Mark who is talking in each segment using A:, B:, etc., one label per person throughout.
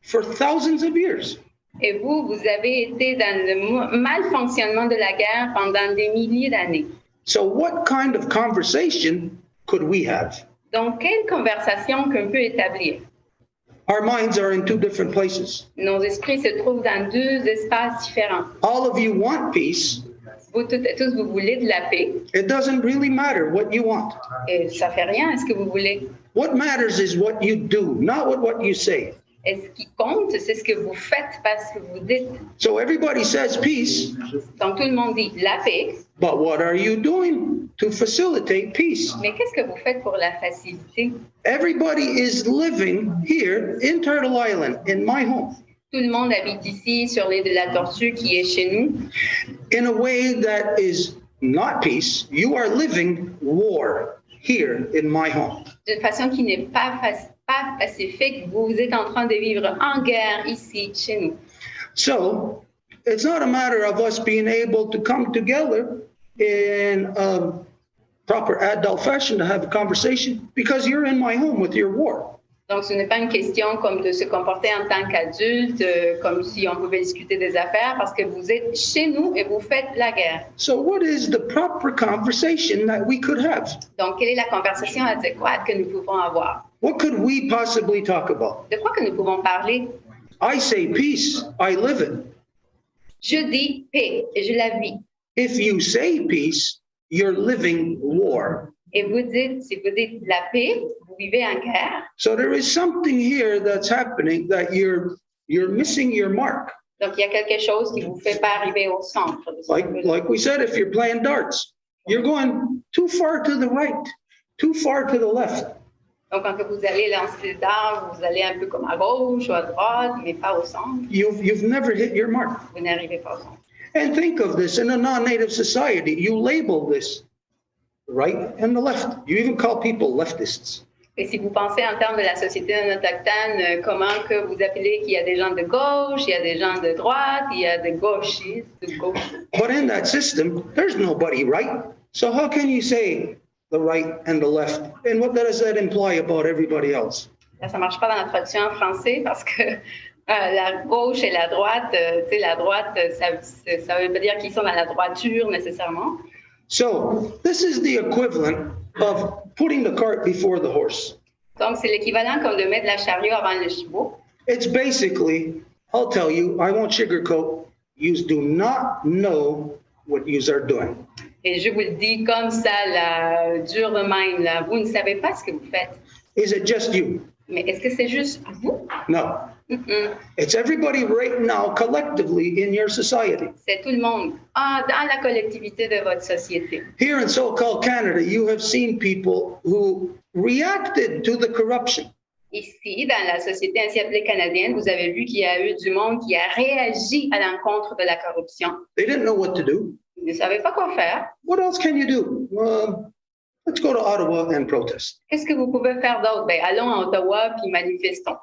A: for thousands of years.
B: Et vous, vous avez été dans le malfonctionnement de la guerre pendant des milliers d'années.
A: So what kind of conversation could we have?
B: Donc, quelle conversation qu'on peut établir?
A: Our minds are in two different places.
B: Nos esprits se trouvent dans deux espaces différents.
A: All of you want peace.
B: Vous toutes et tous, vous voulez de la paix.
A: It doesn't really matter what you want.
B: Et ça fait rien à ce que vous voulez.
A: What matters is what you do, not what you say.
B: Et ce qui compte, c'est ce que vous faites, pas ce que vous dites.
A: So everybody says peace,
B: Donc, tout le monde dit la paix.
A: but what are you doing to facilitate peace?
B: Mais qu'est-ce que vous faites pour la faciliter?
A: Everybody is living here in Turtle Island, in my home,
B: Tout le monde habite ici, sur l'île de la Tortue, qui est chez nous.
A: in a way that is not peace. You are living war here in my home.
B: D'une façon qui n'est pas pacifique, vous êtes en train de vivre en guerre ici, chez nous.
A: So it's not a matter of us being able to come together in a proper adult fashion to have a conversation because you're in my home with your war.
B: Donc, ce n'est pas une question comme de se comporter en tant qu'adulte, comme si on pouvait discuter des affaires, parce que vous êtes chez nous et vous faites la guerre.
A: So what is the proper conversation that we could have?
B: Donc, quelle est la conversation adéquate que nous pouvons avoir?
A: What could we possibly talk about?
B: De quoi que nous pouvons parler?
A: I say peace, I live it.
B: Je dis paix et je la vis.
A: If you say peace, you're living war.
B: Et vous dites, si vous dites la paix, vous vivez en guerre.
A: So there is something here that's happening that you're missing your mark.
B: Donc, il y a quelque chose qui vous fait pas arriver au centre. De ce que vous
A: Like we said, if you're playing darts, you're going too far to the right, too far to the left.
B: Donc, quand vous allez lancer le dard, vous allez un peu comme à gauche ou à droite, mais pas au centre.
A: You've never hit your mark.
B: Vous n'arrivez pas au centre.
A: And think of this, in a non-native society, you label this the right and the left. You even call people leftists.
B: Et si vous pensez en termes de la société non autochtone, comment que vous appelez qu'il y a des gens de gauche, il y a des gens de droite, il y a des gauchistes, de gauche.
A: But in that system, there's nobody right. So how can you say the right and the left? And what does that imply about everybody else?
B: Là, ça marche pas dans la traduction en français parce que la gauche et la droite, tu sais, la droite, ça veut pas dire qu'ils sont dans la droiture nécessairement.
A: So this is the equivalent of putting the cart before the horse.
B: Donc, c'est l'équivalent comme de mettre la chariot avant le chevaux.
A: It's basically, I'll tell you, I won't sugarcoat, you do not know what you are doing.
B: Et je vous le dis comme ça, là, dur de même, là, vous ne savez pas ce que vous faites.
A: Is it just you?
B: Mais est-ce que c'est juste vous?
A: No. It's everybody right now collectively in your society.
B: C'est tout le monde dans la collectivité de votre société.
A: Here in so-called Canada, you have seen people who reacted to the corruption.
B: Ici, dans la société ainsi appelée canadienne, vous avez vu qu'il y a eu du monde qui a réagi à l'encontre de la corruption.
A: They didn't know what to do.
B: Ils ne savaient pas quoi faire.
A: What else can you do? Let's go to Ottawa and protest.
B: Qu'est-ce que vous pouvez faire d'autre? Ben, allons à Ottawa puis manifestons.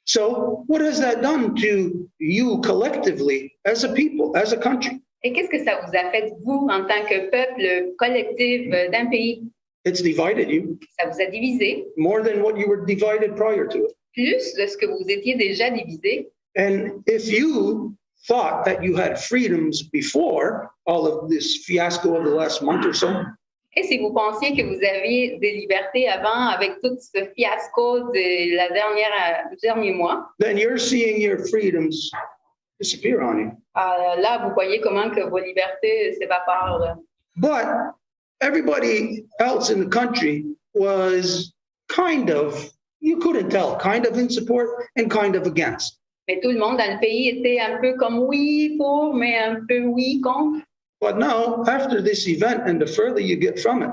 A: So what has that done to you collectively as a people, as a country?
B: Et qu'est-ce que ça vous a fait, vous, en tant que peuple collectif d'un pays?
A: It's divided you
B: Ça vous a divisé,
A: more than what you were divided prior to it.
B: plus de ce que vous étiez déjà divisé.
A: And if you thought that you had freedoms before all of this fiasco of the last month or so,
B: Et si vous pensiez que vous aviez des libertés avant, avec tout ce fiasco du dernier mois,
A: then you're seeing your freedoms disappear on you.
B: là, vous voyez comment que vos libertés s'évaporent. Là.
A: But everybody else in the country was kind of, you couldn't tell, kind of in support and kind of against.
B: Mais tout le monde dans le pays était un peu comme oui pour, mais un peu oui contre.
A: But now, after this event, and the further you get from it,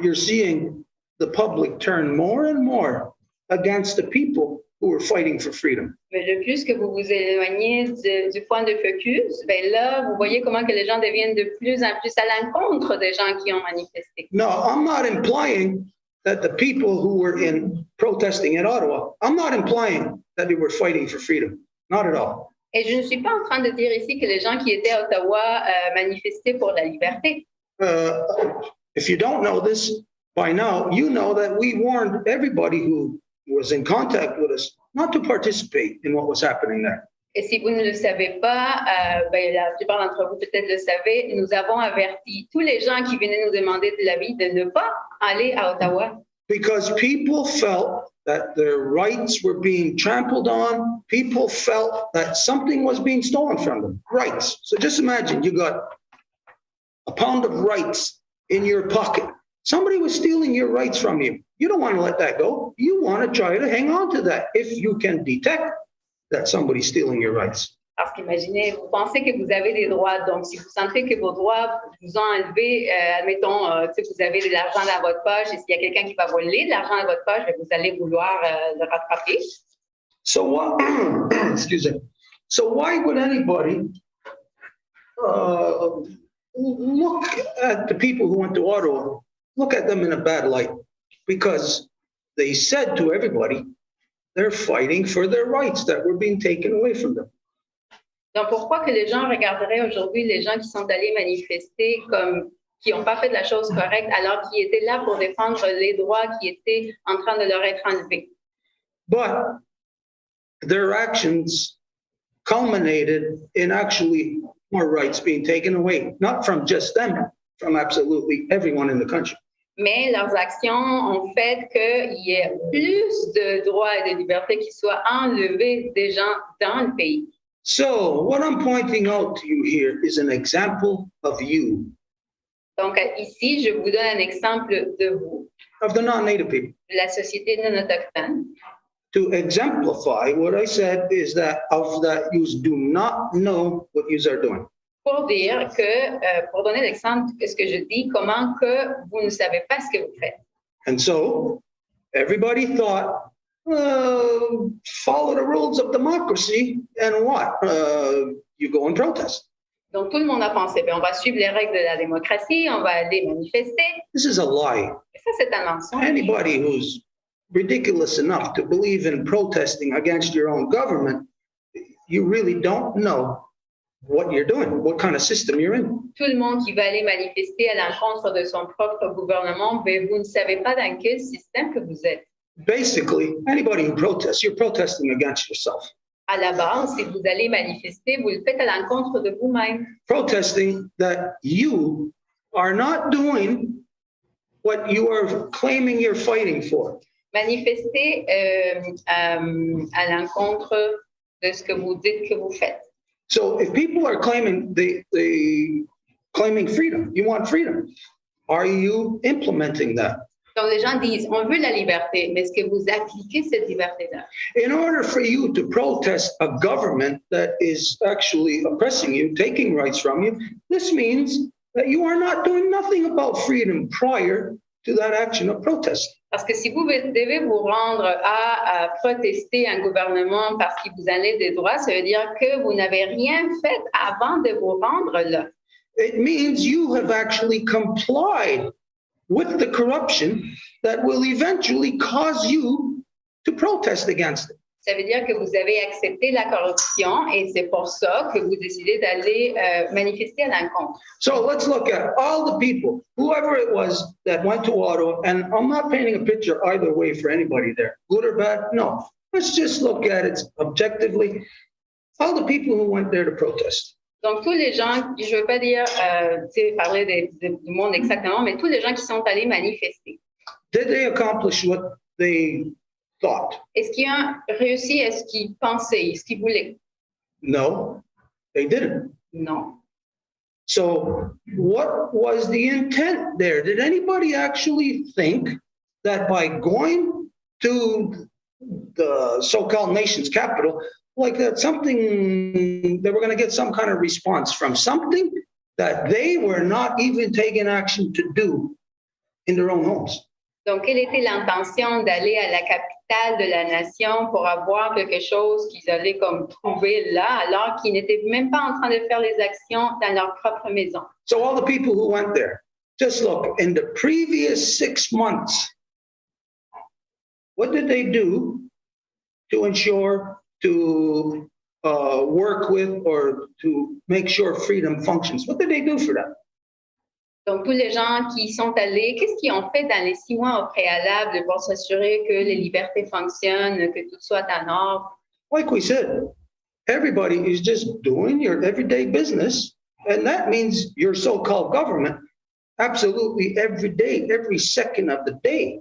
A: you're seeing the public turn more and more against the people who are fighting for freedom.
B: Mais le plus que vous vous éloignez du point de focus, ben là, vous voyez comment que les gens deviennent de plus en plus à l'encontre des gens qui ont manifesté.
A: No, I'm not implying that the people who were protesting in Ottawa, I'm not implying that they were fighting for freedom. Not at all.
B: Et je ne suis pas en train de dire ici que les gens qui étaient à Ottawa manifestaient pour la liberté.
A: If you don't know this by now, you know that we warned everybody who was in contact with us not to participate in what was happening there.
B: Et si vous ne le savez pas, la plupart d'entre vous peut-être le savez, nous avons averti tous les gens qui venaient nous demander de l'avis de ne pas aller à Ottawa.
A: Because people felt that their rights were being trampled on. People felt that something was being stolen from them. Rights. So just imagine you got a pound of rights in your pocket. Somebody was stealing your rights from you. You don't want to let that go. You want to try to hang on to that if you can detect that somebody's stealing your rights.
B: Parce qu'imaginez, vous pensez que vous avez des droits, donc si vous sentez que vos droits vous ont enlevé, admettons, vous avez de l'argent dans votre poche, et s'il y a quelqu'un qui va voler de l'argent dans votre poche, vous allez vouloir le rattraper.
A: So what? Excuse me. So why would anybody look at the people who went to Ottawa, look at them in a bad light? Because they said to everybody, they're fighting for their rights that were being taken away from them.
B: Donc, pourquoi que les gens regarderaient aujourd'hui les gens qui sont allés manifester comme qui n'ont pas fait de la chose correcte alors qu'ils étaient là pour défendre les droits qui étaient en train de leur être enlevés?
A: But their actions culminated in actually more rights being taken away, not from just them, from absolutely everyone in the country.
B: Mais leurs actions ont fait qu'il y ait plus de droits et de libertés qui soient enlevés des gens dans le pays.
A: So what I'm pointing out to you here is an example of you.
B: Donc ici, je vous donne un exemple de vous,
A: Of the non-native people.
B: de la société non autochtone.
A: To exemplify what I said is that you do not know what you are doing.
B: Pour dire que, pour donner l'exemple de ce que je dis, comment que vous ne savez pas ce que vous faites.
A: And so everybody thought, follow the rules of democracy and what? You go and protest.
B: Donc tout le monde a pensé, on va suivre les règles de la démocratie, on va aller manifester.
A: This is a lie.
B: Et ça, c'est un mensonge.
A: Anybody who's ridiculous enough to believe in protesting against your own government, you really don't know what you're doing, what kind of system you're in.
B: Tout le monde qui va aller manifester à l'encontre de son propre gouvernement, mais vous ne savez pas dans quel système que vous êtes.
A: Basically, anybody who protests, you're protesting against yourself.
B: À la base, si vous allez manifester, vous le faites à l'encontre de vous-même.
A: Protesting that you are not doing what you are claiming you're fighting for.
B: Manifester à l'encontre de ce que vous dites que vous faites.
A: So if people are claiming claiming freedom, you want freedom, are you implementing that?
B: Donc les gens disent, on veut la liberté, mais est-ce que vous appliquez cette liberté-là?
A: In order for you to protest a government that is actually oppressing you, taking rights from you, this means that you are not doing nothing about freedom prior to that action of protest.
B: Parce que si vous devez vous rendre à protester un gouvernement parce qu'il vous enlève des droits, ça veut dire que vous n'avez rien fait avant de vous rendre là.
A: It means you have actually complied with the corruption that will eventually cause you to protest against it.
B: Ça veut dire que vous avez accepté la corruption et c'est pour ça que vous décidez d'aller manifester à l'encontre.
A: So let's look at all the people, whoever it was that went to Ottawa, and I'm not painting a picture either way for anybody there, good or bad, no. Let's just look at it objectively. All the people who went there to protest.
B: Donc, tous les gens, je ne veux pas dire, parler du monde exactement, mais tous les gens qui sont allés manifester.
A: Did they accomplish what they thought?
B: Est-ce qu'ils ont réussi à ce qu'ils pensaient, ce qu'ils voulaient?
A: No, they didn't.
B: Non.
A: So what was the intent there? Did anybody actually think that by going to the so-called nation's capital, like that something, they were going to get some kind of response from something that they were not even taking action to do in their own homes?
B: Donc, quelle était l'intention d'aller à la capitale de la nation pour avoir quelque chose qu'ils allaient comme trouver là, alors qu'ils n'étaient même pas en train de faire les actions dans leur propre maison?
A: So all the people who went there, just look, in the previous 6 months, what did they do to ensure to work with or to make sure freedom functions? What did they do for that?
B: Donc, tous les gens qui sont allés, qu'est-ce qu'ils ont fait dans les 6 mois au préalable pour s'assurer que les libertés fonctionnent, que tout soit en ordre?
A: Like we said, everybody is just doing your everyday business, and that means your so-called government, absolutely every day, every second of the day,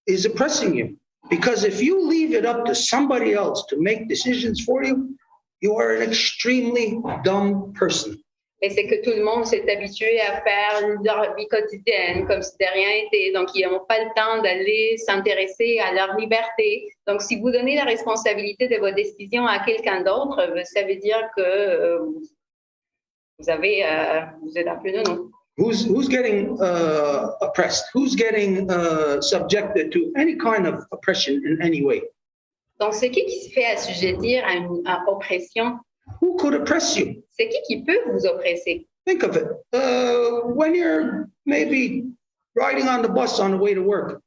A: is oppressing you. Because if you leave it up to somebody else to make decisions for you, you are an extremely dumb person.
B: Et c'est que tout le monde s'est habitué à faire leur vie quotidienne comme si de rien n'était. Donc, ils n'ont pas le temps d'aller s'intéresser à leur liberté. Donc, si vous donnez la responsabilité de vos décisions à quelqu'un d'autre, ça veut dire que vous êtes un peu nono.
A: Who's getting oppressed? Who's getting subjected to any kind of oppression in any way?
B: Donc, c'est qui se fait assujettir à une oppression?
A: Who could oppress you?
B: C'est qui peut vous oppresser?
A: Think of it. When you're maybe riding on the bus on the way to work,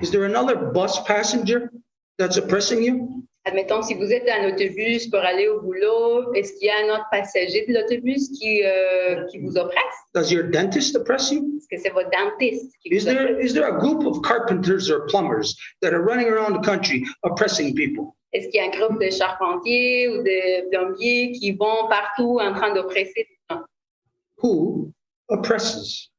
A: is there another bus passenger that's oppressing you?
B: Admettons, si vous êtes dans l'autobus pour aller au boulot, est-ce qu'il y a un autre passager de l'autobus qui vous oppresse?
A: Does your dentist oppress you?
B: Est-ce que c'est votre dentiste qui vous oppresse?
A: Is there a group of carpenters or plumbers that are running around the country oppressing people?
B: Est-ce qu'il y a un groupe de charpentiers ou de plombiers qui vont partout en train d'oppresser les gens?
A: Who oppresses?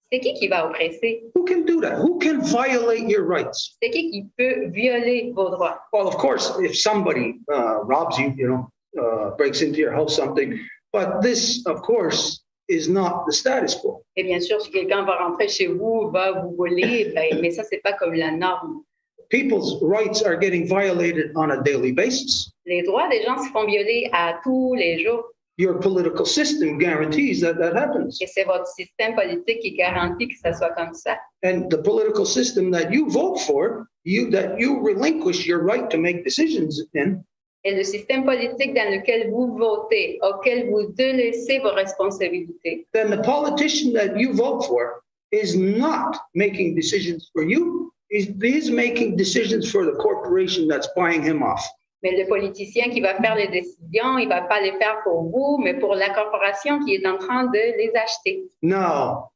B: C'est qui va oppresser?
A: Who can do that? Who can violate your rights?
B: C'est qui peut violer vos droits?
A: Well, of course, if somebody robs you, breaks into your house, something. But this, of course, is not the status quo.
B: Et bien sûr, si quelqu'un va rentrer chez vous, va vous voler, mais ça, c'est pas comme la norme.
A: People's rights are getting violated on a daily basis.
B: Les droits des gens se font violer à tous les jours.
A: Your political system guarantees that happens.
B: Et c'est votre système politique qui garantit que ça soit comme ça.
A: And the political system that you vote for, that you relinquish your right to make decisions in.
B: Et le système politique dans lequel vous votez, auquel vous délaissez vos responsabilités.
A: Then the politician that you vote for is not making decisions for you. He's making decisions for the corporation that's buying him off.
B: Mais le politicien qui va faire les décisions, il ne va pas les faire pour vous, mais pour la corporation qui est en train de les acheter.
A: Now,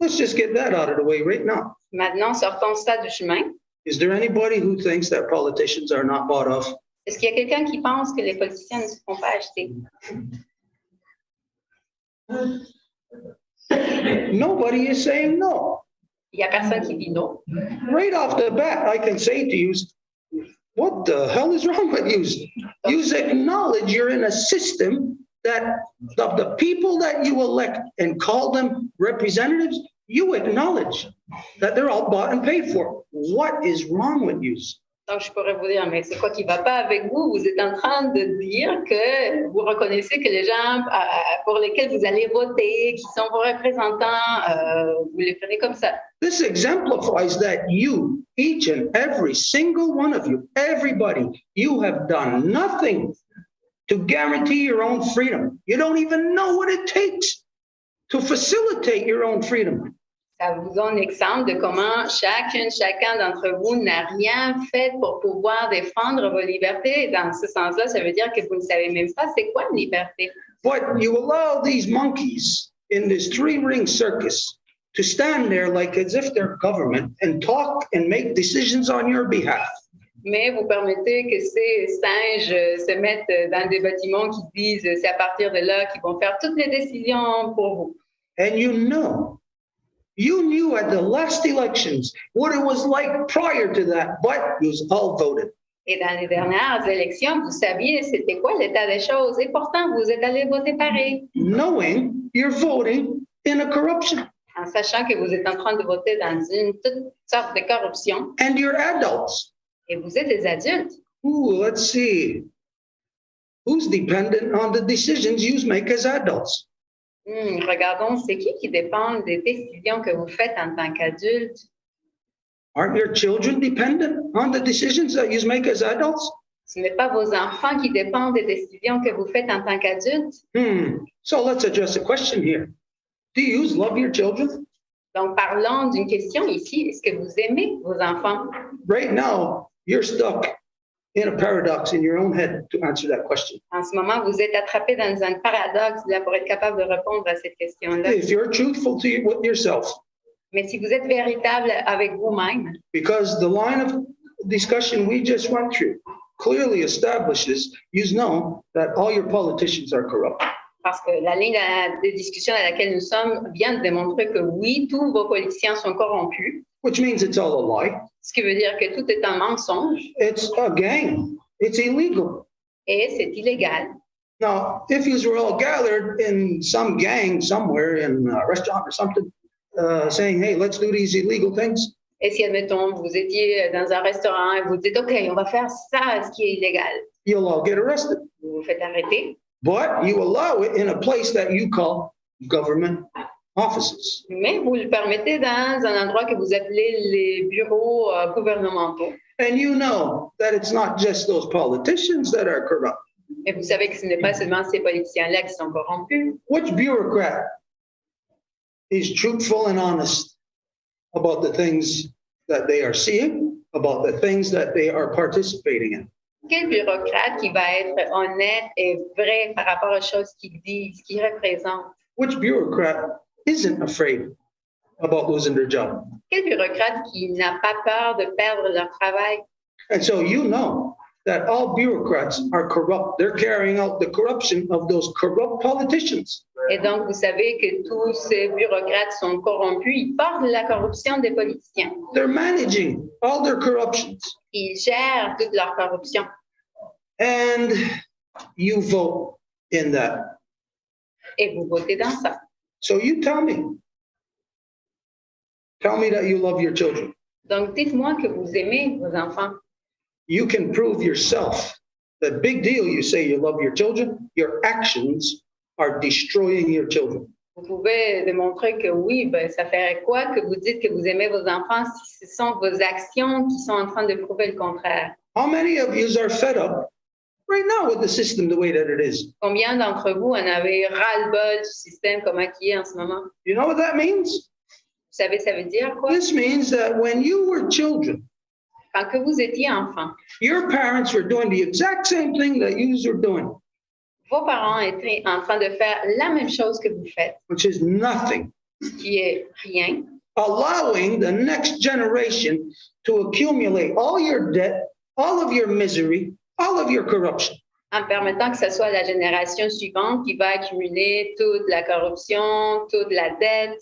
A: let's just get that out of the way right now.
B: Maintenant, sortons ça du chemin.
A: Is there anybody who thinks that politicians are not bought off?
B: Est-ce qu'il y a quelqu'un qui pense que les politiciens ne se font pas acheter?
A: Nobody is saying no.
B: Il n'y a personne qui dit non.
A: Right off the bat, I can say to you, what the hell is wrong with you? You acknowledge you're in a system that of the people that you elect and call them representatives, you acknowledge that they're all bought and paid for. What is wrong with you?
B: Donc, je pourrais vous dire, mais c'est quoi qui ne va pas avec vous? Vous êtes en train de dire que vous reconnaissez que les gens pour lesquels vous allez voter, qui sont vos représentants, vous les ferez comme ça.
A: This exemplifies that you, each and every single one of you, everybody, you have done nothing to guarantee your own freedom. You don't even know what it takes to facilitate your own freedom.
B: Ça vous donne exemple de comment chacun d'entre vous n'a rien fait pour pouvoir défendre vos libertés. Dans ce sens-là, ça veut dire que vous ne savez même pas c'est quoi une liberté.
A: But you allow these monkeys in this three-ring circus to stand there like as if they're government and talk and make decisions on your behalf.
B: Mais vous permettez que ces singes se mettent dans des bâtiments qui disent c'est à partir de là qu'ils vont faire toutes les décisions pour vous.
A: And you knew at the last elections what it was like prior to that, but you all voted.
B: Et dans les dernières élections, vous saviez c'était quoi l'état des choses. Et pourtant, vous êtes allé voter pareil.
A: Knowing you're voting in a corruption.
B: En sachant que vous êtes en train de voter dans une toute sorte de corruption.
A: And you're adults.
B: Et vous êtes des adultes.
A: Ooh, let's see. Who's dependent on the decisions you make as adults?
B: Regardons, c'est qui dépend des décisions que vous faites en tant qu'adulte?
A: Aren't your children dependent on the decisions that you make as adults?
B: Ce n'est pas vos enfants qui dépendent des décisions que vous faites en tant qu'adulte?
A: So let's address a question here. Do you love your children?
B: Donc, parlons d'une question ici. Est-ce que vous aimez vos enfants?
A: Right now, you're stuck in a paradox in your own head to answer that question.
B: En ce moment, vous êtes attrapé dans un paradoxe là, pour être capable de répondre à cette question-là.
A: If you're truthful to with yourself,
B: Mais si vous êtes véritable avec vous-même,
A: because the line of discussion we just went through clearly establishes, you know, that all your politicians are corrupt.
B: parce que la ligne de discussion à laquelle nous sommes vient de démontrer que oui, tous vos politiciens sont corrompus,
A: Which means it's all a lie.
B: ce qui veut dire que tout est un mensonge
A: It's a game. It's illegal.
B: et c'est illégal.
A: Now, if you were all gathered in some gang somewhere in a restaurant or something, saying, hey, let's do these illegal things,
B: Et si, admettons, vous étiez dans un restaurant et vous dites, OK, on va faire ça, ce qui est illégal,
A: you'll all get arrested.
B: vous vous faites arrêter,
A: But you allow it in a place that you call government offices.
B: mais vous le permettez dans un endroit que vous appelez les bureaux gouvernementaux.
A: And you know that it's not just those politicians that are corrupt.
B: Et vous savez que ce n'est pas seulement ces politiciens-là qui sont corrompus.
A: Which bureaucrat is truthful and honest about the things that they are seeing, about the things that they are participating in?
B: Quel bureaucrate qui va être honnête et vrai par rapport aux choses qu'il dit, ce qu'il représente?
A: Which bureaucrat isn't afraid about losing their job?
B: Quel bureaucrate qui n'a pas peur de perdre leur travail?
A: And so you know that all bureaucrats are corrupt. They're carrying out the corruption of those corrupt politicians.
B: Et donc, vous savez que tous ces bureaucrates sont corrompus. Ils portent la corruption des politiciens.
A: They're managing all their corruptions.
B: Ils gèrent toute leur corruption.
A: And you vote in that.
B: Et vous votez dans ça.
A: So you tell me that you love your children.
B: Donc, dites-moi que vous aimez vos enfants.
A: You can prove yourself that big deal you say you love your children, your actions are destroying your children.
B: Vous pouvez démontrer que oui, ben, ça ferait quoi que vous dites que vous aimez vos enfants si ce sont vos actions qui sont en train de prouver le contraire?
A: How many of you are fed up right now with the system the way that it is?
B: Combien d'entre vous en avez ras-le-bol du système comme il est en ce moment?
A: You know what that means?
B: Vous savez, ça veut dire quoi?
A: This means that when you were children,
B: Quand que vous étiez enfant,
A: your parents were doing the exact same thing that you are doing,
B: vos parents étaient en train de faire la même chose que vous faites,
A: which is nothing,
B: ce qui est rien,
A: allowing the next generation to accumulate all your debt, all of your misery, all of your corruption.
B: en permettant que ce soit la génération suivante qui va accumuler toute la corruption, toute la dette.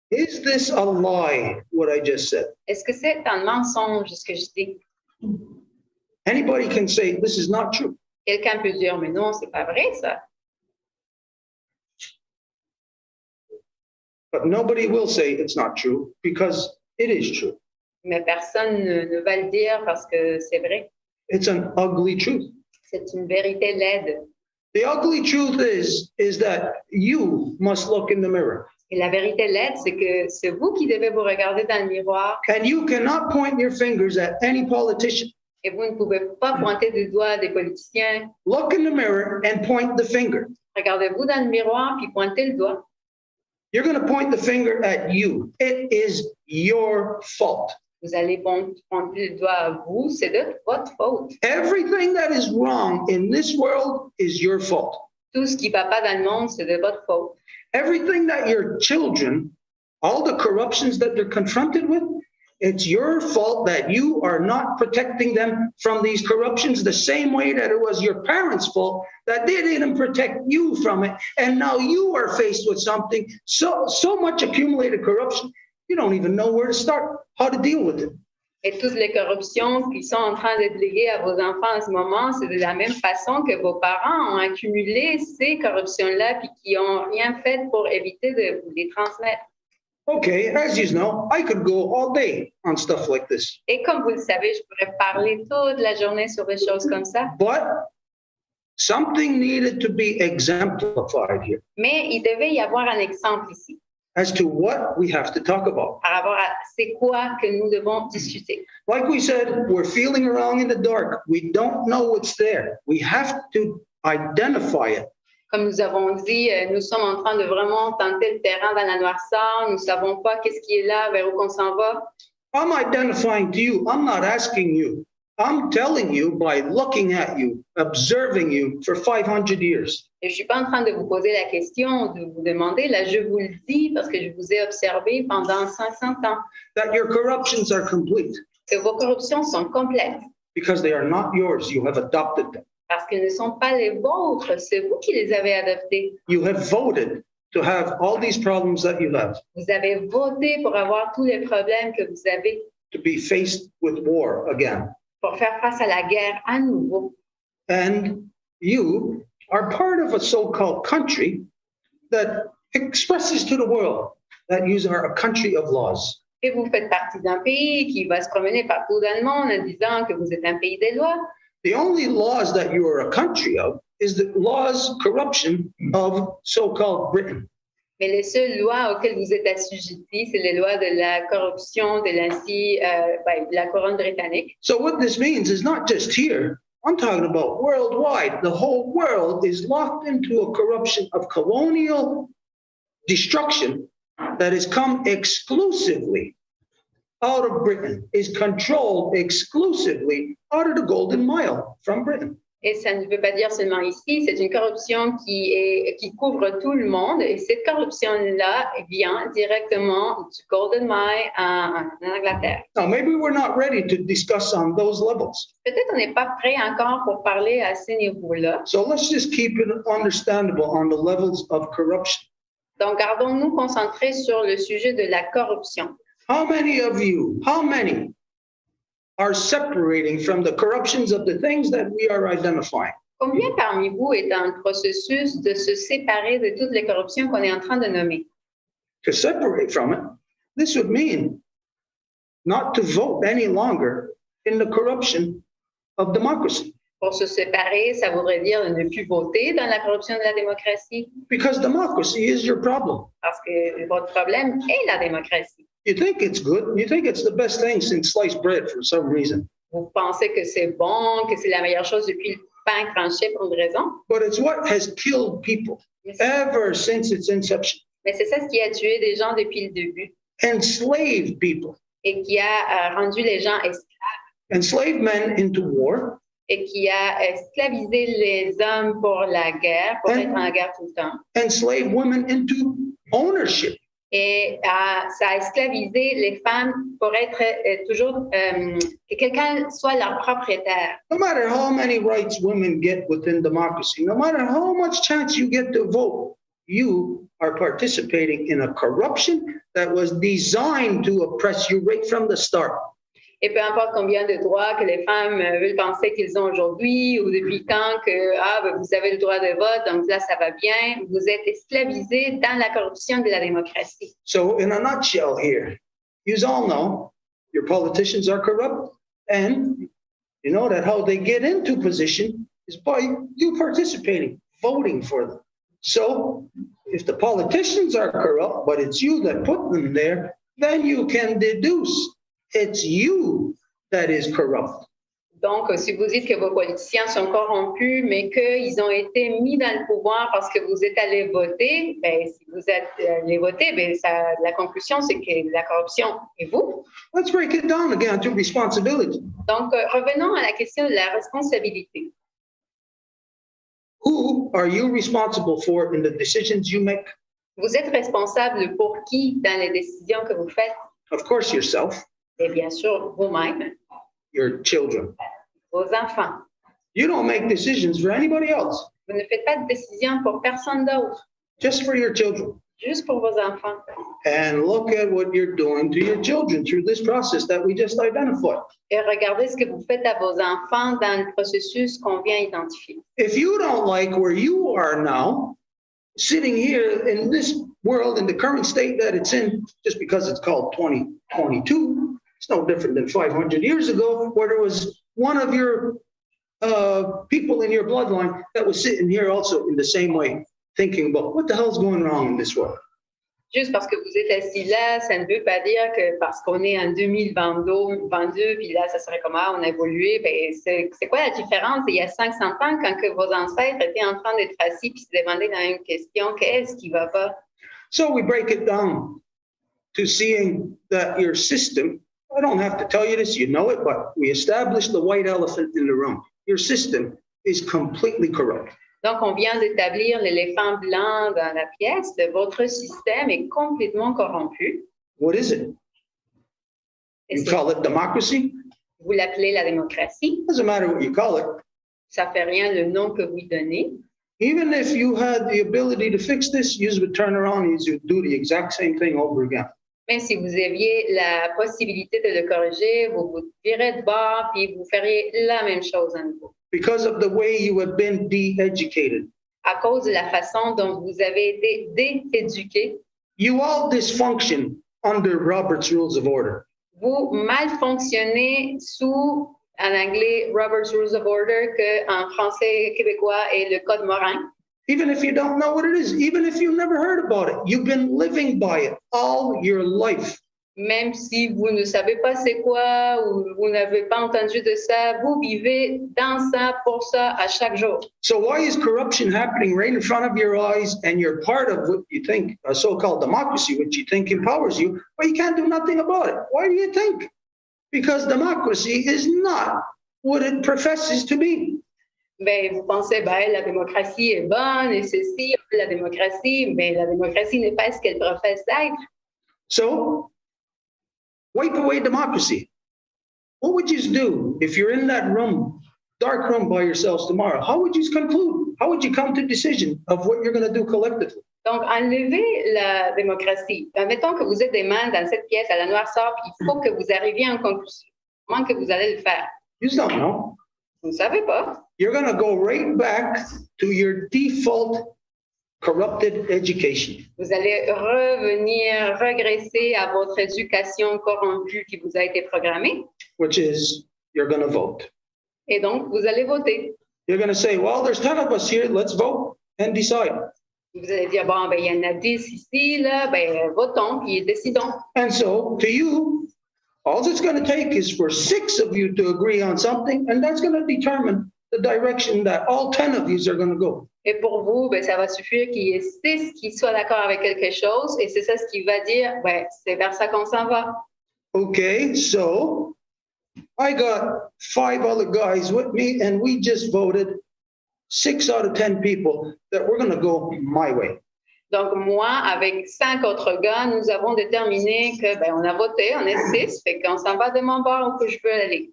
A: Is this a lie, what I just said?
B: Est-ce que c'est un mensonge, ce que je dis?
A: Anybody can say this is not true.
B: Quelqu'un peut dire, mais non, c'est pas vrai, ça.
A: But nobody will say it's not true because it is true.
B: Mais personne ne va le dire parce que c'est vrai.
A: It's an ugly truth.
B: C'est une vérité laide.
A: The ugly truth is that you must look in the mirror.
B: Et la vérité laide, c'est que c'est vous qui devez vous regarder dans le miroir
A: And you cannot point your fingers at any politician.
B: et vous ne pouvez pas pointer du doigt des politiciens.
A: Look in the mirror and point the finger.
B: Regardez-vous dans le miroir puis pointez le doigt.
A: You're going to point the finger at you. It is your fault.
B: Vous allez pointer le doigt à vous, c'est de votre faute.
A: Everything that is wrong in this world is your fault.
B: Tout ce qui ne va pas dans le monde, c'est de votre faute.
A: Everything that your children, all the corruptions that they're confronted with, it's your fault that you are not protecting them from these corruptions the same way that it was your parents' fault that they didn't protect you from it. And now you are faced with something, so much accumulated corruption, you don't even know where to start, how to deal with it.
B: Et toutes les corruptions qui sont en train d'être léguées à vos enfants en ce moment, c'est de la même façon que vos parents ont accumulé ces corruptions-là puis qui n'ont rien fait pour éviter de vous les transmettre.
A: Okay, as you know, I could go all day on stuff like this.
B: Et comme vous le savez, je pourrais parler toute la journée sur des choses comme ça.
A: But something needed to be exemplified here
B: Mais il devait y avoir un exemple ici
A: as to what we have to talk about.
B: par rapport à c'est quoi que nous devons discuter.
A: Like we said, we're feeling around in the dark. We don't know what's there. We have to identify it.
B: Comme nous avons dit, nous sommes en train de vraiment tenter le terrain dans la noirceur. Nous ne savons pas qu'est-ce qui est là, vers où on s'en va.
A: I'm identifying to you. I'm not asking you. I'm telling you by looking at you, observing you for 500 years.
B: Et je suis pas en train de vous poser la question, de vous demander, là, je vous le dis parce que je vous ai observé pendant 500 ans.
A: That your corruptions are complete
B: Que vos corruptions sont complètes
A: because they are not yours. You have adopted them.
B: parce qu'elles ne sont pas les vôtres, c'est vous qui les avez adoptées.
A: You have voted to have all these problems that you have,
B: Vous avez voté pour avoir tous les problèmes que vous avez,
A: to be faced with war again.
B: pour faire face à la guerre à nouveau.
A: And you are part of a so-called country that expresses to the world that you are a country of laws.
B: Et vous faites partie d'un pays qui va se promener partout dans le monde en disant que vous êtes un pays des lois.
A: The only laws that you are a country of is the laws corruption of so-called Britain.
B: Mais les seules lois auxquelles vous êtes assujettis, c'est les lois de la corruption de la couronne britannique.
A: So what this means is not just here. I'm talking about worldwide. The whole world is locked into a corruption of colonial destruction that has come exclusively out of Britain, is controlled exclusively out of the Golden Mile from Britain.
B: Et ça ne veut pas dire seulement ici, c'est une corruption qui couvre tout le monde. Et cette corruption-là vient directement du Golden Mile en Angleterre.
A: Now, maybe we're not ready to discuss on those levels.
B: Peut-être on n'est pas prêt encore pour parler à ces niveaux-là.
A: So let's just keep it understandable on the levels of corruption.
B: Donc, gardons-nous concentrés sur le sujet de la corruption.
A: How many are separating from the corruptions of the things that we are identifying?
B: Combien parmi vous est dans le processus de se séparer de toutes les corruptions qu'on est en train de nommer?
A: To separate from it, this would mean not to vote any longer in the corruption of democracy.
B: Pour se séparer, ça voudrait dire de ne plus voter dans la corruption de la démocratie,
A: Because democracy is your problem.
B: parce que votre problème est la démocratie.
A: You think it's good, you think it's the best thing since sliced bread for some reason,
B: Vous pensez que c'est bon, que c'est la meilleure chose depuis le pain tranché pour une raison,
A: but it's what has killed people
B: mais c'est
A: ever since its inception,
B: ça ce qui a tué des gens depuis le début
A: enslaved people,
B: et qui a rendu les gens esclaves
A: enslaved men into war,
B: et qui a esclavisé les hommes pour la guerre, pour être en guerre tout le temps.
A: enslaved women into ownership.
B: Et ça a esclavisé les femmes pour être toujours que quelqu'un soit leur propriétaire.
A: No matter how many rights women get within democracy, no matter how much chance you get to vote, you are participating in a corruption that was designed to oppress you right from the start.
B: Et peu importe combien de droits que les femmes veulent penser qu'ils ont aujourd'hui ou depuis quand que vous avez le droit de vote, donc là ça va bien, vous êtes esclavisés dans la corruption de la démocratie.
A: So in a nutshell here, you all know your politicians are corrupt, and you know that how they get into position is by you participating, voting for them. So if the politicians are corrupt, but it's you that put them there, then you can deduce it's you that is corrupt.
B: Donc, si vous dites que vos politiciens sont corrompus, mais qu'ils ont été mis dans le pouvoir parce que vous êtes allés voter, ben, si vous êtes allés voter, ben, la conclusion, c'est que la corruption est vous.
A: Let's break it down again to responsibility.
B: Donc, revenons à la question de la responsabilité.
A: Who are you responsible for in the decisions you make?
B: Vous êtes responsable pour qui dans les décisions que vous faites?
A: Of course, yourself,
B: Et bien sûr, vous-même,
A: your children.
B: vos enfants.
A: You don't make decisions for anybody else,
B: Vous ne faites pas de décision pour personne d'autre,
A: just for your children.
B: juste pour vos enfants.
A: And look at what you're doing to your children through this process that we just identified.
B: Et regardez ce que vous faites à vos enfants dans le processus qu'on vient identifier.
A: If you don't like where you are now, sitting here in this world, in the current state that it's in, just because it's called 2022, it's no different than 500 years ago, where there was one of your people in your bloodline that was sitting here also in the same way, thinking about what the hell's going wrong in this world.
B: Juste parce que vous êtes assis là, ça ne veut pas dire que parce qu'on est en 2022, puis là, ça serait comment on a évolué. Ben, c'est quoi la différence il y a 500 ans quand que vos ancêtres étaient en train d'être assis puis se demandaient dans une question, qu'est-ce qui va pas?
A: So we break it down to seeing that your system I don't have to tell you this, you know it, but we established the white elephant in the room. Your system is completely corrupt.
B: Donc, on vient d'établir l'éléphant blanc dans la pièce. Votre système est complètement corrompu.
A: What is it? You call it democracy?
B: Vous l'appelez la démocratie.
A: Doesn't matter what you call it.
B: Ça fait rien le nom que vous donnez.
A: Even if you had the ability to fix this, you would turn around and you would do the exact same thing over again.
B: Mais si vous aviez la possibilité de le corriger, vous vous virez de bord puis vous feriez la même chose à nouveau.
A: Because of the way you have been de-educated.
B: À cause de la façon dont vous avez été dééduqué,
A: You all dysfunction under Robert's Rules of Order.
B: vous malfonctionnez sous, en anglais, Robert's Rules of Order, que en français québécois est le Code Morin.
A: Even if you don't know what it is, even if you've never heard about it, you've been living by it all your life.
B: Même si vous ne savez pas c'est quoi ou vous n'avez pas entendu de ça, vous vivez dans ça, pour ça, à chaque jour.
A: So why is corruption happening right in front of your eyes and you're part of what you think a so-called democracy, which you think empowers you, but you can't do nothing about it? Why do you think? Because democracy is not what it professes to be.
B: Ben, vous pensez, ben, la démocratie est bonne et ceci, la démocratie, mais la démocratie n'est pas ce qu'elle professe d'être.
A: So, wipe away democracy. What would you do if you're in that room, dark room by yourselves tomorrow? How would you conclude? How would you come to a decision of what you're going to do collectively?
B: Donc, enlevez la démocratie. Mettons que vous êtes des mains dans cette pièce à la noirceur, puis il faut que vous arriviez à une conclusion. Comment que vous allez le faire?
A: You don't know.
B: Vous ne savez pas.
A: You're going to go right back to your default corrupted education.
B: Vous allez revenir, regresser à votre éducation corrompue qui vous a été programmée.
A: Which is, you're going to vote.
B: Et donc, vous allez voter.
A: You're going to say, well, there's 10 of us here, let's vote and decide.
B: Vous allez dire, bon, ben, il y en a 10 ici, là, ben, votons, puis décidons.
A: And so, to you, all it's going to take is for 6 of you to agree on something, and that's going to determine the direction that all 10 of you are going to go.
B: Et pour vous, ben, ça va suffire qu'il y ait 6 qui soient d'accord avec quelque chose, et c'est ça ce qui va dire, ben, c'est vers ça qu'on s'en va.
A: Okay, so I got 5 other guys with me, and we just voted 6 out of 10 people that we're going to go my way.
B: Donc, moi, avec 5 autres gars, nous avons déterminé que, ben, on a voté, on est 6, fait qu'on s'en va de mon bord où que je veux aller.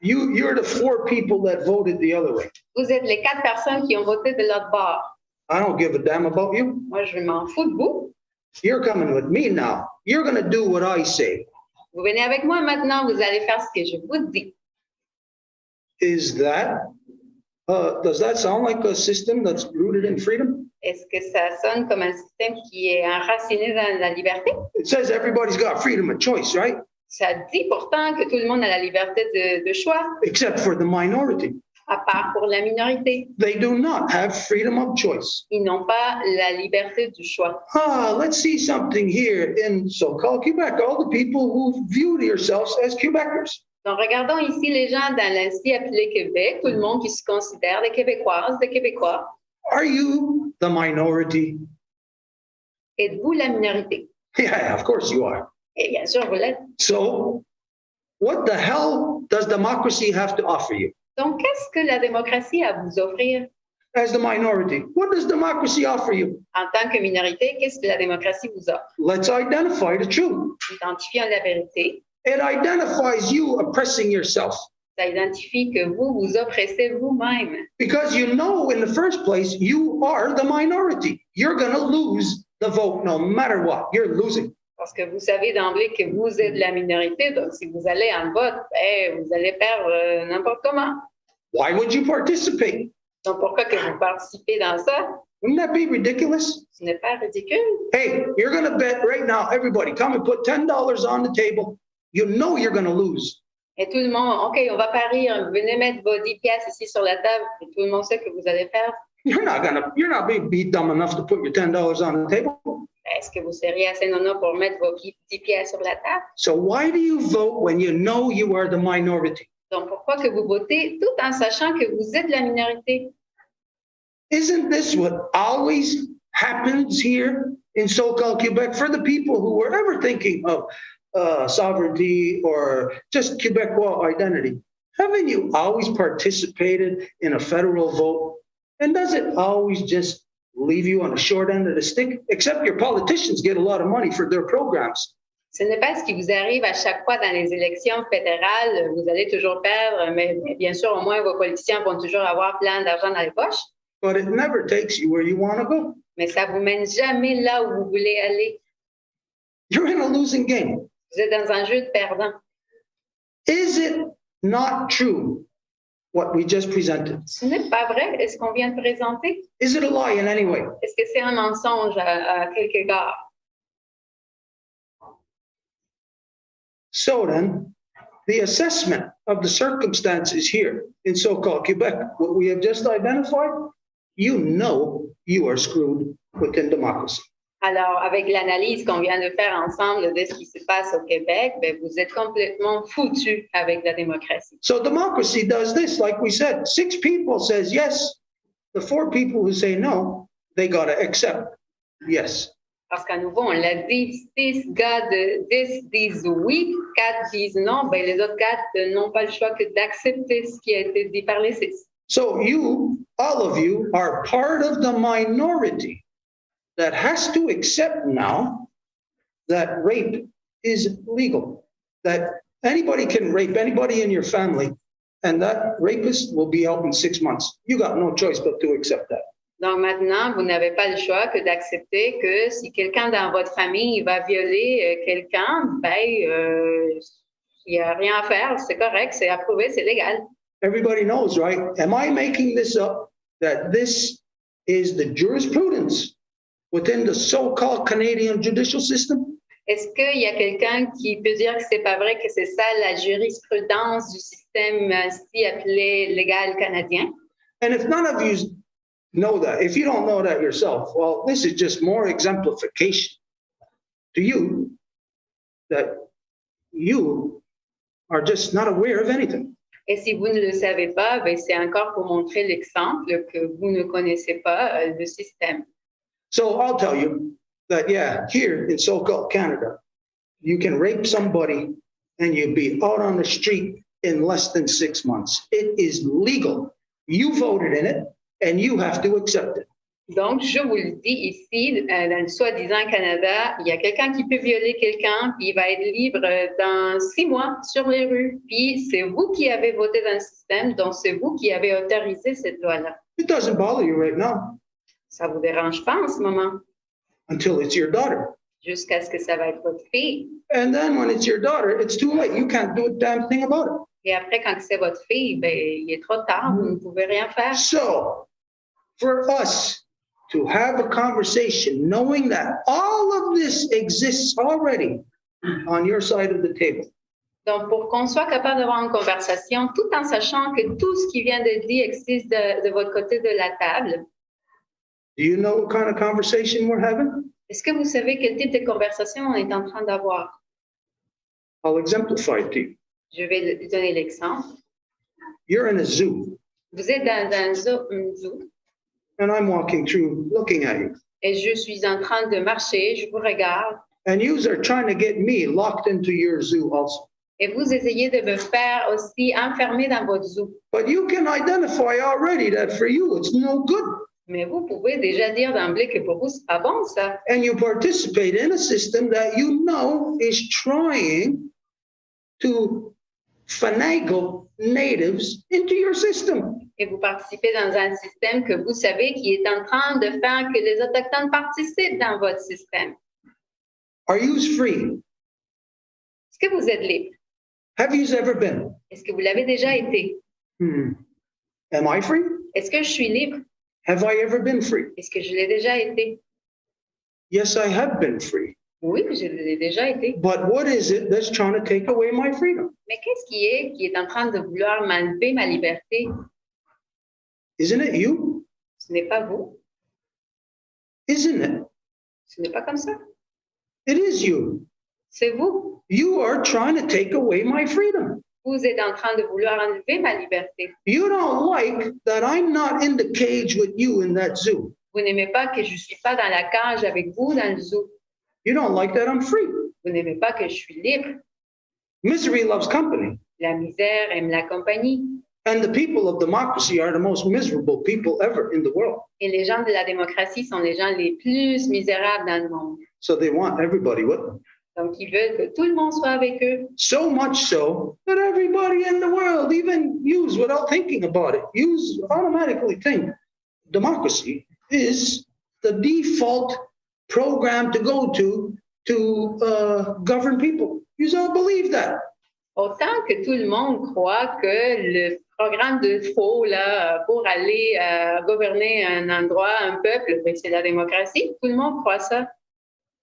A: You're the 4 people that voted the other way.
B: Vous êtes les 4 personnes qui ont voté de l'autre bord.
A: I don't give a damn about you.
B: Moi, je m'en fous de vous.
A: You're coming with me now. You're going to do what I say.
B: Vous venez avec moi maintenant, vous allez faire ce que je vous dis.
A: Does that sound like a system that's rooted in freedom?
B: Est-ce que ça sonne comme un système qui est enraciné dans la liberté?
A: It says everybody's got freedom of choice, right?
B: Ça dit pourtant que tout le monde a la liberté de choix,
A: Except for the minority.
B: à part pour la minorité.
A: They do not have freedom of choice.
B: Ils n'ont pas la liberté du choix.
A: Let's see something here in so-called Quebec. All the people who view yourselves as Quebecers.
B: Donc, regardons ici les gens dans l'ainsi appelé Québec, tout le monde qui se considère des Québécoises, des Québécois.
A: Are you the minority?
B: Êtes-vous la minorité?
A: Yeah, of course you are.
B: Et bien sûr, vous l'êtes.
A: So, what the hell does democracy have to offer you?
B: Donc, qu'est-ce que la démocratie a à vous offrir?
A: As the minority, what does democracy offer you?
B: En tant que minorité, qu'est-ce que la démocratie vous offre?
A: Let's identify the truth.
B: Identifiant la vérité,
A: It identifies you oppressing yourself.
B: ça identifie que vous vous oppressez vous-même.
A: Because you know in the first place, you are the minority. You're going to lose the vote no matter what. You're losing.
B: Parce que vous savez d'emblée que vous êtes la minorité, donc si vous allez en vote, ben, vous allez perdre n'importe comment.
A: Why would you participate?
B: Donc pourquoi que vous participez dans ça?
A: Wouldn't that be ridiculous?
B: Ce n'est pas ridicule.
A: Hey, you're going to bet right now, everybody, come and put $10 on the table. You know you're going to lose.
B: Et tout le monde, OK, on va parier, venez mettre vos 10 piastres ici sur la table, et tout le monde sait que vous allez perdre.
A: You're not being be dumb enough to put your $10 on the table.
B: Est-ce que vous seriez assez nono pour mettre vos 10 piastres sur la table?
A: So why do you vote when you know you are the minority?
B: Donc, pourquoi que vous votez tout en sachant que vous êtes la minorité?
A: Isn't this what always happens here in so-called Quebec for the people who were ever thinking of sovereignty or just Quebecois identity, haven't you always participated in a federal vote? And does it always just leave you on the short end of the stick? Except your politicians get a lot of money for their programs.
B: Ce n'est pas ce qui vous arrive à chaque fois dans les élections fédérales. Vous allez toujours perdre, mais bien sûr, au moins, vos politiciens vont toujours avoir plein d'argent dans les poches.
A: But it never takes you where you want to go.
B: Mais ça ne vous mène jamais là où vous voulez aller.
A: You're in a losing game.
B: Vous êtes dans un jeu de perdant.
A: Is it not true what we just presented?
B: Ce n'est pas vrai, est-ce qu'on vient de présenter?
A: Is it a lie in any way?
B: Est-ce que c'est un mensonge à quelque égard?
A: So then, the assessment of the circumstances here in so-called Quebec, what we have just identified, you know you are screwed within democracy.
B: Alors, avec l'analyse qu'on vient de faire ensemble de ce qui se passe au Québec, ben, vous êtes complètement foutu avec la démocratie.
A: So democracy does this, like we said, 6 people says yes. The 4 people who say no, they got to accept yes.
B: Parce qu'à nouveau, on l'a dit, 6 gars de 10 disent oui, 4 disent non, ben les autres 4 n'ont pas le choix que d'accepter ce qui a été dit par les 6.
A: So you, all of you, are part of the minority that has to accept now that rape is legal, that anybody can rape anybody in your family, and that rapist will be out in 6 months. You got no choice but to accept that.
B: Donc maintenant, vous n'avez pas le choix que d'accepter que si quelqu'un dans votre famille va violer quelqu'un, ben, il n'y a rien à faire, c'est correct, c'est approuvé, c'est légal.
A: Everybody knows, right? Am I making this up? That this is the jurisprudence within the so-called Canadian judicial system?
B: Est-ce qu'il y a quelqu'un qui peut dire que c'est pas vrai, que c'est ça la jurisprudence du système si appelé légal canadien?
A: And if none of you know that, if you don't know that yourself, well, this is just more exemplification to you that you are just not aware of anything.
B: Et si vous ne le savez pas, ben c'est encore pour montrer l'exemple que vous ne connaissez pas le système.
A: So I'll tell you that, yeah, here in so-called Canada, you can rape somebody and you'll be out on the street in less than 6 months. It is legal. You voted in it and you have to accept it.
B: Donc, je vous le dis ici, dans le soi-disant Canada, il y a quelqu'un qui peut violer quelqu'un, puis il va être libre dans 6 mois sur les rues. Puis c'est vous qui avez voté dans le système, donc c'est vous qui avez autorisé cette loi-là.
A: It doesn't bother you right now
B: Ça vous dérange pas en ce moment,
A: until it's your daughter.
B: jusqu'à ce que ça va être votre fille.
A: And then when it's your daughter, it's too late. You can't do a damn thing about it.
B: Et après, quand c'est votre fille, ben, il est trop tard, vous ne pouvez rien faire.
A: So, for us to have a conversation, knowing that all of this exists already on your side of the table,
B: Donc, pour qu'on soit capable d'avoir une conversation, tout en sachant que tout ce qui vient d'être dit existe de votre côté de la table,
A: do you know what kind of conversation we're having?
B: est-ce que vous savez quel type de conversation on est en train d'avoir?
A: I'll exemplify it to you.
B: Je vais donner l'exemple.
A: You're in a zoo,
B: Vous êtes dans un zoo,
A: and I'm walking through looking at you.
B: et je suis en train de marcher, je vous regarde,
A: And you are trying to get me locked into your zoo also.
B: et vous essayez de me faire aussi enfermer dans votre zoo.
A: But you can identify already that for you, it's no good.
B: Mais vous pouvez déjà dire d'emblée que pour vous, c'est pas bon, ça.
A: And you participate in a system that you know is trying to finagle natives into your system.
B: Et vous participez dans un système que vous savez qui est en train de faire que les Autochtones participent dans votre système.
A: Are you free?
B: Est-ce que vous êtes libre?
A: Have you ever been?
B: Est-ce que vous l'avez déjà été?
A: Am I free?
B: Est-ce que je suis libre?
A: Have I ever been free?
B: Est-ce que je l'ai déjà été?
A: Yes, I have been free.
B: Oui, je l'ai déjà été.
A: But what is it that's trying to take away my freedom?
B: Mais qu'est-ce qui est en train de vouloir m'enlever ma liberté?
A: Isn't it you?
B: Ce n'est pas vous.
A: Isn't it?
B: Ce n'est pas comme ça.
A: It is you.
B: C'est vous.
A: You are trying to take away my freedom.
B: Vous êtes en train de vouloir enlever ma liberté.
A: You don't like that I'm not in the cage with you in that zoo.
B: Vous n'aimez pas que je ne suis pas dans la cage avec vous dans le zoo.
A: You don't like that I'm free.
B: Vous n'aimez pas que je suis libre.
A: Misery loves company.
B: La misère aime la compagnie.
A: And the people of democracy are the most miserable people ever in the world.
B: Et les gens de la démocratie sont les gens les plus misérables dans le monde.
A: So they want everybody with them.
B: Donc, ils veulent que tout le monde soit avec eux.
A: So much so that everybody in the world, even yous without thinking about it, yous automatically think democracy is the default program to go to govern people. You all believe that.
B: Autant que tout le monde croit que le programme de faux là, pour aller gouverner un endroit, un peuple, ben, c'est la démocratie. Tout le monde croit ça.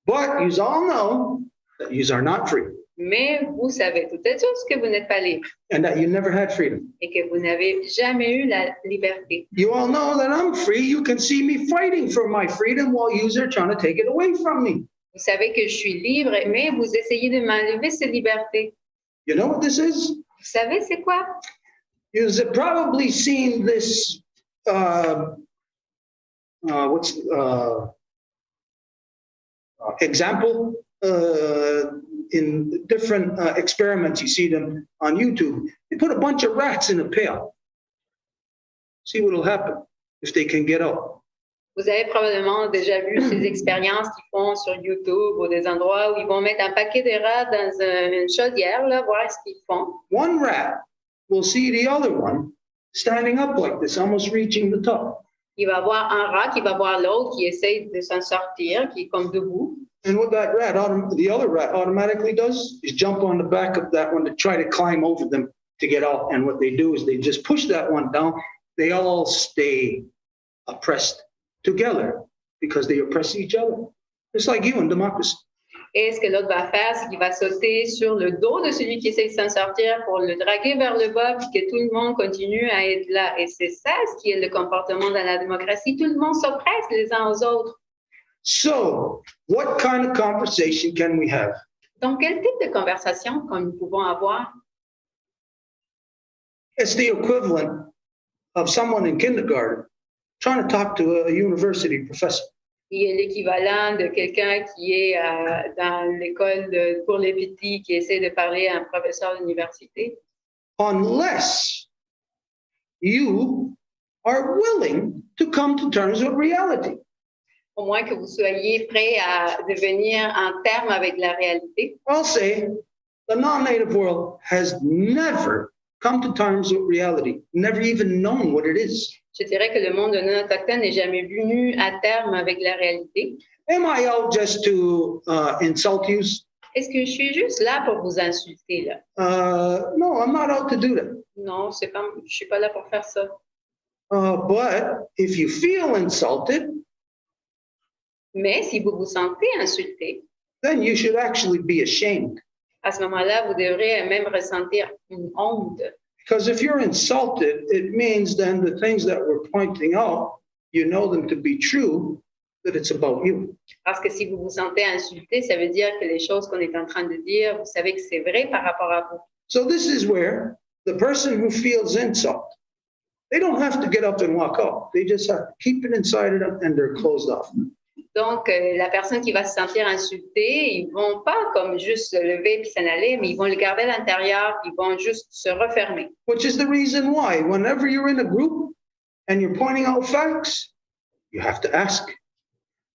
A: But you all know that you are not free
B: Mais vous savez toutes et tous que vous n'êtes pas libre
A: and that you never had freedom.
B: et que vous n'avez jamais eu la liberté.
A: You all know that I'm free. You can see me fighting for my freedom while you are trying to take it away from me.
B: Vous savez que je suis libre, mais vous essayez de m'enlever cette liberté.
A: You know what this is?
B: Vous savez c'est quoi?
A: You've probably seen this, example in different experiments. You see them on YouTube. They put a bunch of rats in a pail. See what will happen if they can get out.
B: Vous avez probablement déjà vu ces expériences qu'ils font sur YouTube ou des endroits où ils vont mettre un paquet de rats dans une chaudière, là, voir ce qu'ils font.
A: One rat will see the other one standing up like this, almost reaching the top.
B: Il va voir un rat qui va voir l'autre qui essaye de s'en sortir, qui est comme debout.
A: And what that rat, the other rat automatically does is jump on the back of that one to try to climb over them to get out. And what they do is they just push that one down. They all stay oppressed together because they oppress each other. Just like you in democracy.
B: Et ce que l'autre va faire, c'est qu'il va sauter sur le dos de celui qui essaie de s'en sortir pour le draguer vers le bas, puis que tout le monde continue à être là. Et c'est ça ce qui est le comportement dans la démocratie. Tout le monde s'oppresse les uns aux autres.
A: So, what kind of conversation can we have?
B: Donc, quel type de conversation que nous pouvons avoir?
A: It's the equivalent of someone in kindergarten trying to talk to a university professor.
B: Il est l'équivalent de quelqu'un qui est dans l'école pour les petits, qui essaie de parler à un professeur d'université.
A: Unless you are willing to come to terms with reality.
B: Au moins que vous soyez prêt à devenir en terme avec la réalité.
A: I'll say the non-native world has never come to terms with reality, never even known what it is.
B: Je dirais que le monde non autochtone n'est jamais venu à terme avec la réalité.
A: Am I out just to insult you?
B: Est-ce que je suis juste là pour vous insulter là?
A: No, I'm not out to do that.
B: Non, c'est pas, je suis pas là pour faire ça.
A: But if you feel insulted,
B: Mais si vous vous sentez insulté,
A: then you should actually be ashamed.
B: à ce moment-là, vous devrez même ressentir une honte.
A: Because if you're insulted, it means then the things that we're pointing out, you know them to be true, that it's about you.
B: Parce que si vous vous sentez insulté, ça veut dire que les choses qu'on est en train de dire, vous savez que c'est vrai par rapport à vous.
A: So this is where the person who feels insult, they don't have to get up and walk out. They just have to keep it inside of them and they're closed off.
B: Donc, la personne qui va se sentir insultée, ils vont pas comme juste se lever puis s'en aller, mais ils vont le garder à l'intérieur, ils vont juste se refermer.
A: Which is the reason why whenever you're in a group and you're pointing out facts, you have to ask.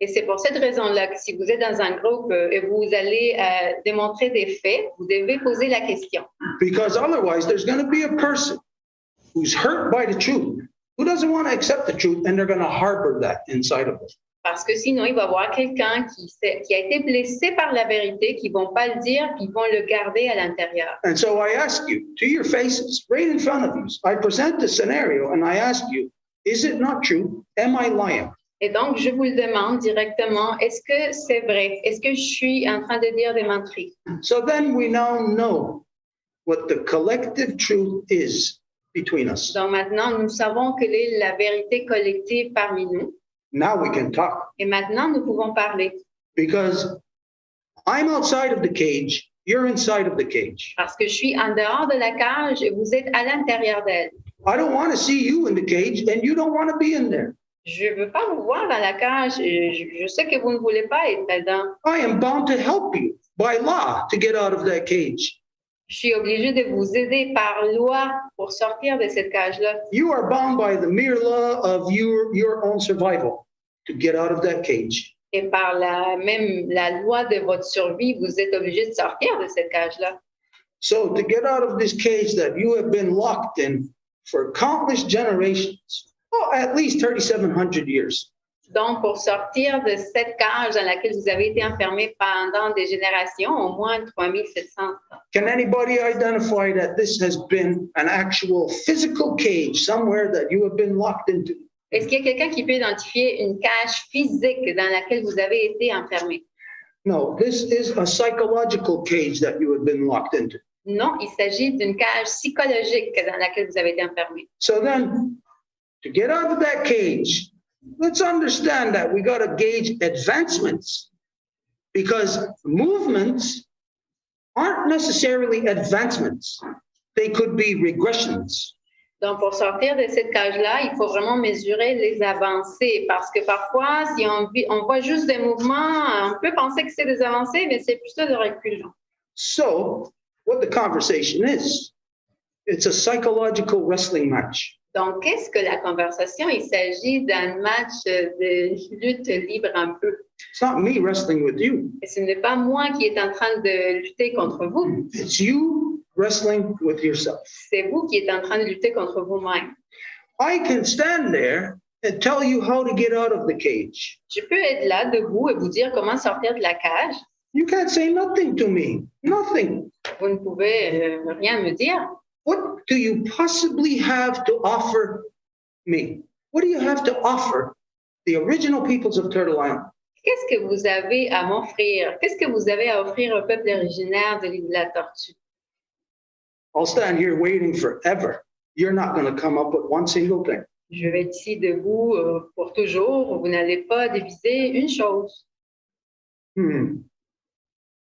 B: Et c'est pour cette raison-là que si vous êtes dans un groupe et vous allez démontrer des faits, vous devez poser la question.
A: Because otherwise, there's going to be a person who's hurt by the truth, who doesn't want to accept the truth, and they're going to harbor that inside of them.
B: Parce que sinon, il va y avoir quelqu'un qui a été blessé par la vérité, qui ne vont pas le dire, puis ils vont le garder à l'intérieur.
A: And so I ask you, to your faces, right in front of you, I present the scenario and I ask you, is it not true? Am I lying?
B: Et donc, je vous le demande directement, est-ce que c'est vrai? Est-ce que je suis en train de dire des menteries?
A: So then we now know what the collective truth is between us.
B: Donc maintenant, nous savons quelle est la vérité collective parmi nous.
A: Now we can talk.
B: Et maintenant, nous pouvons parler.
A: Because I'm outside of the cage, you're inside of the cage.
B: Parce que je suis en dehors de la cage et vous êtes à l'intérieur d'elle.
A: I don't want to see you in the cage and you don't want to be in there.
B: Je veux pas vous voir dans la cage. Je sais que vous ne voulez pas être là-dedans.
A: I am bound to help you by law to get out of that cage.
B: Je suis obligée de vous aider par loi pour sortir de cette cage-là.
A: You are bound by the mere law of your own survival to get out of that cage.
B: Et par la loi de votre survie, vous êtes obligé de sortir de cette cage-là.
A: So to get out of this cage that you have been locked in for countless generations, at least 3,700 years.
B: Donc, pour sortir de cette cage dans laquelle vous avez été enfermé pendant des générations, au moins 3700 ans.
A: Can anybody identify that this has been an actual physical cage somewhere that you have been locked into?
B: Est-ce qu'il y a quelqu'un qui peut identifier une cage physique dans laquelle vous avez été enfermé?
A: No, this is a psychological cage that you have been locked into.
B: Non, il s'agit d'une cage psychologique dans laquelle vous avez été enfermé.
A: So then, to get out of that cage, let's understand that we got to gauge advancements, because movements aren't necessarily advancements. They could be regressions.
B: Donc, pour sortir de cette cage-là, il faut vraiment mesurer les avancées, parce que parfois, si on voit juste des mouvements, on peut penser que c'est des avancées, mais c'est plutôt de reculons.
A: So, what the conversation is, it's a psychological wrestling match.
B: Donc, qu'est-ce que la conversation? Il s'agit d'un match de lutte libre un peu.
A: It's not me wrestling with you.
B: Et ce n'est pas moi qui est en train de lutter contre vous.
A: It's you wrestling with yourself.
B: C'est vous qui êtes en train de lutter contre vous-même.
A: I can stand there and tell you how to get out of the cage.
B: Je peux être là, debout, et vous dire comment sortir de la cage.
A: You can't say nothing to me. Nothing.
B: Vous ne pouvez rien me dire.
A: What do you possibly have to offer me? What do you have to offer the original peoples of Turtle Island?
B: Qu'est-ce que vous avez à m'offrir? Qu'est-ce que vous avez à offrir au peuple originaire de l'île de la Tortue?
A: I'll stand here waiting forever. You're not going to come up with one single thing.
B: Je vais être ici debout pour toujours. Vous n'allez pas diviser une chose.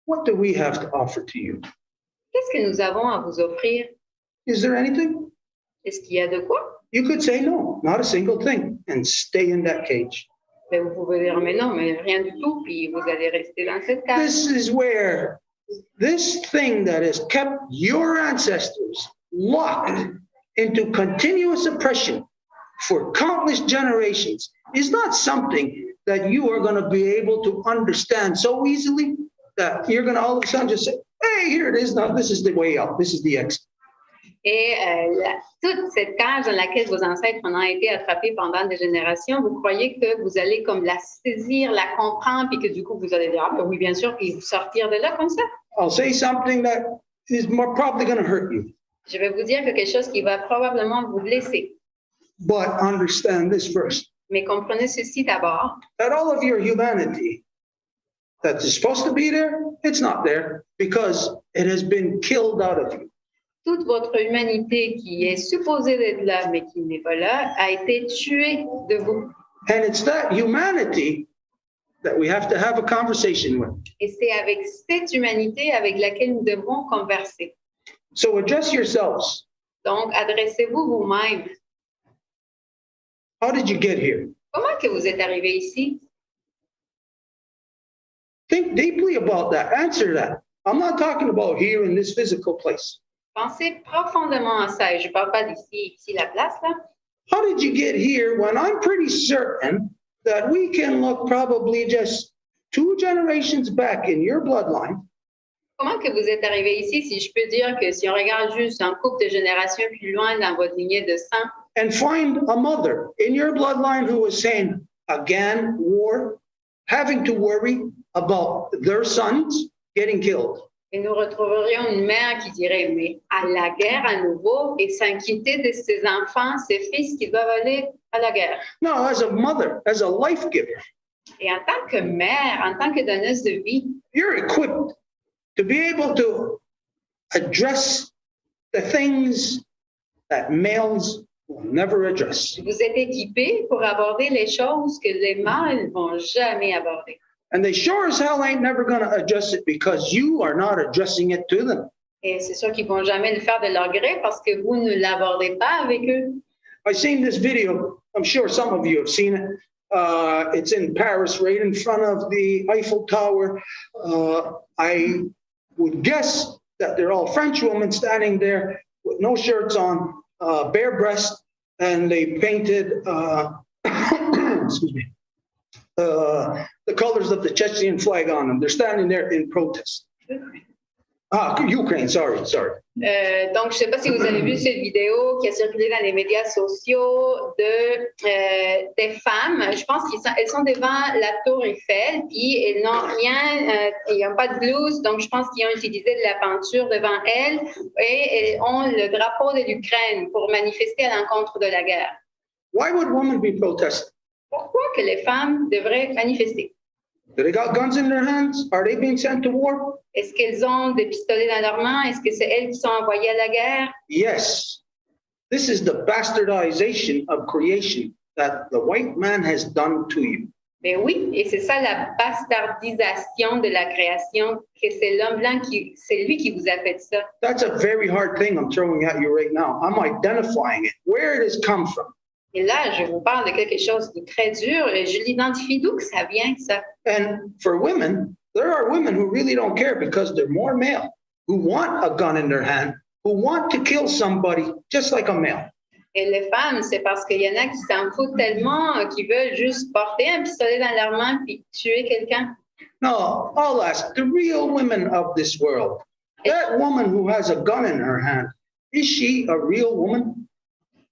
A: What do we have to offer to you?
B: Qu'est-ce que nous avons à vous offrir?
A: Is there anything?
B: Est-ce qu'il y a de quoi?
A: You could say no, not a single thing, and stay in that cage.
B: Ben, vous pouvez dire mais non, mais rien du tout, puis vous allez rester dans cette cage.
A: This is where this thing that has kept your ancestors locked into continuous oppression for countless generations is not something that you are going to be able to understand so easily that you're going to all of a sudden just say, hey, here it is. Now this is the way out. This is the exit.
B: Et toute cette cage dans laquelle vos ancêtres ont été attrapés pendant des générations, vous croyez que vous allez comme la saisir, la comprendre, puis que du coup vous allez dire ah ben oui bien sûr, puis vous sortir de là comme ça.
A: I'll say something that is probably going to hurt you.
B: Je vais vous dire quelque chose qui va probablement vous blesser.
A: But understand this first.
B: Mais comprenez ceci d'abord.
A: That all of your humanity that is supposed to be there, it's not there because it has been killed out of you.
B: Toute votre humanité qui est supposée d'être là, mais qui n'est pas là, a été tuée de vous.
A: And it's that humanity that we have to have a conversation with.
B: Et c'est avec cette humanité avec laquelle nous devons converser.
A: So address yourselves.
B: Donc, adressez-vous vous-même.
A: How did you get here?
B: Comment que vous êtes arrivé ici?
A: Think deeply about that. Answer that. I'm not talking about here in this physical place.
B: Pensez profondément à ça. Et je ne parle pas d'ici, ici la place, là.
A: How did you get here when I'm pretty certain that we can look probably just 2 generations back in your bloodline?
B: Comment que vous êtes arrivé ici, si je peux dire que si on regarde juste un couple de générations plus loin dans votre lignée de sang,
A: and find a mother in your bloodline who was saying, again, war, having to worry about their sons getting killed.
B: et nous retrouverions une mère qui dirait, mais à la guerre à nouveau et s'inquiéter de ses enfants, ses fils qui doivent aller à la guerre.
A: No, as a mother, as a life giver,
B: Et en tant que mère, en tant que donneuse de vie,
A: you're equipped to be able to address the things that males will never address.
B: vous êtes équipée pour aborder les choses que les mâles ne vont jamais aborder.
A: And they sure as hell ain't never going to address it because you are not addressing it to them.
B: Et c'est sûr qu'ils ne vont jamais le faire de leur gré parce que vous ne l'abordez pas avec eux.
A: I seen this video. I'm sure some of you have seen it. It's in Paris, right in front of the Eiffel Tower. I would guess that they're all French women standing there with no shirts on, bare breast, and they painted, excuse me, the colors of the Chechen flag on them. They're standing there in protest. Ukraine, sorry.
B: Donc, je ne sais pas si vous avez vu cette vidéo qui a circulé dans les médias sociaux des femmes. Je pense qu'elles sont devant la tour Eiffel, puis elles n'ont rien, ils n'ont pas de blouse, donc je pense qu'ils ont utilisé de la peinture devant elles et elles ont le drapeau de l'Ukraine pour manifester à l'encontre de la guerre.
A: Why would women be protesting?
B: Pourquoi que les femmes devraient manifester?
A: Do they got guns in their hands? Are they being sent to war?
B: Est-ce qu'elles ont des pistolets dans leurs mains? Est-ce que c'est elles qui sont envoyées à la guerre?
A: Yes. This is the bastardization of creation that the white man has done to you.
B: Ben oui, et c'est ça la bastardisation de la création, que c'est l'homme blanc c'est lui qui vous a fait ça.
A: That's a very hard thing I'm throwing at you right now. I'm identifying it, where it has come from.
B: Et là, je vous parle de quelque chose de très dur et je l'identifie d'où que ça vient, ça.
A: And for women, there are women who really don't care because they're more male, who want a gun in their hand, who want to kill somebody just like a male.
B: Et les femmes, c'est parce qu'il y en a qui s'en foutent tellement, qui veulent juste porter un pistolet dans leurs mains puis tuer quelqu'un.
A: No, I'll ask the real women of this world. That woman who has a gun in her hand, is she a real woman?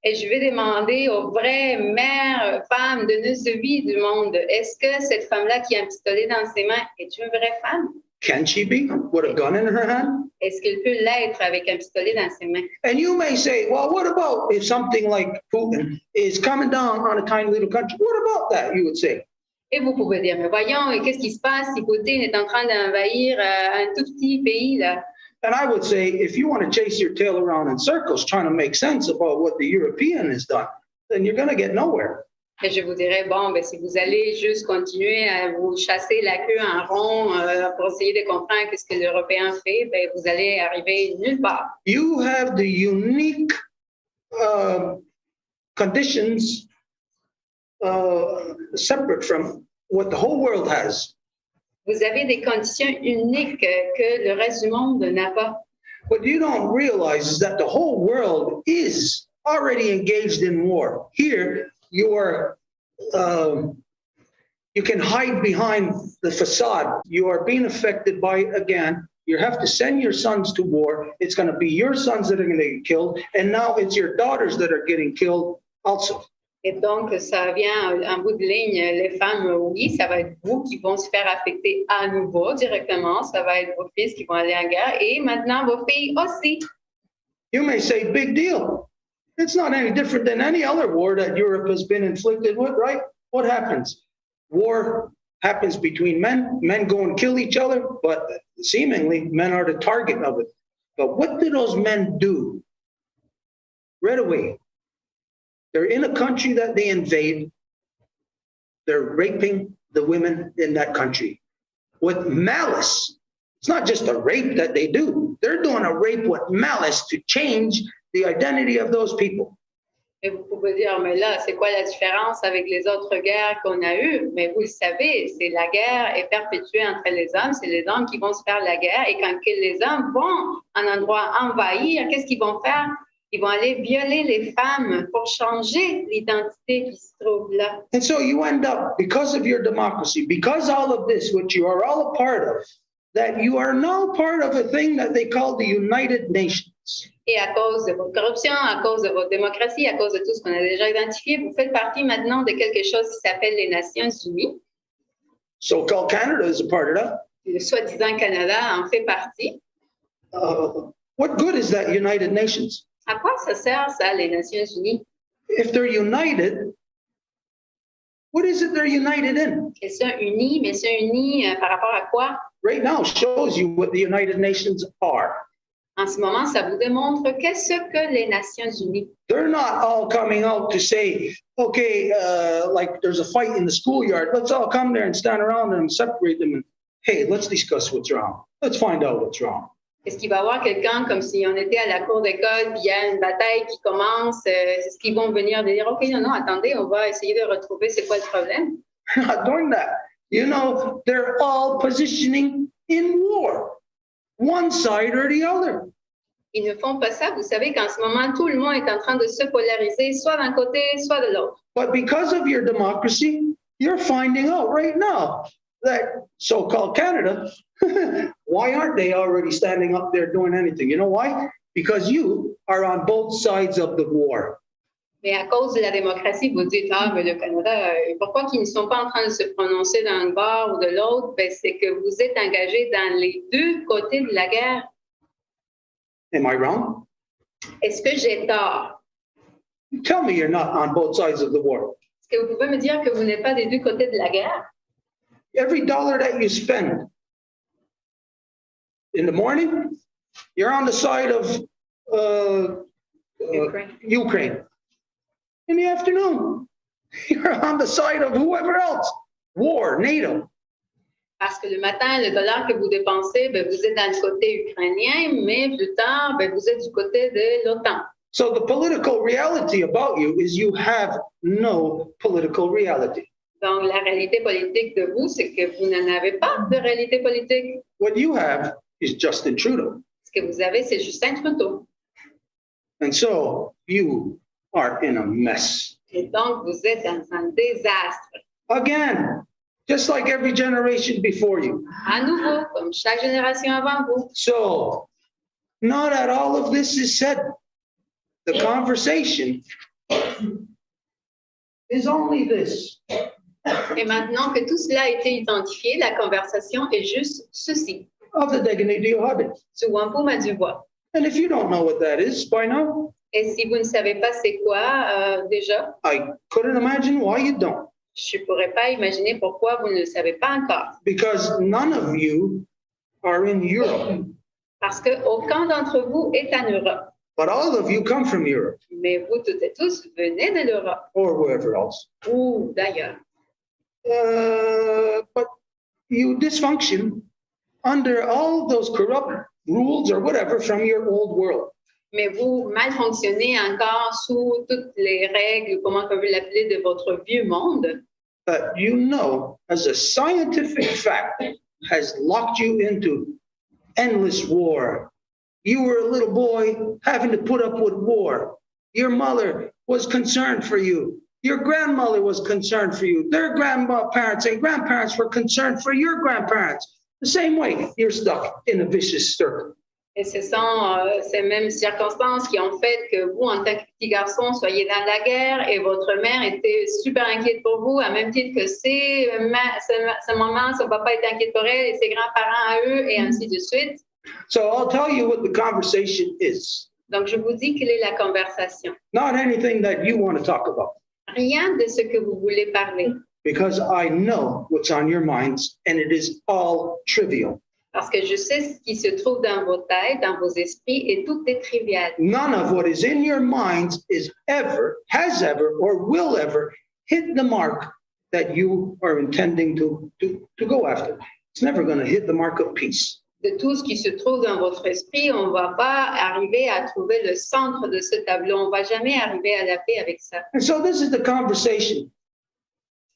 B: Et je vais demander aux vraies mères, femmes de notre vie du monde, est-ce que cette femme-là qui a un pistolet dans ses mains est une vraie femme?
A: Can she be with a gun in her hand?
B: Est-ce qu'elle peut l'être avec un pistolet dans ses mains?
A: And you may say, well, what about if something like Putin is coming down on a tiny little country? What about that, you would say?
B: Et vous pouvez dire, mais voyons, qu'est-ce qui se passe si Poutine est en train d'envahir un tout petit pays, là?
A: And I would say, if you want to chase your tail around in circles trying to make sense about what the European has done, then you're going to get nowhere.
B: Et je vous dirais, bon, ben, si vous allez juste continuer à vous chasser la queue en rond pour essayer de comprendre ce que l'Européen fait, ben, vous allez arriver nulle part.
A: You have the unique conditions separate from what the whole world has.
B: Vous avez des conditions uniques que le reste du monde n'a pas.
A: What you don't realize is that the whole world is already engaged in war. Here, you can hide behind the facade. You are being affected by it again. You have to send your sons to war. It's going to be your sons that are going to get killed. And now it's your daughters that are getting killed also.
B: Et donc, ça vient en bout de ligne, les femmes, oui, ça va être vous qui vont se faire affecter à nouveau directement. Ça va être vos fils qui vont aller en guerre et maintenant vos filles aussi.
A: You may say, big deal. It's not any different than any other war that Europe has been inflicted with, right? What happens? War happens between men. Men go and kill each other, but seemingly men are the target of it. But what do those men do? Right away. They're in a country that they invade. They're raping the women in that country with malice. It's not just a rape that they do. They're doing a rape with malice to change the identity of those people.
B: Et vous pouvez dire, mais là, c'est quoi la différence avec les autres guerres qu'on a eues? Mais vous le savez, c'est la guerre est perpétuée entre les hommes. C'est les hommes qui vont se faire la guerre. Et quand les hommes vont en endroit envahir, qu'est-ce qu'ils vont faire? Ils vont aller violer les femmes pour changer l'identité qui se trouve là.
A: And so you end up, because of your democracy, because all of this, which you are all a part of, that you are now part of a thing that they call the United Nations.
B: Et à cause de votre corruption, à cause de votre démocratie, à cause de tout ce qu'on a déjà identifié, vous faites partie maintenant de quelque chose qui s'appelle les Nations Unies.
A: So-called Canada is a part of that.
B: Le soi-disant Canada en fait partie.
A: What good is that United Nations?
B: À quoi ça sert, ça, les Nations Unies?
A: If they're united, what is it they're united in?
B: Elles sont unies, mais sont unies par rapport à quoi?
A: Right now shows you what the United Nations are.
B: En ce moment, ça vous démontre qu'est-ce que les Nations Unies.
A: They're not all coming out to say, okay, like there's a fight in the schoolyard. Let's all come there and stand around and separate them. And hey, let's discuss what's wrong. Let's find out what's wrong.
B: Est-ce qu'il va y avoir quelqu'un comme si on était à la cour d'école, puis il y a une bataille qui commence, est-ce qu'ils vont venir dire, OK, non, attendez, on va essayer de retrouver c'est quoi le problème?
A: They're not doing that. You know, they're all positioning in war, one side or the other.
B: Ils ne font pas ça. Vous savez qu'en ce moment, tout le monde est en train de se polariser, soit d'un côté, soit de l'autre.
A: But because of your democracy, you're finding out right now that so-called Canada, why aren't they already standing up there doing anything? You know why? Because you are on both sides of the war.
B: Mais à cause de la démocratie, vous dites, ah, mais le Canada, pourquoi qu'ils ne sont pas en train de se prononcer d'un bord ou de l'autre? Ben, c'est que vous êtes engagés dans les deux côtés de la guerre.
A: Am I wrong?
B: Est-ce que j'ai tort?
A: Tell me you're not on both sides of the war.
B: Est-ce que vous pouvez me dire que vous n'êtes pas des deux côtés de la guerre?
A: Every dollar that you spend in the morning, you're on the side of Ukraine. In the afternoon, you're on the side of whoever else. War, NATO.
B: Parce que le matin, le dollar que vous dépensez, ben, vous êtes dans le côté ukrainien, mais plus tard, ben, vous êtes du côté de l'OTAN.
A: So the political reality about you is you have no political reality.
B: Donc, la réalité politique de vous, c'est que vous n'en avez pas de réalité politique.
A: What you have is Justin Trudeau.
B: Ce que vous avez, c'est Justin Trudeau.
A: And so you are in a mess.
B: Et donc, vous êtes dans un désastre.
A: Again, just like every generation before you.
B: À nouveau, comme chaque génération avant vous.
A: So, now that all of this is said, the conversation is only this.
B: Et maintenant que tout cela a été identifié, la conversation est juste ceci.
A: Of the dignity of habit.
B: Du Wampum à du voit.
A: And if you don't know what that is by now,
B: Et si vous ne savez pas c'est quoi déjà,
A: I couldn't imagine why you don't.
B: je ne pourrais pas imaginer pourquoi vous ne le savez pas encore.
A: Because none of you are in Europe,
B: Parce qu'aucun d'entre vous est en Europe.
A: but all of you come from Europe
B: Mais vous toutes et tous venez de l'Europe
A: or wherever else.
B: ou d'ailleurs.
A: But you dysfunction under all those corrupt rules or whatever from your old world.
B: Mais vous mal fonctionnez encore sous toutes les règles, comment on veut l'appeler, de votre vieux monde.
A: That you know, as a scientific fact, has locked you into endless war. You were a little boy having to put up with war. Your mother was concerned for you. Your grandmother was concerned for you. Their grandparents and grandparents were concerned for your grandparents. The same way, you're stuck in a vicious circle.
B: Et ce sont ces mêmes circonstances qui ont fait que vous, en tant que petit garçon, soyez dans la guerre et votre mère était super inquiète pour vous, à même titre que sa maman, son papa était inquiète pour elle et ses grands-parents à eux, et ainsi de suite.
A: So I'll tell you what the conversation is.
B: Donc, je vous dis quelle est la conversation.
A: Not anything that you want to talk about.
B: Rien de ce que vous voulez parler.
A: Because I know what's on your minds and it is all trivial.
B: Parce que je sais ce qui se trouve dans vos têtes, dans vos esprits, et tout est trivial.
A: None of what is in your minds is ever, has ever, or will ever hit the mark that you are intending to go after. It's never going to hit the mark of peace.
B: De tout ce qui se trouve dans votre esprit, on ne va pas arriver à trouver le centre de ce tableau. On ne va jamais arriver à la paix avec ça.
A: And so this is the conversation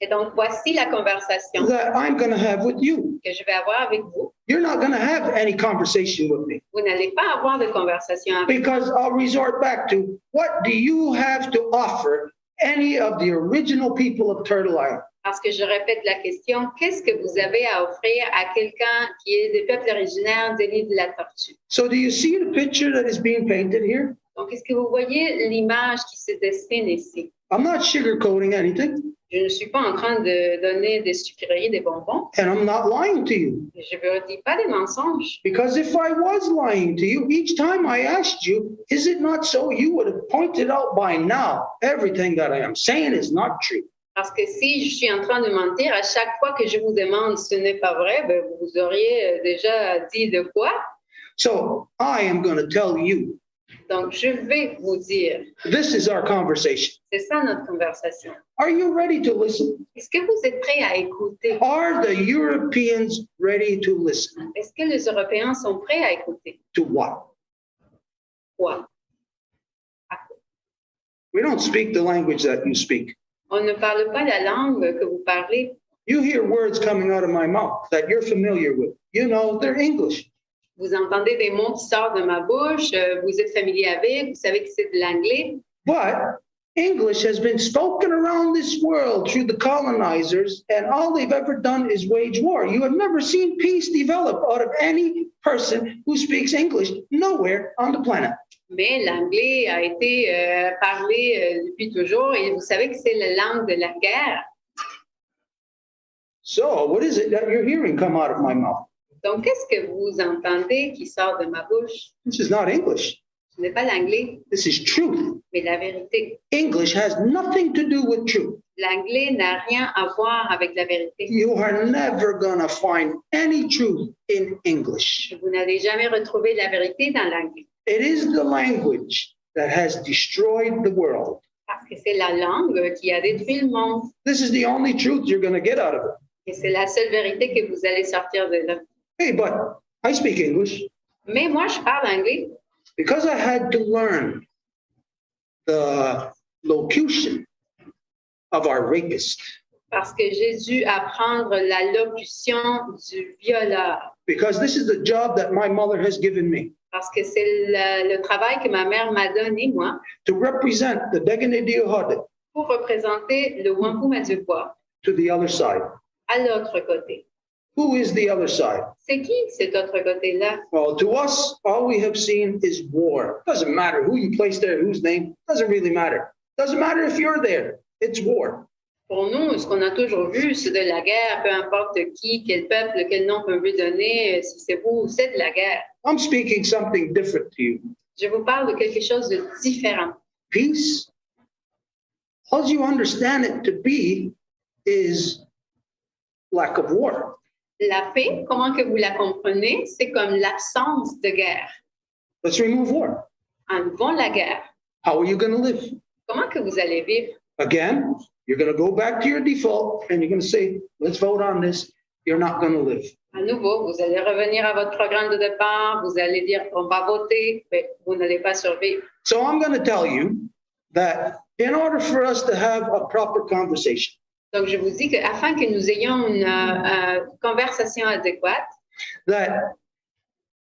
B: Et donc, voici la conversation
A: that I'm going to have with you.
B: que je vais avoir avec vous.
A: You're not going to have any conversation with me
B: Vous n'allez pas avoir de conversation avec
A: because I'll resort back to what do you have to offer any of the original people of Turtle Island?
B: parce que je répète la question, qu'est-ce que vous avez à offrir à quelqu'un qui est des peuples originaires de l'île de la Tortue?
A: So do you see the picture that is being painted here?
B: Donc, est-ce que vous voyez l'image qui se dessine ici?
A: I'm not sugarcoating anything,
B: Je ne suis pas en train de donner des sucreries, des bonbons.
A: and I'm not lying to you.
B: Je ne vous dis pas des mensonges.
A: Because if I was lying to you, each time I asked you, is it not so, you would have pointed out by now everything that I am saying is not true.
B: Parce que si je suis en train de mentir, à chaque fois que je vous demande ce n'est pas vrai, ben vous auriez déjà dit de quoi.
A: So I am going to tell you
B: Donc, je vais vous dire.
A: This is our conversation.
B: C'est ça notre conversation.
A: Are you ready to listen?
B: Est-ce que vous êtes prêts à écouter?
A: Are the Europeans ready to listen?
B: Est-ce que les Européens sont prêts à écouter?
A: To what?
B: Quoi?
A: We don't speak the language that you speak.
B: On ne parle pas la langue que vous parlez.
A: You hear words coming out of my mouth that you're familiar with. You know, they're English.
B: Vous entendez des mots qui sortent de ma bouche, vous êtes familier avec, vous savez que c'est de l'anglais.
A: But English has been spoken around this world through the colonizers, and all they've ever done is wage war. You have never seen peace develop out of any person who speaks English nowhere on the planet.
B: Mais l'anglais a été parlé depuis toujours et vous savez que c'est la langue de la guerre.
A: So what is it that you're hearing come out of my mouth?
B: Donc, qu'est-ce que vous entendez qui sort de ma bouche?
A: This is not English.
B: Ce n'est pas l'anglais,
A: This is truth.
B: mais la vérité.
A: English has nothing to do with truth.
B: L'anglais n'a rien à voir avec la vérité.
A: You are never going to find any truth in English.
B: Vous n'allez jamais retrouver la vérité dans l'anglais.
A: It is the language that has destroyed the world.
B: Parce que c'est la langue qui a détruit le monde.
A: This is the only truth you're going to get out of it.
B: Et c'est la seule vérité que vous allez sortir de là.
A: Hey, but I speak English
B: Mais moi, je parle anglais
A: because I had to learn the locution of our rapist.
B: parce que j'ai dû apprendre la locution du violeur.
A: Because this is the job that my mother has given me
B: Parce que c'est le travail que ma mère m'a donné, moi,
A: to represent the Deganediohode
B: pour représenter le Wampum voit
A: to the other side.
B: à l'autre côté.
A: Who is the other side?
B: C'est qui cet autre côté-là?
A: Well, to us, all we have seen is war. Doesn't matter who you place there, whose name, doesn't really matter. Doesn't matter if you're there, it's war.
B: Pour nous, ce qu'on a toujours vu, c'est de la guerre, peu importe qui, quel peuple, quel nom qu'on veut donner, si c'est vous, c'est de la guerre.
A: I'm speaking something different to you.
B: Je vous parle de quelque chose de différent.
A: Peace, as you understand it to be, is lack of war.
B: La paix, comment que vous la comprenez, c'est comme l'absence de guerre.
A: Let's remove war.
B: Enlevons la guerre.
A: How are you going to live?
B: Comment que vous allez vivre?
A: Again, you're going to go back to your default and you're going to say, let's vote on this. You're not going to live.
B: À nouveau, vous allez revenir à votre programme de départ, vous allez dire qu'on va voter, mais vous n'allez pas survivre.
A: So I'm going to tell you that in order for us to have a proper conversation,
B: Donc, je vous dis qu'afin que nous ayons une conversation adéquate,
A: that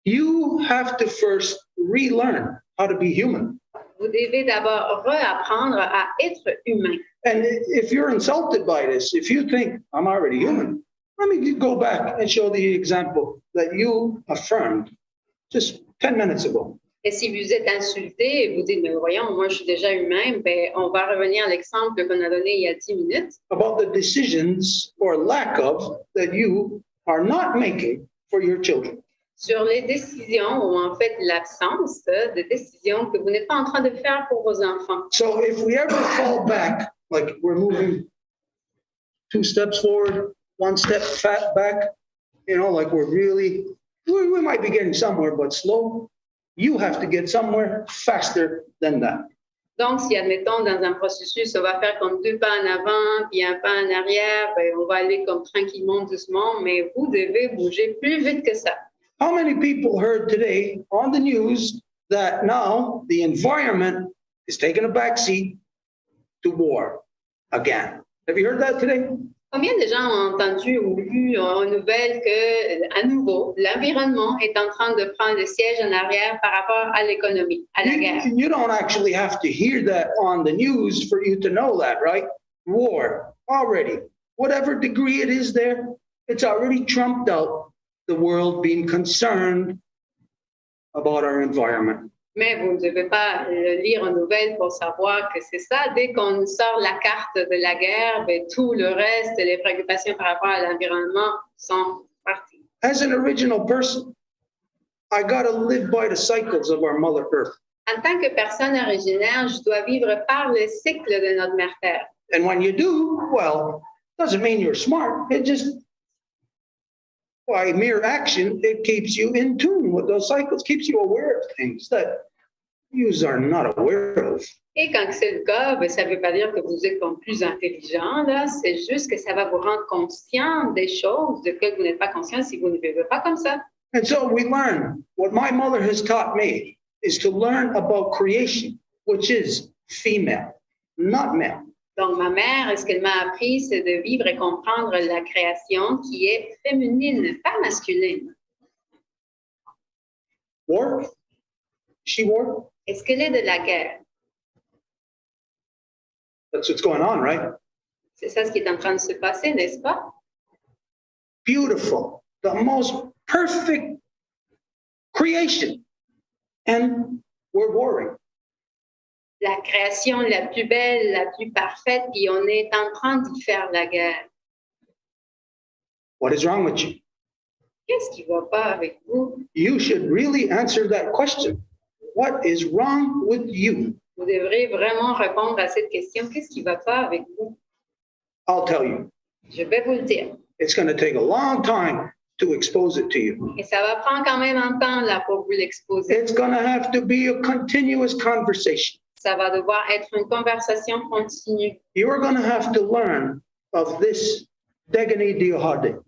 A: you have to first relearn how to be human.
B: vous devez d'abord réapprendre à être humain.
A: And if you're insulted by this, if you think I'm already human, let me go back and show the example that you affirmed just 10 minutes ago.
B: Et si vous êtes insulté et vous dites, mais voyons, moi je suis déjà humain, ben, on va revenir à l'exemple qu'on a donné il y a 10 minutes
A: About the decisions or lack of that you are not making for your children.
B: sur les décisions ou en fait l'absence de décisions que vous n'êtes pas en train de faire pour vos enfants.
A: So if we ever fall back, like we're moving 2 steps forward, 1 step back, you know, like we might be getting somewhere, but slow. You have to get somewhere faster than that.
B: Donc, si admettons dans un processus, on va faire comme 2 pas en avant puis un pas en arrière, ben, on va aller comme tranquillement, doucement, mais vous devez bouger plus vite que ça.
A: How many people heard today on the news that now the environment is taking a backseat to war again? Have you heard that today?
B: Combien de gens ont entendu ou lu en nouvelles que, à nouveau, l'environnement est en train de prendre le siège en arrière par rapport à l'économie, à la guerre?
A: You don't actually have to hear that on the news for you to know that, right? War, already. Whatever degree it is there, it's already trumped out the world being concerned about our environment.
B: Mais vous ne devez pas le lire en nouvelles pour savoir que c'est ça. Dès qu'on sort la carte de la guerre, ben, tout le reste, les préoccupations par rapport à l'environnement sont parties.
A: As an original person, I got to live by the cycles of our Mother Earth.
B: En tant que personne originaire, je dois vivre par le cycle de notre mère Terre.
A: And when you do, well, doesn't mean you're smart. It just, by mere action, it keeps you in tune with those cycles, keeps you aware of things that you are not aware of.
B: Et quand c'est le cas, ben, ça ne veut pas dire que vous êtes comme plus intelligent, là. C'est juste que ça va vous rendre conscient des choses de que vous n'êtes pas conscient si vous ne vivez pas comme ça.
A: And so we learn. What my mother has taught me is to learn about creation, which is female, not male.
B: Donc, ma mère, ce qu'elle m'a appris, c'est de vivre et comprendre la création qui est féminine, pas masculine.
A: War? She war?
B: Est-ce qu'elle est de la guerre?
A: That's what's going on, right?
B: C'est ça ce qui est en train de se passer, n'est-ce pas?
A: Beautiful. The most perfect creation. And we're warring.
B: La création la plus belle, la plus parfaite, puis on est en train d'y faire la guerre.
A: What is wrong with you?
B: Qu'est-ce qui ne va pas avec vous?
A: You should really answer that question. What is wrong with you?
B: Vous devrez vraiment répondre à cette question. Qu'est-ce qui ne va pas avec vous?
A: I'll tell you.
B: Je vais vous le dire.
A: It's going to take a long time to expose it to you.
B: Et ça va prendre quand même un temps là pour vous l'exposer.
A: It's going to have to be a continuous conversation.
B: Ça va devoir être une conversation continue.
A: You are going to have to learn of this Degani Diohade.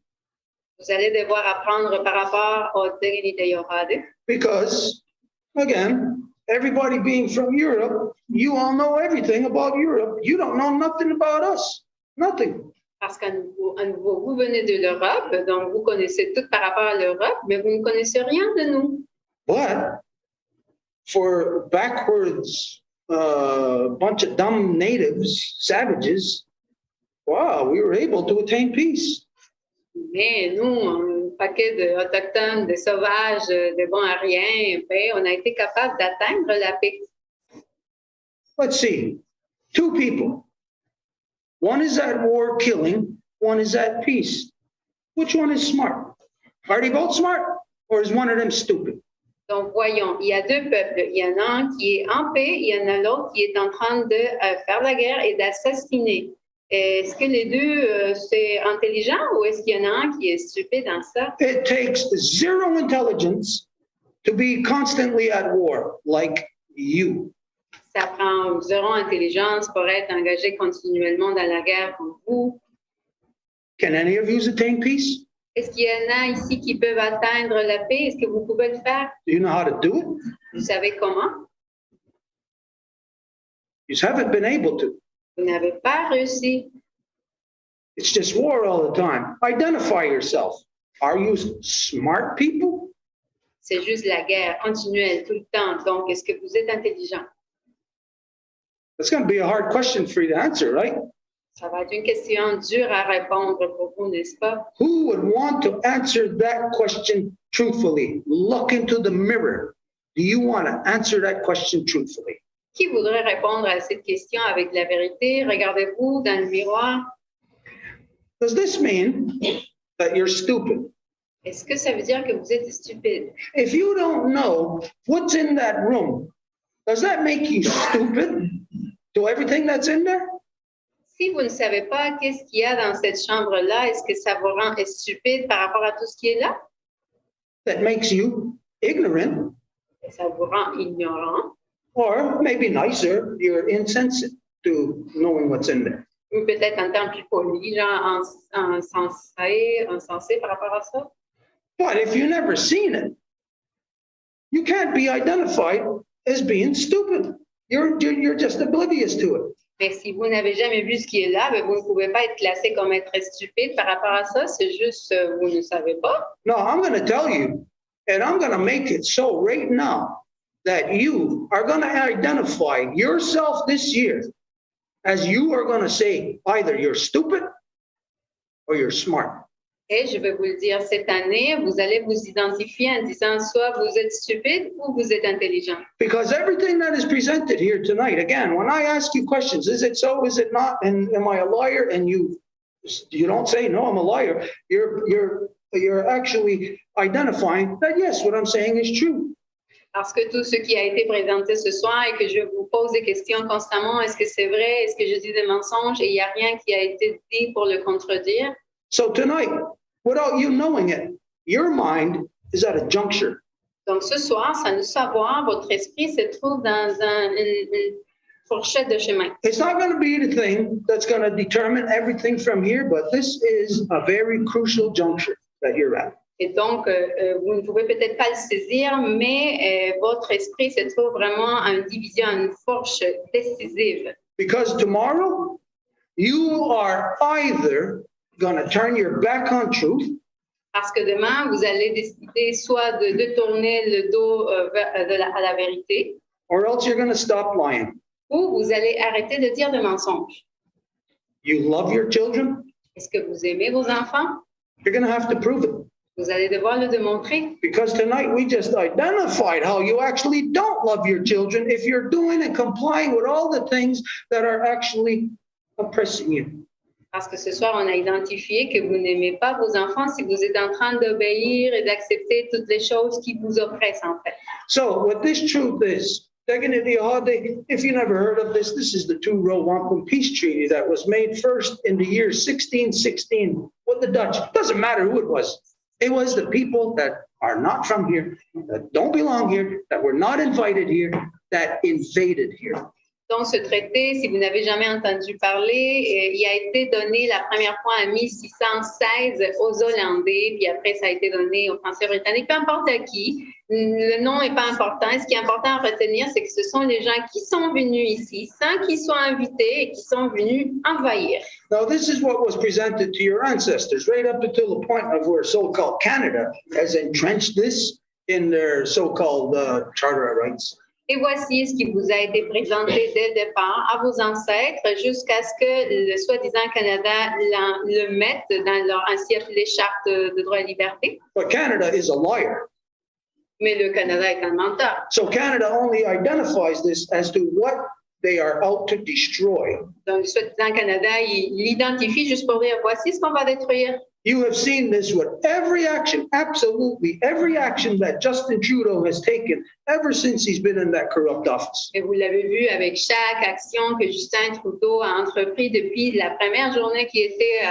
B: Vous allez devoir apprendre par rapport au Dignité Yorade.
A: Because, again, everybody being from Europe, you all know everything about Europe. You don't know nothing about us. Nothing.
B: Parce qu'à nouveau, vous venez de l'Europe, donc vous connaissez tout par rapport à l'Europe, mais vous ne connaissez rien de nous.
A: But for backwards bunch of dumb natives, savages, wow, we were able to attain peace.
B: Mais nous, un paquet d'Autochtones, de sauvages, de bons à rien, ben, on a été capable d'atteindre la paix.
A: Let's see. Two people. One is at war killing, one is at peace. Which one is smart? Are they both smart? Or is one of them stupid?
B: Donc, voyons, il y a deux peuples. Il y en a un qui est en paix, il y en a l'autre qui est en train de faire la guerre et d'assassiner. Est-ce que les deux, c'est intelligent ou est-ce qu'il y en a un qui est stupide dans ça?
A: It takes zero intelligence to be constantly at war, like you.
B: Ça prend zéro intelligence pour être engagé continuellement dans la guerre comme vous.
A: Can any of you attain peace?
B: Est-ce qu'il y en a ici qui peuvent atteindre la paix? Est-ce que vous pouvez le faire?
A: Do you know how to do it?
B: Vous savez comment?
A: You haven't been able to.
B: Vous n'avez pas réussi.
A: It's just war all the time. Identify yourself. Are you smart people?
B: C'est juste la guerre continuelle tout le temps. Donc, est-ce que vous êtes intelligent?
A: That's going to be a hard question for you to answer, right?
B: Ça va être une question dure à répondre pour vous, n'est-ce pas?
A: Who would want to answer that question truthfully? Look into the mirror. Do you want to answer that question truthfully?
B: Qui voudrait répondre à cette question avec la vérité? Regardez-vous dans le miroir.
A: Does this mean that you're stupid?
B: Est-ce que ça veut dire que vous êtes stupide?
A: If you don't know what's in that room, does that make you stupid to everything that's in there?
B: Si vous ne savez pas qu'est-ce qu'il y a dans cette chambre-là, est-ce que ça vous rend stupide par rapport à tout ce qui est là?
A: That makes you ignorant,
B: Ça vous rend ignorant.
A: or maybe nicer, you're insensate to knowing what's in there.
B: Ou peut-être en termes plus polis, genre insensé par rapport à ça.
A: But if you've never seen it, you can't be identified as being stupid. You're just oblivious to it.
B: Mais si vous n'avez jamais vu ce qui est là, ben vous ne pouvez pas être classé comme être stupide par rapport à ça. C'est juste, vous ne savez pas.
A: No, I'm going to tell you, and I'm going to make it so right now that you are going to identify yourself this year as you are going to say either you're stupid or you're smart.
B: Et je vais vous le dire cette année, vous allez vous identifier en disant soit vous êtes stupide ou vous êtes intelligent.
A: Because everything that is presented here tonight, again, when I ask you questions, is it so, is it not, and am I a liar? And you don't say, no, I'm a liar. You're actually identifying that, yes, what I'm saying is true.
B: Parce que tout ce qui a été présenté ce soir et que je vous pose des questions constamment, est-ce que c'est vrai, est-ce que je dis des mensonges et il n'y a rien qui a été dit pour le contredire.
A: So tonight, without you knowing it, your mind is at a juncture.
B: Donc, ce soir, sans le savoir, votre esprit se trouve dans une fourchette de chemin.
A: It's not going to be the thing that's going to determine everything from here, but this is a very crucial juncture that you're at.
B: Et donc, vous ne pouvez peut-être pas le saisir, mais votre esprit se trouve vraiment à une division, à une fourche décisive.
A: Because tomorrow, you are either going to turn your back on truth,
B: Parce que demain, vous allez décider soit de tourner le dos à la vérité,
A: or else you're going to stop lying.
B: ou vous allez arrêter de dire des mensonges.
A: You love your children,
B: Est-ce que vous aimez vos enfants?
A: you're going to have to prove it.
B: Vous allez devoir le démontrer.
A: Because tonight we just identified how you actually don't love your children if you're doing and complying with all the things that are actually oppressing you.
B: Parce que ce soir, on a identifié que vous n'aimez pas vos enfants si vous êtes en train d'obéir et d'accepter toutes les choses qui vous oppressent, en fait.
A: So what this truth is, if you never heard of this, this is the two-row Wampum peace treaty that was made first in the year 1616 with the Dutch. It doesn't matter who it was. It was the people that are not from here, that don't belong here, that were not invited here, that invaded here.
B: Donc, ce traité, si vous n'avez jamais entendu parler, il a été donné la première fois en 1616 aux Hollandais, puis après, ça a été donné aux Français britanniques, peu importe à qui. Le nom n'est pas important. Ce qui est important à retenir, c'est que ce sont les gens qui sont venus ici sans qu'ils soient invités et qui sont venus envahir.
A: Now, this is what was presented to your ancestors, right up until the point of where so-called Canada has entrenched this in their so-called charter of rights.
B: Et voici ce qui vous a été présenté dès le départ à vos ancêtres jusqu'à ce que le soi-disant Canada le mette dans leur ainsi appelée charte de droits et libertés.
A: But Canada is a liar.
B: Mais le Canada est un menteur.
A: So Canada only identifies this as to what they are out to destroy.
B: Donc, le soi-disant Canada, il l'identifie juste pour dire voici ce qu'on va détruire.
A: You have seen this with every action, absolutely every action that Justin Trudeau has taken ever since he's been in that corrupt office.
B: Et vous l'avez vu avec chaque action que Justin Trudeau a entrepris depuis la première journée qu'il était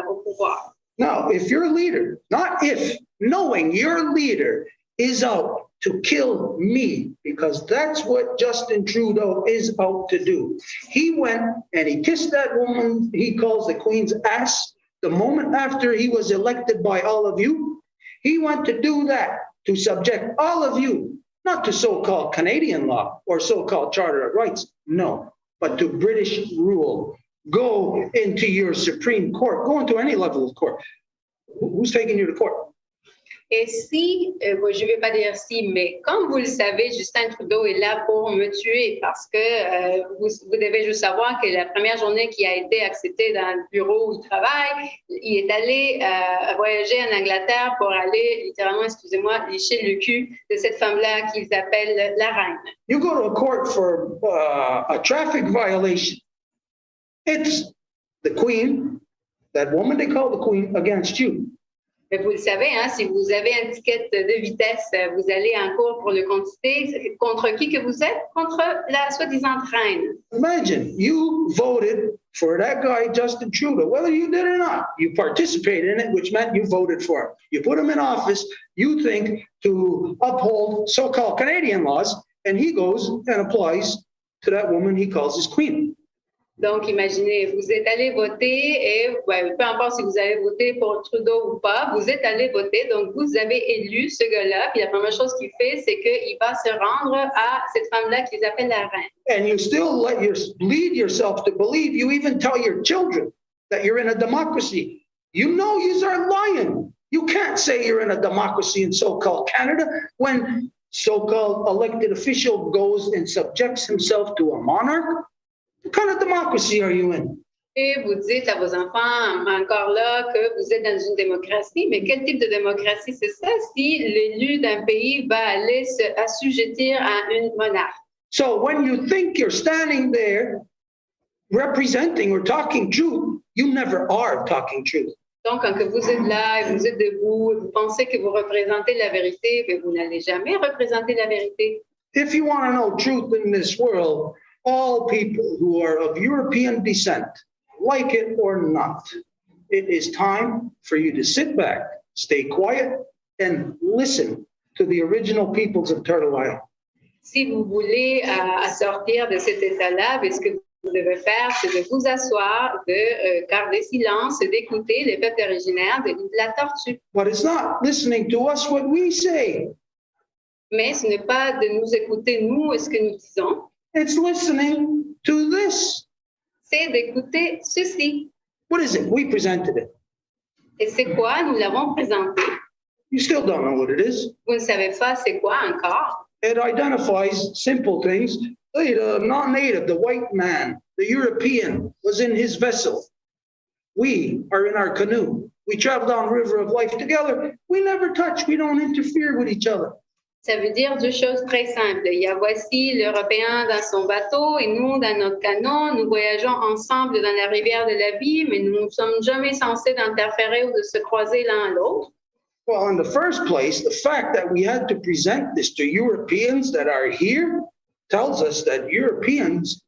B: au pouvoir.
A: Now, if your leader, not if, knowing your leader is out to kill me, because that's what Justin Trudeau is out to do. He went and he kissed that woman he calls the Queen's ass. The moment after he was elected by all of you, he went to do that, to subject all of you, not to so-called Canadian law or so-called Charter of Rights, no, but to British rule. Go into your Supreme Court, go into any level of court. Who's taking you to court?
B: Et si, je ne vais pas dire si, mais comme vous le savez, Justin Trudeau est là pour me tuer parce que vous devez juste savoir que la première journée qu'il a été accepté dans le bureau où il travaille, il est allé voyager en Angleterre pour aller, littéralement, excusez-moi, lécher le cul de cette femme-là qu'ils appellent la reine.
A: You go to a court for a traffic violation. It's the Queen, that woman they call the Queen, against you.
B: Mais vous le savez, hein, si vous avez un ticket de vitesse, vous allez en cours pour le contester. Contre qui que vous êtes? Contre la soi-disant reine.
A: Imagine, you voted for that guy, Justin Trudeau, whether you did or not. You participated in it, which meant you voted for him. You put him in office, you think, to uphold so-called Canadian laws, and he goes and applies to that woman he calls his queen.
B: Donc, imaginez, vous êtes allé voter et peu importe si vous avez voté pour Trudeau ou pas, vous êtes allé voter, donc vous avez élu ce gars-là, puis la première chose qu'il fait, c'est qu'il va se rendre à cette femme-là qu'ils appellent la reine.
A: And you still lead yourself to believe, you even tell your children that you're in a democracy. You know you are lying. You can't say you're in a democracy in so-called Canada when so-called elected official goes and subjects himself to a monarch. What kind of democracy are you in?
B: Et vous dites à vos enfants encore là que vous êtes dans une démocratie, mais quel type de démocratie c'est ça si l'élu d'un pays va aller se assujettir à une monarque?
A: So when you think you're standing there representing or talking truth, you never are talking truth.
B: Donc, quand vous êtes là, et vous êtes debout, et vous pensez que vous représentez la vérité, mais vous n'allez jamais représenter la vérité.
A: If you want to know truth in this world, all people who are of European descent, like it or not, it is time for you to sit back, stay quiet, and listen to the original peoples of Turtle Island.
B: Si vous voulez sortir de cet état-là, ce que vous devez faire, c'est de vous asseoir, de garder silence, d'écouter les peuples originaires de l'île de la Tortue.
A: But it's not listening to us what we say.
B: Mais ce n'est pas de nous écouter, nous, ce que nous disons,
A: It's listening to this.
B: c'est d'écouter ceux-ci.
A: What is it? We presented it.
B: Et c'est quoi? Nous l'avons présenté.
A: You still don't know what it is.
B: Vous ne savez pas c'est quoi encore?
A: It identifies simple things. The non-native, the white man, the European was in his vessel. We are in our canoe. We travel down the river of life together. We never touch. We don't interfere with each other.
B: Ça veut dire deux choses très simples. Il y a voici l'Européen dans son bateau et nous dans notre canot. Nous voyageons ensemble dans la rivière de la vie, mais nous ne sommes jamais censés d'interférer ou de se croiser l'un à l'autre.
A: Well, in the first place, the fact that we had to present this to Europeans that are here tells us that Europeans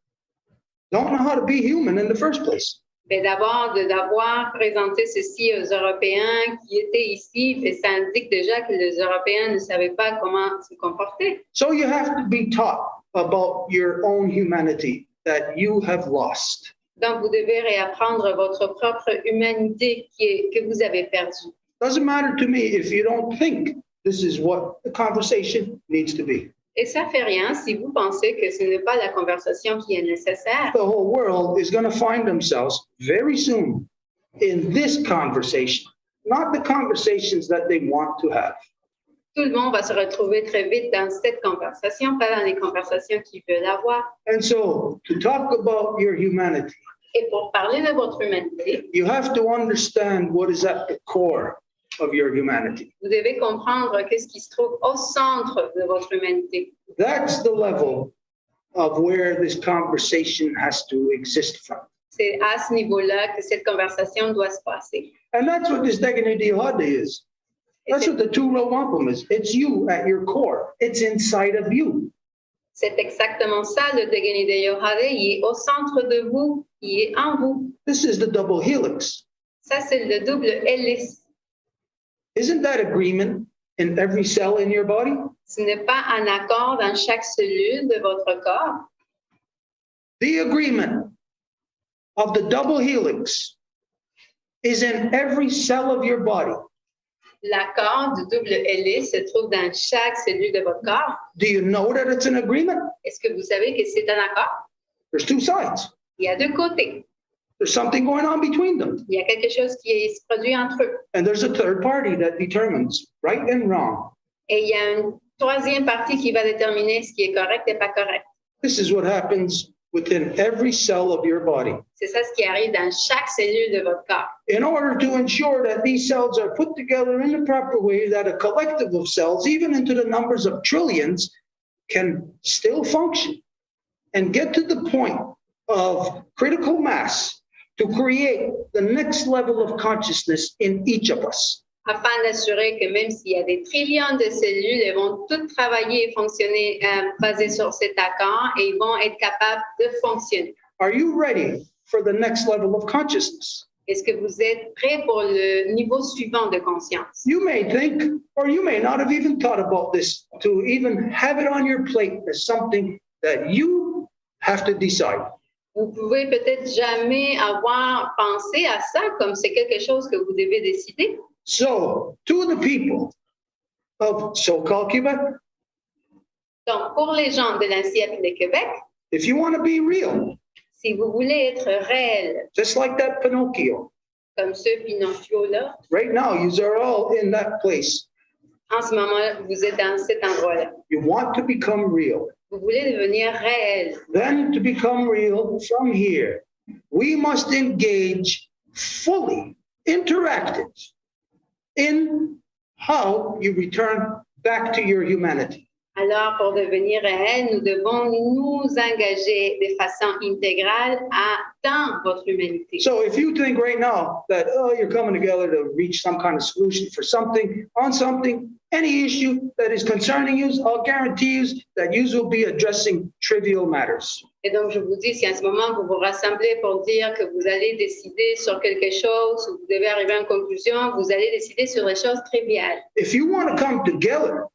A: don't know how to be human in the first place.
B: Mais d'abord, d'avoir présenté ceci aux Européens qui étaient ici, ça indique déjà que les Européens ne savaient pas comment se comporter.
A: So you have to be taught about your own humanity that you have lost.
B: Donc, vous devez réapprendre votre propre humanité que vous avez perdue.
A: Doesn't matter to me if you don't think this is what the conversation needs to be.
B: Et ça fait rien si vous pensez que ce n'est pas la conversation qui est nécessaire.
A: The whole world is going to find themselves very soon in this conversation, not the conversations that they want to have.
B: Tout le monde va se retrouver très vite dans cette conversation, pas dans les conversations qu'ils veulent avoir.
A: And so, to talk about your humanity,
B: Et pour parler de votre humanité,
A: you have to understand what is at the core of your humanity.
B: vous devez comprendre qu'est-ce qui se trouve au centre de votre humanité.
A: That's the level of where this conversation has to exist from.
B: C'est à ce niveau-là que cette conversation doit se passer.
A: And that's what this Degene Dihade is. That's what the two-row wampum is. It's you at your core. It's inside of you.
B: C'est exactement ça, le Degene de Yohade. Il est au centre de vous, il est en vous.
A: This is the double helix.
B: Ça, c'est le double hélice.
A: Isn't that agreement in every cell in your body?
B: Ce n'est pas un accord dans chaque cellule de votre corps.
A: The agreement of the double helix is in every cell of your body.
B: L'accord du double hélice se trouve dans chaque cellule de votre corps.
A: Do you know that it's an agreement?
B: Est-ce que vous savez que c'est un accord?
A: There's two sides.
B: Il y a deux côtés.
A: There's something going on between them.
B: Il y a quelque chose qui se produit entre eux.
A: And there's a third party that determines right and wrong.
B: Et il y a une troisième partie qui va déterminer ce qui est correct et pas correct.
A: This is what happens within every cell of your body.
B: C'est ça ce qui arrive dans chaque cellule de votre corps.
A: In order to ensure that these cells are put together in the proper way, that a collective of cells, even into the numbers of trillions, can still function and get to the point of critical mass to create the next level of consciousness in each of us.
B: Afin d'assurer que même s'il y a des trillions de cellules, elles vont toutes travailler et fonctionner basées sur cet accord et ils vont être capables de fonctionner.
A: Are you ready for the next level of consciousness?
B: Est-ce que vous êtes prêts pour le niveau suivant de conscience?
A: You may think, or you may not have even thought about this, to even have it on your plate as something that you have to decide.
B: Vous pouvez peut-être jamais avoir pensé à ça comme c'est quelque chose que vous devez décider.
A: So, to the people of so-called Quebec,
B: Donc, pour les gens de l'ancien de Québec,
A: if you want to be real,
B: si vous voulez être réel,
A: just like that Pinocchio,
B: comme ce Pinocchio-là,
A: right now, you are all in that place.
B: en ce moment, vous êtes dans cet endroit-là.
A: You want to become real.
B: Vous voulez devenir réel.
A: Then to become real from here, we must engage fully, interactive in how you return back to your humanity.
B: Alors, pour devenir réel, nous devons nous engager de façon intégrale dans votre humanité.
A: So if you think right now that, oh, you're coming together to reach some kind of solution for something, on something, any issue that is concerning you, I'll guarantee you that you will be addressing trivial matters.
B: Et donc, je vous dis, si en ce moment vous vous rassemblez pour dire que vous allez décider sur quelque chose ou vous devez arriver à une conclusion, vous allez décider sur les choses triviales.
A: If you want to come together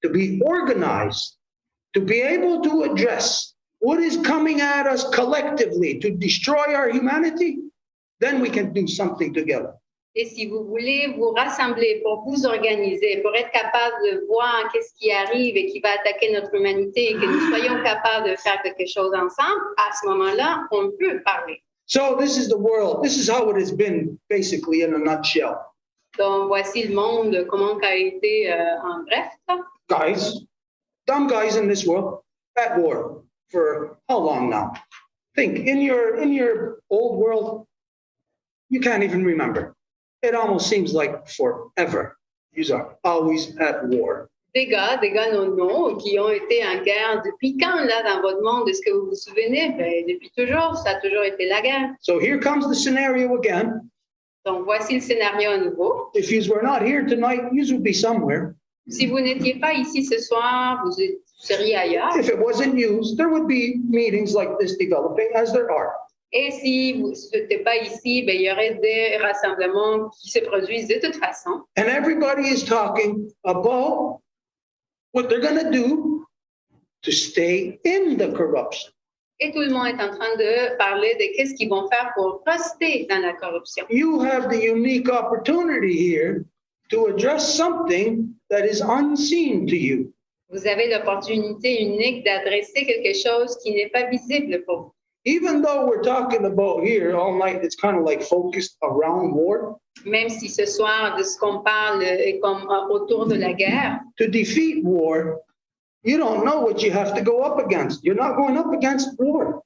A: to be organized, to be able to address what is coming at us collectively to destroy our humanity, then we can do something together.
B: Et si vous voulez vous rassembler pour vous organiser, pour être capable de voir qu'est-ce qui arrive et qui va attaquer notre humanité et que nous soyons capables de faire quelque chose ensemble, à ce moment-là, on peut parler.
A: So this is the world. This is how it has been, basically, in a nutshell.
B: Donc, voici le monde, comment ça a été en bref.
A: Guys, dumb guys in this world, at war for how long now? Think, in your old world, you can't even remember. It almost seems like forever. You are always at war.
B: Des gars non, qui ont été en guerre depuis quand, là, dans votre monde? Est-ce que vous vous souvenez? Ben, depuis toujours, ça a toujours été la guerre.
A: So here comes the scenario again.
B: Donc, voici le scénario à nouveau.
A: If you were not here tonight, you would be somewhere.
B: Si vous n'étiez pas ici ce soir, vous seriez ailleurs.
A: If it wasn't used, there would be meetings like this developing, as there are.
B: Et si vous n'étiez pas ici, ben, il y aurait des rassemblements qui se produisent de toute façon.
A: And everybody is talking about what they're going to do to stay in the corruption.
B: Et tout le monde est en train de parler de qu'est-ce qu'ils vont faire pour rester dans la corruption.
A: You have the unique opportunity here to address something that is unseen to you.
B: Vous avez l'opportunité unique d'adresser quelque chose qui n'est pas visible pour vous.
A: Even though we're talking about here all night, it's kind of like focused around war.
B: Même si ce soir, de ce qu'on parle est comme autour de la guerre,
A: To defeat war, you don't know what you have to go up against. You're not going up against war.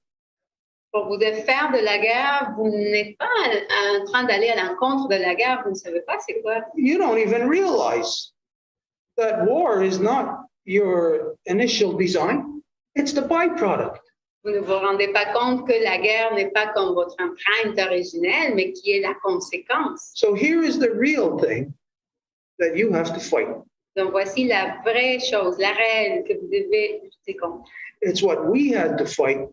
B: pour vous faire de la guerre, vous n'êtes pas en train d'aller à l'encontre de la guerre, vous ne savez pas c'est quoi.
A: You don't even realize that war is not your initial design. It's the byproduct.
B: Vous ne vous rendez pas compte que la guerre n'est pas comme votre empreinte originelle, mais qui est la conséquence.
A: So here is the real thing that you have to fight.
B: Donc voici la vraie chose, la réelle que vous devez lutter contre.
A: It's what we had to fight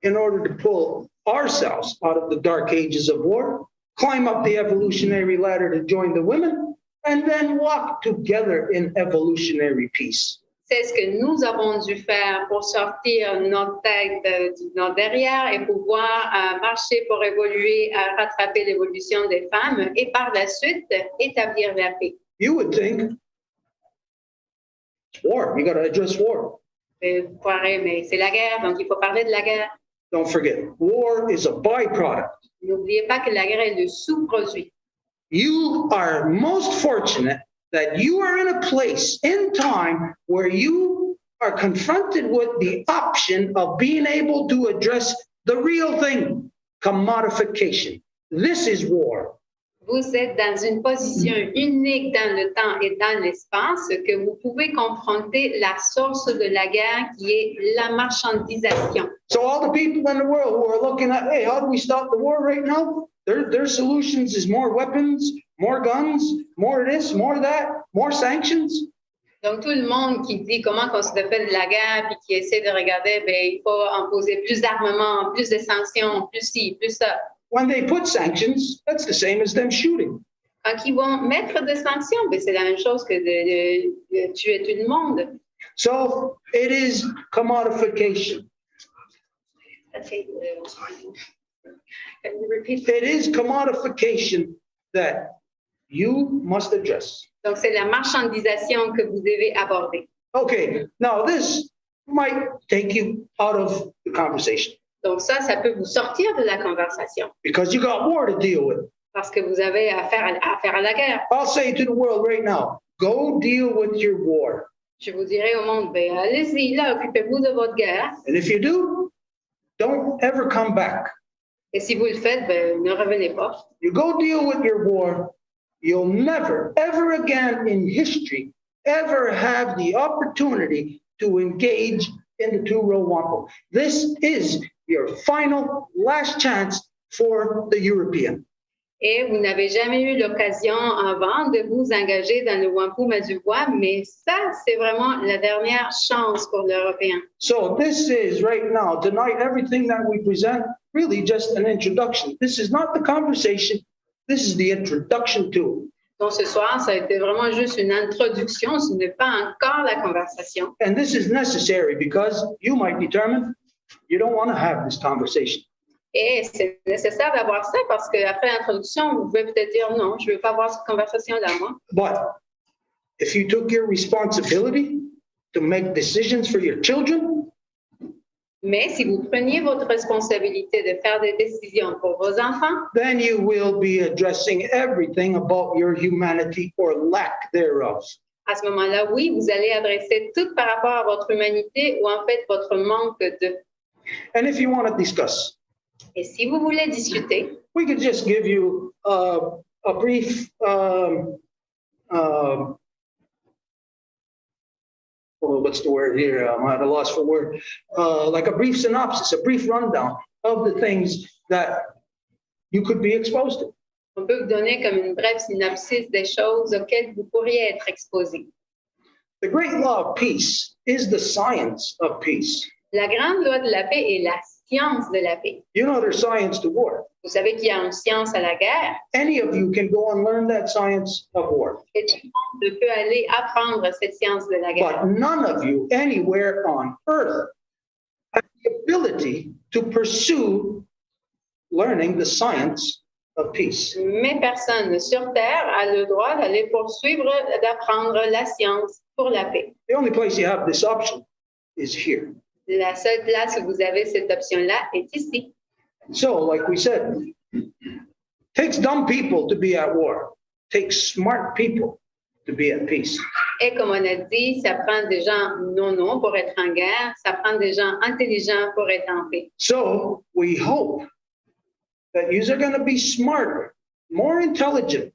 A: in order to pull ourselves out of the dark ages of war, climb up the evolutionary ladder to join the women, and then walk together in evolutionary peace.
B: C'est ce que nous avons dû faire pour sortir notre tête de notre derrière et pouvoir marcher pour évoluer, rattraper l'évolution des femmes et par la suite établir la paix.
A: You would think it's war. You got to address war.
B: Vous croirez, mais c'est la guerre, donc il faut parler de la guerre.
A: Don't forget, war is a byproduct.
B: N'oubliez pas que la guerre est le sous-produit.
A: You are most fortunate that you are in a place in time where you are confronted with the option of being able to address the real thing, commodification. This is war.
B: Vous êtes dans une position unique dans le temps et dans l'espace que vous pouvez confronter la source de la guerre qui est la marchandisation.
A: So all the people in the world who are looking at, hey, how do we stop the war right now? Their solutions is more weapons, more guns, more this, more that, more sanctions.
B: Donc, tout le monde qui dit comment on se fait de la guerre puis qui essaie de regarder, ben, il faut imposer plus d'armement, plus de sanctions, plus ci, plus ça.
A: When they put sanctions, that's the same as them shooting.
B: Quand ils vont mettre des sanctions, ben, c'est la même chose que de tuer tout le monde.
A: So it is commodification.
B: Can you repeat?
A: It is commodification that you must address.
B: Donc, c'est la marchandisation que vous devez aborder.
A: Okay, now this might take you out of the conversation
B: Donc, ça peut vous sortir de la conversation
A: because you got war to deal with.
B: parce que vous avez affaire à la guerre.
A: I'll say to the world right now, go deal with your war.
B: Je vous dirai au monde, ben, allez-y, là, occupez-vous de votre guerre.
A: And if you do, don't ever come back.
B: Et si vous le faites, ben, ne revenez pas.
A: You go deal with your war, you'll never, ever again in history, ever have the opportunity to engage in the two-row wampum. This is your final, last chance for the European.
B: Et vous n'avez jamais eu l'occasion avant de vous engager dans le wampum à du bois, mais ça, c'est vraiment la dernière chance pour l'Européen.
A: So this is right now, tonight, everything that we present, really just an introduction. This is not the conversation. This is the introduction to it.
B: Donc ce soir, ça a été vraiment juste une introduction, ce n'est pas encore la conversation.
A: And this is necessary because you might determine you don't want to have this conversation.
B: Et c'est nécessaire d'avoir ça parce qu'après l'introduction, vous pouvez peut-être dire non, je ne veux pas avoir cette conversation-là, moi.
A: But if you took your responsibility to make decisions for your children,
B: Mais si vous preniez votre responsabilité de faire des décisions pour vos enfants,
A: then you will be addressing everything about your humanity or lack thereof.
B: à ce moment-là, oui, vous allez adresser tout par rapport à votre humanité ou en fait votre manque de.
A: And if you want to discuss,
B: Et si vous voulez discuter,
A: we could just give you a brief what's the word here? I'm at a loss for word. Like a brief synopsis, a brief rundown of the things that you could be exposed to.
B: on peut vous donner comme une brève synopsis des choses auxquelles vous pourriez être exposé.
A: The great law of peace is the science of peace.
B: La grande loi de la paix est la science de la paix.
A: You know there's science to war.
B: Vous savez qu'il y a une science à la guerre.
A: Any of you can go and learn that science of war.
B: Et tout le monde peut aller apprendre cette science de la guerre.
A: But none of you anywhere on earth have the ability to pursue learning the science of peace.
B: Mais personne sur Terre a le droit d'aller poursuivre, d'apprendre la science pour la paix.
A: The only place you have this option is here.
B: La seule place où vous avez cette option-là est ici.
A: So, like we said, takes dumb people to be at war. Takes smart people to be at peace.
B: Et comme on a dit, ça prend des gens non pour être en guerre, ça prend des gens intelligents pour être en paix.
A: So we hope that you are going to be smarter, more intelligent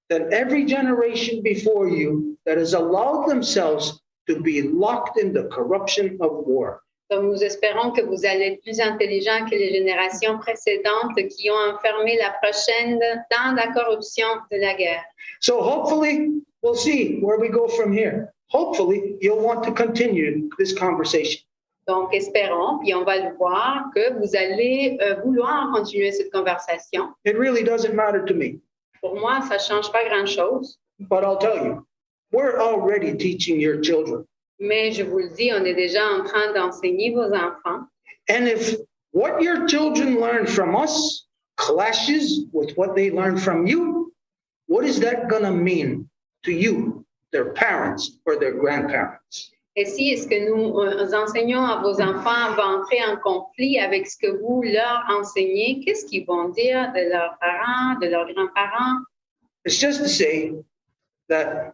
A: than every generation before you that has allowed themselves to be locked in the corruption of war.
B: Donc, nous espérons que vous allez être plus intelligents que les générations précédentes qui ont enfermé la prochaine dans la corruption de la guerre.
A: So hopefully we'll see where we go from here. Hopefully you'll want to continue this conversation.
B: Donc, espérons, puis on va le voir, que vous allez vouloir continuer cette conversation.
A: It really doesn't matter to me,
B: Pour moi, ça ne change pas grand-chose,
A: but I'll tell you, we're already teaching your children.
B: mais je vous le dis, on est déjà en train d'enseigner vos enfants.
A: And if what your children learn from us clashes with what they learn from you, what is that going to mean to you, their parents or their grandparents?
B: Et si ce que nous enseignons à vos enfants va entrer en conflit avec ce que vous leur enseignez, qu'est-ce qu'ils vont dire de leurs parents, de leurs grands-parents?
A: It's just to say that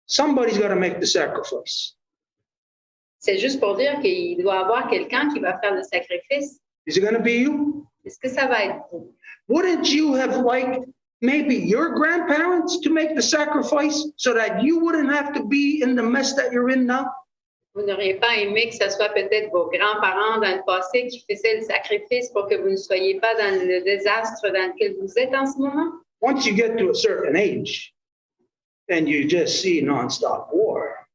A: somebody's got to make the sacrifice.
B: C'est juste pour dire qu'il doit y avoir quelqu'un qui va faire le sacrifice.
A: Is it going to be you?
B: Est-ce que ça va être vous?
A: Wouldn't you have liked maybe your grandparents to make the sacrifice so that you wouldn't have to be in the mess that you're in now?
B: Vous n'auriez pas aimé que ce soit peut-être vos grands-parents dans le passé qui faisaient le sacrifice pour que vous ne soyez pas dans le désastre dans lequel vous êtes en ce moment?
A: Once you get to a certain age and you just see nonstop war,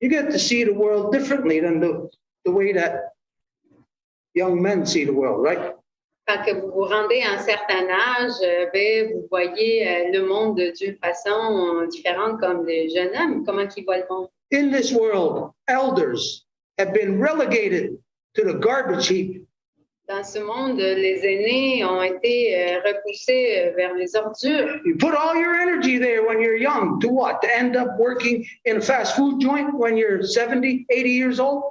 A: you get to see the world differently than the way that young men see the world, right?
B: Quand que vous vous rendez à un certain âge, vous voyez le monde d'une façon différente comme les jeunes hommes. Comment ils voient le monde?
A: In this world, elders have been relegated to the garbage heap.
B: Dans ce monde, les aînés ont été repoussés vers les ordures.
A: You put all your energy there when you're young to what? To end up working in a fast food joint when you're 70, 80 years old?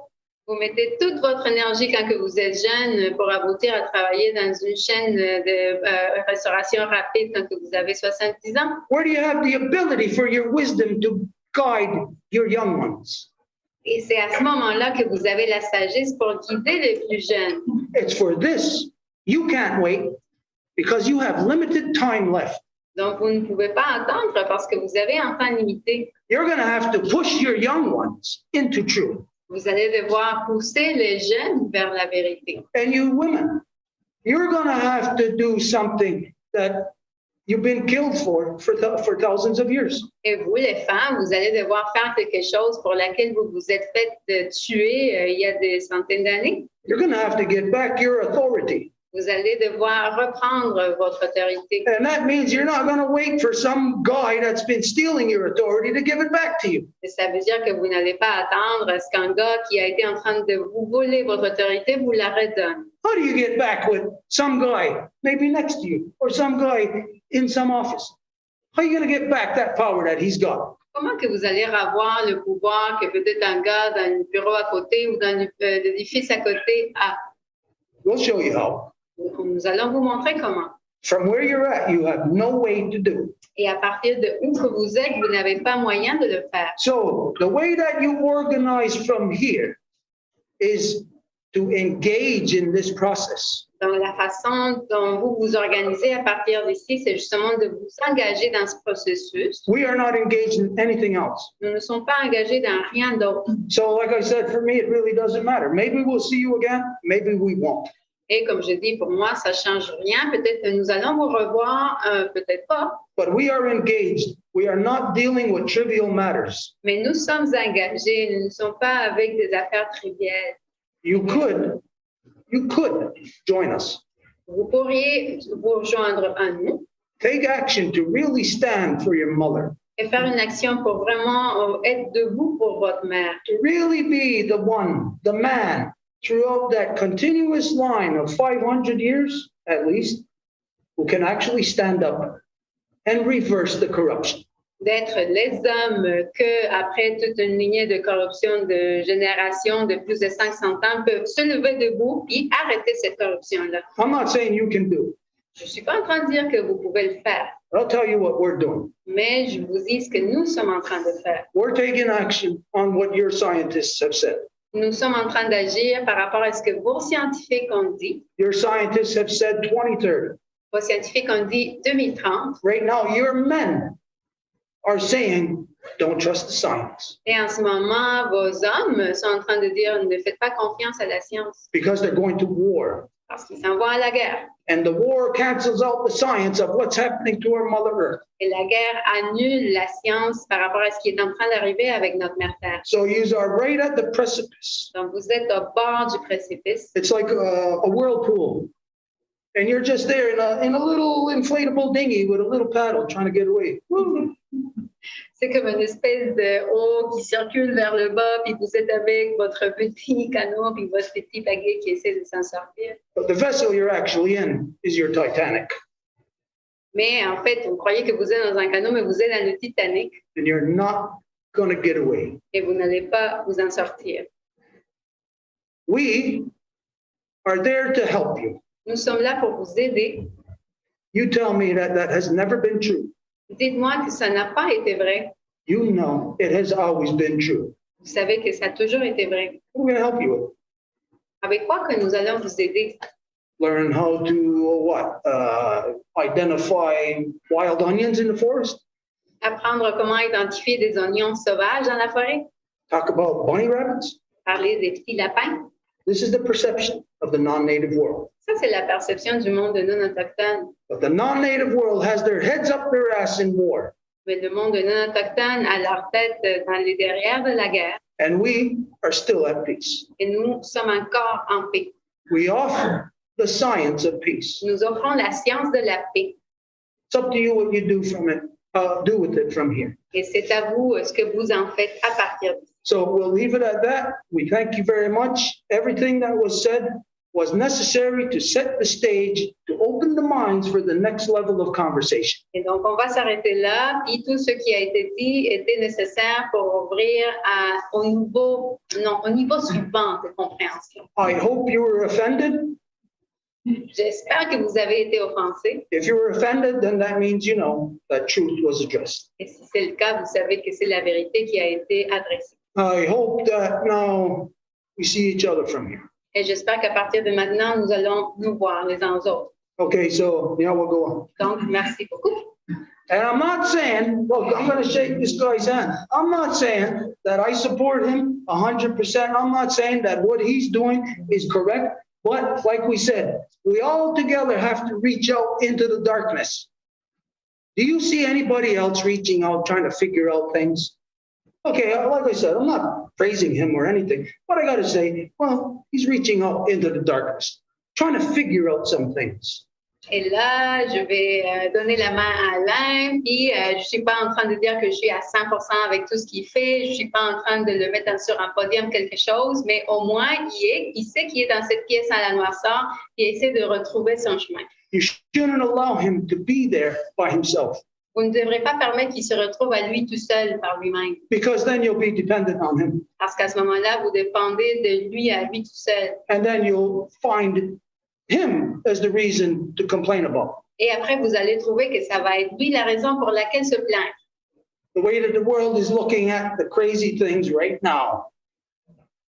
B: Vous mettez toute votre énergie quand que vous êtes jeune pour aboutir à travailler dans une chaîne de restauration rapide quand que vous avez 70 ans.
A: Where do you have the ability for your wisdom to guide your young ones?
B: Et c'est à ce moment-là que vous avez la sagesse pour guider les plus jeunes.
A: It's for this. You can't wait because you have limited time left.
B: Donc, vous ne pouvez pas attendre parce que vous avez un temps limité.
A: You're going to have to push your young ones into truth.
B: Vous allez devoir pousser les jeunes vers la vérité.
A: And you women, you're going to have to do something that you've been killed for thousands of years.
B: Et vous, les femmes, vous allez devoir faire quelque chose pour laquelle vous vous êtes fait tuer il y a des centaines d'années.
A: You're going to have to get back your authority.
B: Vous allez devoir reprendre votre autorité.
A: And that means you're not going to wait for some guy that's been stealing your authority to give it back to you.
B: Et ça veut dire que vous n'allez pas attendre à ce qu'un gars qui a été en train de vous voler votre autorité vous la redonne.
A: How do you get back with some guy maybe next to you or some guy in some office? How are you going to get back that power that he's got?
B: Comment que vous allez avoir le pouvoir que peut-être un gars dans le bureau à côté ou dans l'édifice à côté a?
A: We'll show you how.
B: Nous allons vous montrer comment.
A: From where you're at, you have no way to do it.
B: Et à partir de où que vous êtes, vous n'avez pas moyen de le faire.
A: So the way that you organize from here is to engage in this process.
B: Donc, la façon dont vous vous organisez à partir d'ici, c'est justement de vous engager dans ce processus.
A: We are not engaged in anything else.
B: Nous ne sommes pas engagés dans rien d'autre.
A: So like I said, for me, it really doesn't matter. Maybe we'll see you again. Maybe we won't.
B: Et comme je dis, pour moi, ça ne change rien. Peut-être que nous allons vous revoir, peut-être pas.
A: But we are engaged. We are not dealing with trivial matters.
B: Mais nous sommes engagés. Nous ne sommes pas avec des affaires triviales.
A: You could join us.
B: Vous pourriez vous rejoindre à nous
A: Take action to really stand for your mother.
B: et faire une action pour vraiment être debout pour votre mère.
A: To really be the one, the man, throughout that continuous line of 500 years, at least, who can actually stand up and reverse the corruption.
B: D'être les hommes que, après toute une lignée de corruption de génération de plus de 500 ans, peuvent se lever debout et arrêter cette corruption-là.
A: I'm not saying you can do it.
B: Je ne suis pas en train de dire que vous pouvez le faire,
A: I'll tell you what we're doing.
B: mais je vous dis ce que nous sommes en train de faire.
A: We're taking action on what your scientists have said.
B: Nous sommes en train d'agir par rapport à ce que vos scientifiques ont dit.
A: Your scientists have said 2030.
B: Vos scientifiques ont dit 2030.
A: Right now, your men are saying, don't trust the science.
B: Et en ce moment, vos hommes sont en train de dire ne faites pas confiance à la science
A: Because they're going to war.
B: parce qu'ils s'en vont à la guerre.
A: And the war cancels out the science of what's happening to our Mother Earth.
B: Et la guerre annule la science par rapport à ce qui est en train d'arriver avec notre mère Terre.
A: So you are right at the precipice.
B: Donc, vous êtes au bord du précipice.
A: It's like a whirlpool. And you're just there in a little inflatable dinghy with a little paddle trying to get away. Woo.
B: C'est comme une espèce de eau qui circule vers le bas, puis vous êtes avec votre petit canot, puis votre petit baguette qui essaie de s'en sortir.
A: But the vessel you're actually in is your Titanic.
B: Mais en fait, vous croyez que vous êtes dans un canot, mais vous êtes dans le Titanic
A: And you're not going to get away.
B: et vous n'allez pas vous en sortir.
A: We are there to help you.
B: Nous sommes là pour vous aider.
A: You tell me that that has never been true.
B: Dites-moi que ça n'a pas été vrai.
A: You know it has always been true.
B: Vous savez que ça a toujours été vrai.
A: What are we going to help you with?
B: Avec quoi que nous allons vous aider?
A: Learn how to identify wild onions in the forest.
B: Apprendre comment identifier des oignons sauvages dans la forêt?
A: Talk about bunny rabbits.
B: Parler des petits lapins?
A: This is the perception of the non-native world.
B: Ça, c'est la perception du monde de non-autochtone.
A: But the non-native world has their heads up their ass in war.
B: Mais le monde de non-autochtone a leur tête dans les derrières de la guerre.
A: And we are still at peace.
B: Et nous sommes encore en paix.
A: We offer the science of peace.
B: Nous offrons la science de la paix.
A: It's up to you what you do from it, do with it from here.
B: Et c'est à vous ce que vous en faites à partir d'ici.
A: So we'll leave it at that. We thank you very much. Everything that was said was necessary to set the stage, to open the minds for the next level of conversation.
B: Et donc, on va s'arrêter là. Puis tout ce qui a été dit était nécessaire pour ouvrir au niveau suivant de compréhension.
A: I hope you were offended.
B: J'espère que vous avez été offensés.
A: If you were offended, then that means you know that truth was addressed.
B: Et si c'est le cas, vous savez que c'est la vérité qui a été adressée.
A: I hope that now we see each other from here.
B: Et j'espère qu'à partir de maintenant, nous allons nous voir les uns aux autres.
A: Okay, so now we'll go on.
B: Donc, merci beaucoup.
A: And I'm not saying, look, I'm going to shake this guy's hand. I'm not saying that I support him 100%. I'm not saying that what he's doing is correct. But like we said, we all together have to reach out into the darkness. Do you see anybody else reaching out, trying to figure out things? Okay, like I said, I'm not praising him or anything, but I got to say, well, he's reaching out into the darkness. trying to figure out some things.
B: Et là, je vais donner la main à Alain, puis je ne suis pas en train de dire que je suis à 100% avec tout ce qu'il fait, je ne suis pas en train de le mettre sur un podium quelque chose, mais au moins, il sait qu'il est dans cette pièce à la noirceur et essaie de retrouver son chemin.
A: You shouldn't allow him to be there by himself,
B: Vous ne devrez pas permettre qu'il se retrouve à lui tout seul par lui-même,
A: because then you'll be dependent on him.
B: parce qu'à ce moment-là, vous dépendez de lui à lui tout seul.
A: And then you'll find him as the reason to complain about.
B: Et après, vous allez trouver que ça va être lui la raison pour laquelle se plaindre.
A: The way that the world is looking at the crazy things right now.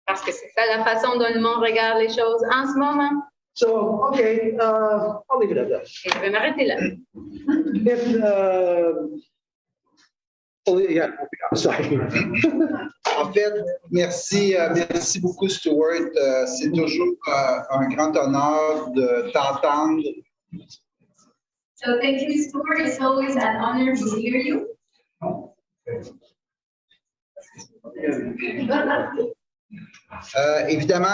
B: Parce que c'est ça la façon dont le monde regarde les choses en ce moment.
A: So, okay, I'll leave it at that.
B: Et je vais m'arrêter là.
A: Yeah, sorry.
C: En fait, merci beaucoup, Stuart. C'est toujours un grand honneur de t'entendre.
B: So thank you, Stuart. It's always an honor to hear you.
C: Évidemment,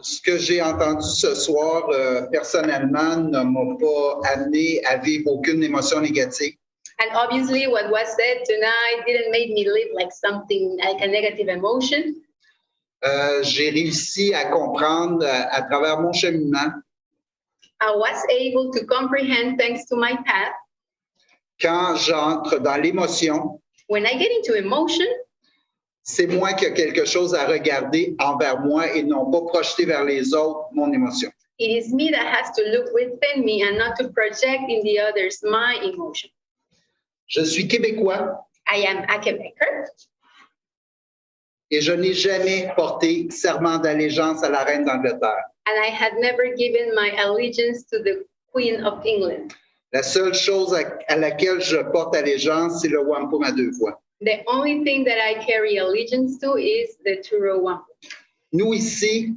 C: ce que j'ai entendu ce soir, personnellement, ne m'a pas amené à vivre aucune émotion négative.
B: And obviously, what was said tonight didn't make me live like something like a negative emotion.
C: J'ai réussi à comprendre à travers mon cheminement
B: I was able to comprehend, thanks to my path,
C: quand j'entre dans l'émotion,
B: when I get into emotion,
C: c'est moi qui ai quelque chose à regarder envers moi et non pas projeter vers les autres mon émotion.
B: it is me that has to look within me and not to project in the others my emotion.
C: Je suis québécois
B: I am a Quebecer,
C: et je n'ai jamais porté serment d'allégeance à la reine d'Angleterre.
B: and I had never given my allegiance to the Queen of England.
C: La seule chose à laquelle je porte allégeance, c'est le Wampum à deux voix.
B: The only thing that I carry allegiance to is the Truro Wampum.
C: Nous ici,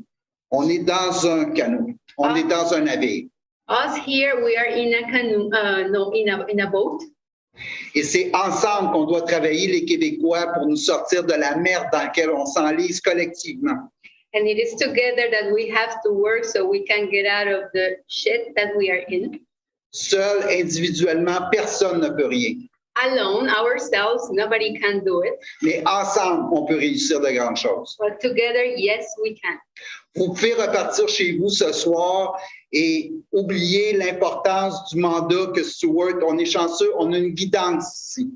C: on est dans un canot, on est dans un navire.
B: Us here, we are in a canoe, in a boat.
C: Et c'est ensemble qu'on doit travailler, les Québécois, pour nous sortir de la merde dans laquelle on s'enlise collectivement.
B: And it is together that we have to work so we can get out of the shit that we are in.
C: Seul, individuellement, personne ne peut rien.
B: Alone, ourselves, nobody can do it.
C: Mais ensemble, on peut réussir de grandes choses.
B: But together, yes, we can.
C: Vous pouvez repartir chez vous ce soir et oublier l'importance du mandat que Stuart, on est chanceux, on a une guidance ici.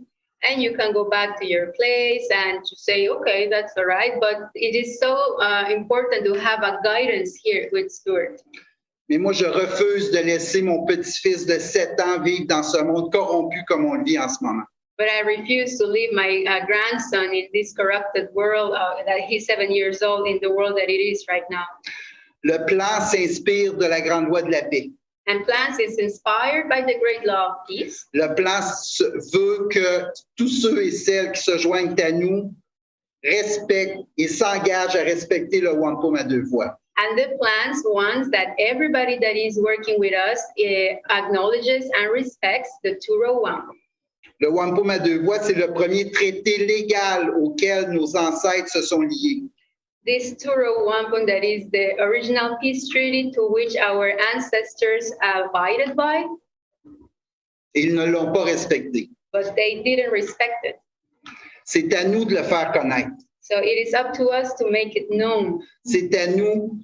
B: And you can go back to your place and to say, okay, that's all right. But it is so important to have a guidance here with Stuart.
C: Mais moi, je refuse de laisser mon petit-fils de 7 ans vivre dans ce monde corrompu comme on le vit en ce moment.
B: But I refuse to leave my grandson in this corrupted world that he's 7 years old in the world that it is right now.
C: Le plan s'inspire de la grande loi de la paix.
B: And plans is inspired by the great law of peace.
C: Le plan veut que tous ceux et celles qui se joignent à nous respectent et s'engagent à respecter le Wampum à deux voix.
B: And the plans wants that everybody that is working with us acknowledges and respects the Truro Wampum.
C: Le Wampum à deux voix, c'est le premier traité légal auquel nos ancêtres se sont liés.
B: This Truro Wampum that is the original peace treaty to which our ancestors abided by,
C: Ils ne l'ont pas respecté.
B: but they didn't respect it.
C: C'est à nous de le faire connaître.
B: So it is up to us to make it known.
C: C'est à nous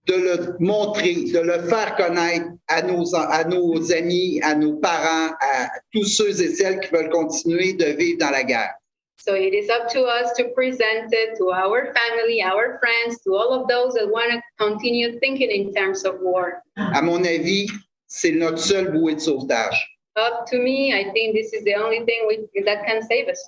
C: de le montrer, de le faire connaître à nos amis, à nos parents, à tous ceux et celles qui veulent continuer de vivre dans la guerre.
B: So it is up to us to present it to our family, our friends, to all of those that want to continue thinking in terms of war.
C: À mon avis, c'est notre seule bouée de sauvetage.
B: Up to me, I think this is the only thing that can save us.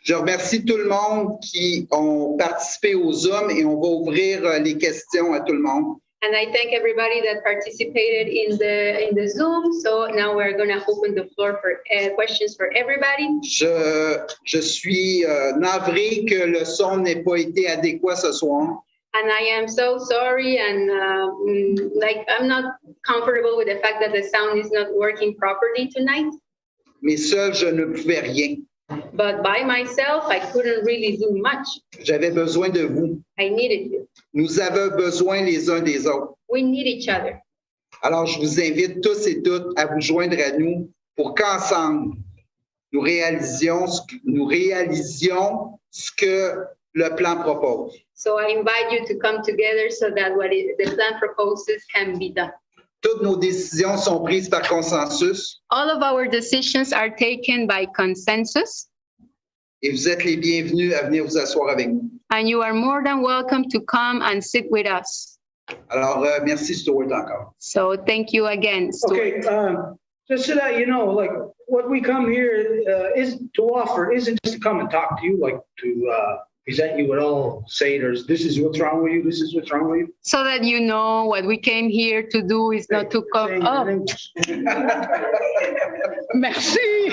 C: Je remercie tout le monde qui ont participé au Zoom et on va ouvrir les questions à tout le monde.
B: And I thank everybody that participated in the Zoom. So now we're going to open the floor for questions for everybody.
C: Je suis navré que le son n'ait pas été adéquat ce soir.
B: And I am so sorry, and I'm not comfortable with the fact that the sound is not working properly tonight.
C: Mais seul, je ne pouvais rien.
B: But by myself, I couldn't really do much.
C: J'avais besoin de vous.
B: I needed you.
C: Nous avons besoin les uns des autres.
B: We need each other.
C: Alors, je vous invite tous et toutes à vous joindre à nous pour qu'ensemble, nous réalisions ce que le plan propose.
B: So I invite you to come together so that the plan proposes can be done.
C: Toutes nos décisions sont prises par consensus
B: All of our decisions are taken by consensus,
C: et vous êtes les bienvenus à venir vous asseoir avec nous.
B: and you are more than welcome to come and sit with us.
C: Alors, merci Stuart encore.
B: So thank you again, Stuart.
A: Okay, just so that you know, like what we come here is to offer isn't just to come and talk to you, like to present you with all satyrs. This is what's wrong with you. This is what's wrong with you.
B: So that you know what we came here to do is not to come.
A: Saying
B: Oh,
A: things.
B: merci.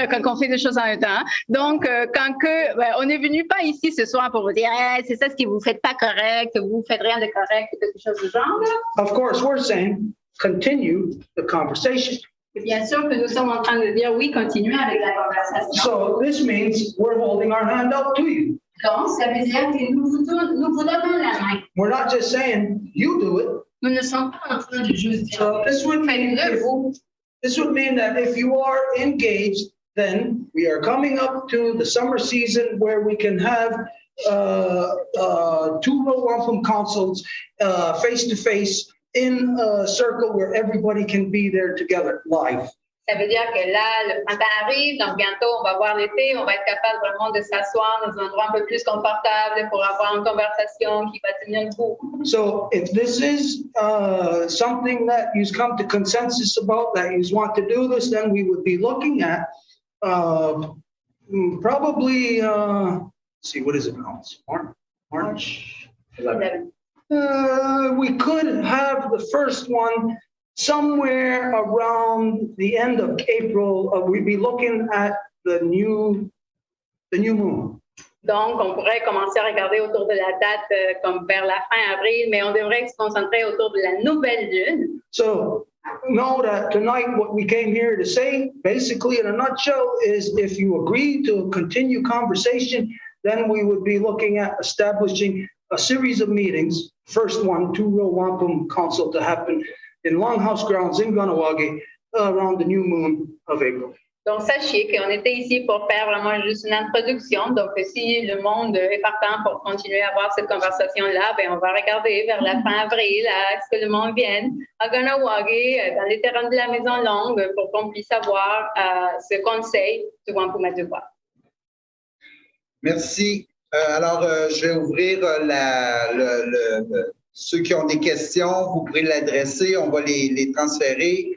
B: Quand on fait deux choses en même temps. Donc, on est venu pas ici ce soir pour vous dire, hey, c'est ça ce que vous faites pas correct, vous faites rien de correct, quelque chose du genre. Là.
A: Of course, we're saying continue the conversation.
B: Et bien sûr que nous sommes en train de dire oui, continuez avec la conversation.
A: So this means we're holding our hand out to you.
B: Donc, ça veut dire que nous vous donnons la main.
A: We're not just saying you do it.
B: Nous ne sommes pas en train de juste dire,
A: So this would mean that if you are engaged, then we are coming up to the summer season where we can have two-row Wampum consults face to face in a circle where everybody can be there together live.
B: Ça veut dire que là, le printemps arrive, donc bientôt on va voir l'été, on va être capable vraiment de s'asseoir dans un endroit un peu plus confortable pour avoir une conversation qui va tenir debout.
A: So if this is something that you come to consensus about, that you want to do this, then we would be looking at probably, let's see, what is it now? It's March 11. We could have the first one somewhere around the end of April. We'd be looking at the new moon.
B: Donc, on pourrait commencer à regarder autour de la date comme vers la fin avril, mais on devrait se concentrer autour de la nouvelle lune.
A: So know that tonight what we came here to say, basically in a nutshell, is if you agree to continue conversation, then we would be looking at establishing a series of meetings. First one, two-row Wampum consult to happen in Longhouse grounds in Kahnawà around the new moon of April.
B: Donc, sachez qu'on était ici pour faire vraiment juste une introduction. Donc, si le monde est partant pour continuer à avoir cette conversation-là, ben, on va regarder vers la fin avril à ce que le monde vienne à Kahnawà, dans les terrains de la Maison longue, pour qu'on puisse avoir ce conseil du Wampum de voix.
C: Merci. Alors, je vais ouvrir ceux qui ont des questions, vous pourrez l'adresser, on va les transférer.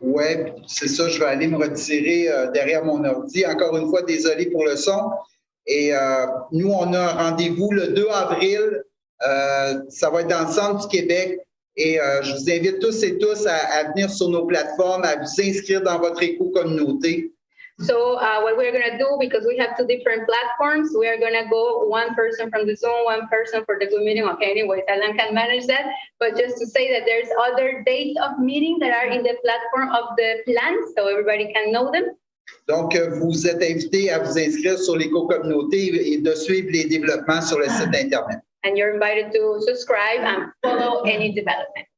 C: Oui, c'est ça, je vais aller me retirer derrière mon ordi. Encore une fois, désolé pour le son. Et nous, on a un rendez-vous le 2 avril. Ça va être dans le centre du Québec. Et je vous invite tous et tous à venir sur nos plateformes, à vous inscrire dans votre éco-communauté.
B: So what we're going to do, because we have two different platforms, we are going to go one person from the Zoom, one person for the Google meeting. Okay, anyways, Alan can manage that. But just to say that there's other dates of meetings that are in the platform of the plan, so everybody can know them.
C: Donc, vous êtes invités à vous inscrire sur l'éco-communauté et de suivre les développements sur le site Internet.
B: And you're invited to subscribe and follow any development.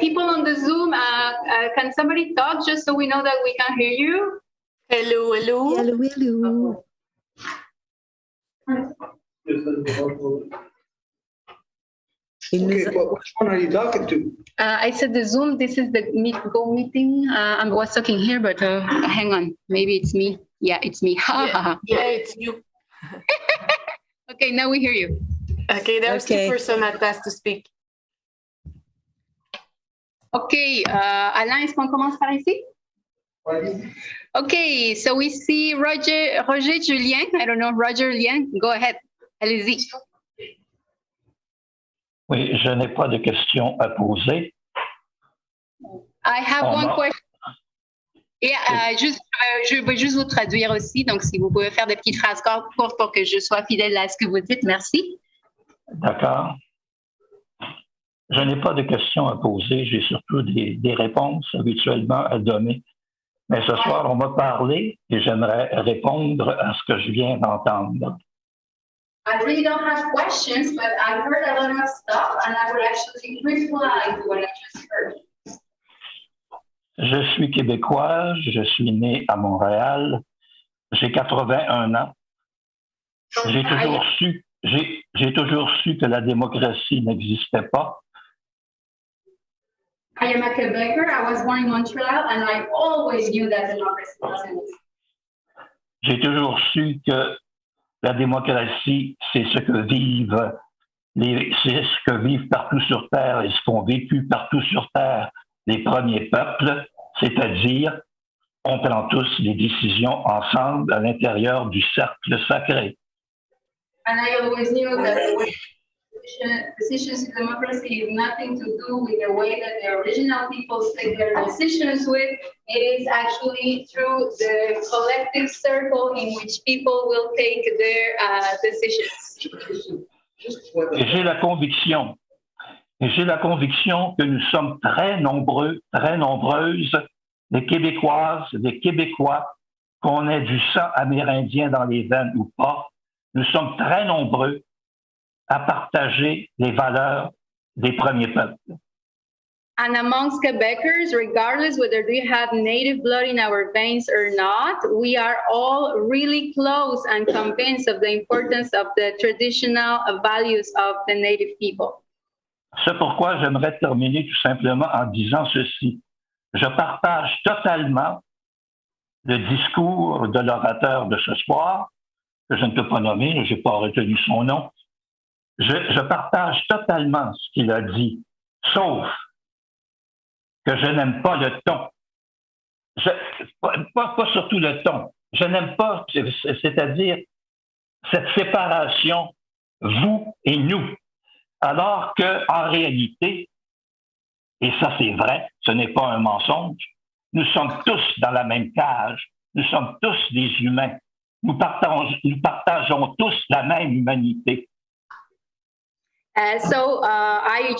B: People on the Zoom, can somebody talk just so we know that we can hear you?
D: Hello, hello.
E: Hello, hello.
A: Okay, but which one are you talking to?
B: I said the Zoom, this is the Go meeting. I was talking here, but hang on, maybe it's me. Yeah, it's me.
D: Yeah, it's you.
B: Okay, now we hear you.
D: Okay, there's two persons that has to speak.
B: Okay, Alain, est-ce qu'on commence par ici? Okay, so we see Roger Julien. I don't know, Roger Julien, go ahead. Allez-y.
F: Oui, je n'ai pas de questions à poser.
B: I have one question. Et je vais juste vous traduire aussi, donc si vous pouvez faire des petites phrases courtes pour que je sois fidèle à ce que vous dites, merci.
F: D'accord. Je n'ai pas de questions à poser, j'ai surtout des réponses habituellement à donner. Mais ce soir, on m'a parlé et j'aimerais répondre à ce que je viens d'entendre.
B: I really don't have questions, but I heard a lot of stuff and I would actually reply to what I just heard.
F: Je suis québécoise, je suis née à Montréal, j'ai 81 ans. J'ai toujours su que la démocratie n'existait pas.
B: I am a Quebecer. I was born in Montreal and I always knew that democracy doesn't exist.
F: J'ai toujours su que la démocratie, c'est ce que vivent partout sur Terre et ce qu'ont vécu partout sur Terre les premiers peuples, c'est-à-dire on prend tous les décisions ensemble à l'intérieur du cercle sacré.
B: And I always knew that the way decisions in democracy have nothing to do with the way that the original people take their decisions with. It is actually through the collective circle in which people will take their decisions.
F: Et j'ai la conviction que nous sommes très nombreuses, les Québécoises, les Québécois, qu'on ait du sang amérindien dans les veines ou pas, nous sommes très nombreux à partager les valeurs des premiers peuples.
B: And amongst Quebecers, regardless whether we have native blood in our veins or not, we are all really close and convinced of the importance of the traditional values of the native people.
F: C'est pourquoi j'aimerais terminer tout simplement en disant ceci. Je partage totalement le discours de l'orateur de ce soir, que je ne peux pas nommer, je n'ai pas retenu son nom. Je partage totalement ce qu'il a dit, sauf que je n'aime pas le ton. Pas surtout le ton. Je n'aime pas, c'est-à-dire cette séparation, vous et nous. Alors qu'en réalité, et ça c'est vrai, ce n'est pas un mensonge, nous sommes tous dans la même cage, nous sommes tous des humains. Nous partageons tous la même humanité.
B: I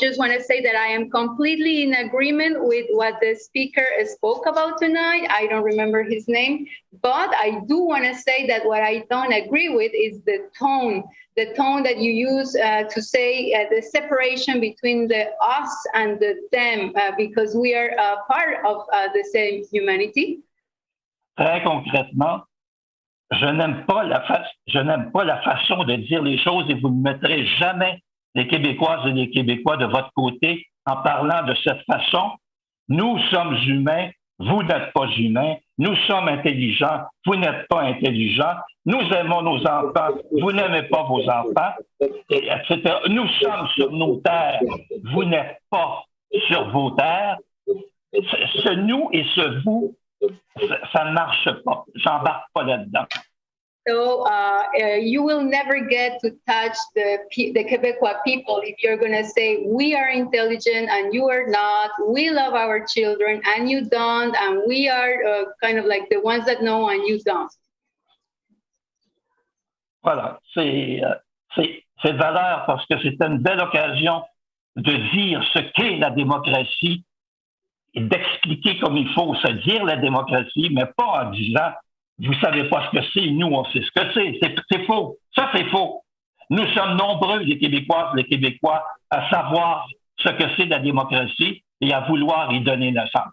B: just want to say that I am completely in agreement with what the speaker spoke about tonight. I don't remember his name, but I do want to say that what I don't agree with is the tone that you use to say the separation between the us and the them, because we are part of the same humanity.
F: Très concrètement, je n'aime pas la façon de dire les choses et vous ne mettrez jamais les Québécoises et les Québécois de votre côté en parlant de cette façon. Nous sommes humains, vous n'êtes pas humains. Nous sommes intelligents, vous n'êtes pas intelligents. Nous aimons nos enfants, vous n'aimez pas vos enfants, etc. Nous sommes sur nos terres, vous n'êtes pas sur vos terres. Ce nous et ce vous, ça ne marche pas. J'embarque pas là-dedans.
B: So you will never get to touch the Quebecois people if you're going to say we are intelligent and you are not, we love our children and you don't, and we are kind of like the ones that know and you don't.
F: Voilà, c'est valeur parce que c'est une belle occasion de dire ce qu'est la démocratie et d'expliquer comme il faut se dire la démocratie, mais pas en disant vous ne savez pas ce que c'est, nous, on sait ce que c'est. C'est faux. Ça, c'est faux. Nous sommes nombreux, les Québécoises, les Québécois, à savoir ce que c'est la démocratie et à vouloir y donner naissance.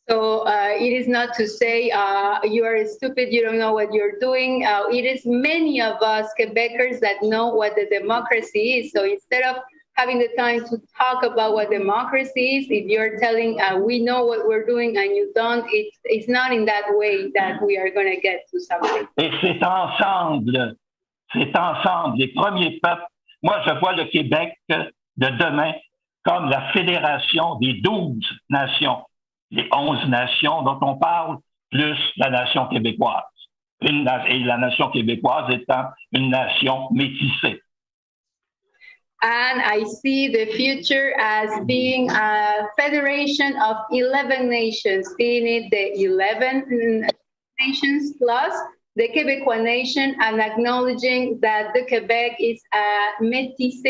B: So it is not to say you are stupid, you don't know what you're doing. It is many of us Quebecers that know what the democracy is. So instead of having the time to talk about what democracy is, if you're telling we know what we're doing and you don't, it's not in that way that we are going to get to something.
F: Et c'est ensemble, les premiers peuples. Moi, je vois le Québec de demain comme la fédération des 12 nations, les 11 nations dont on parle, plus la nation québécoise. Et la nation québécoise étant une nation métissée.
B: And I see the future as being a federation of 11 nations, being it the 11 nations plus the Québécois nation and acknowledging that the Quebec is a métis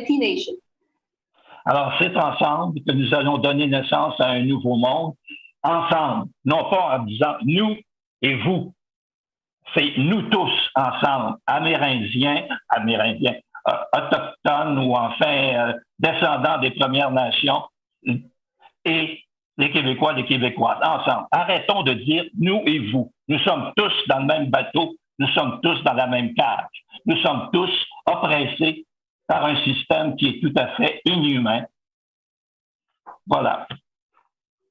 B: nation.
F: Alors, c'est ensemble que nous allons donner naissance à un nouveau monde, ensemble, non pas en disant nous et vous. C'est nous tous ensemble, Amérindiens, autochtones ou enfin descendants des Premières Nations et les Québécois, les Québécoises, ensemble. Arrêtons de dire nous et vous. Nous sommes tous dans le même bateau, nous sommes tous dans la même cage. Nous sommes tous oppressés par un système qui est tout à fait inhumain. Voilà.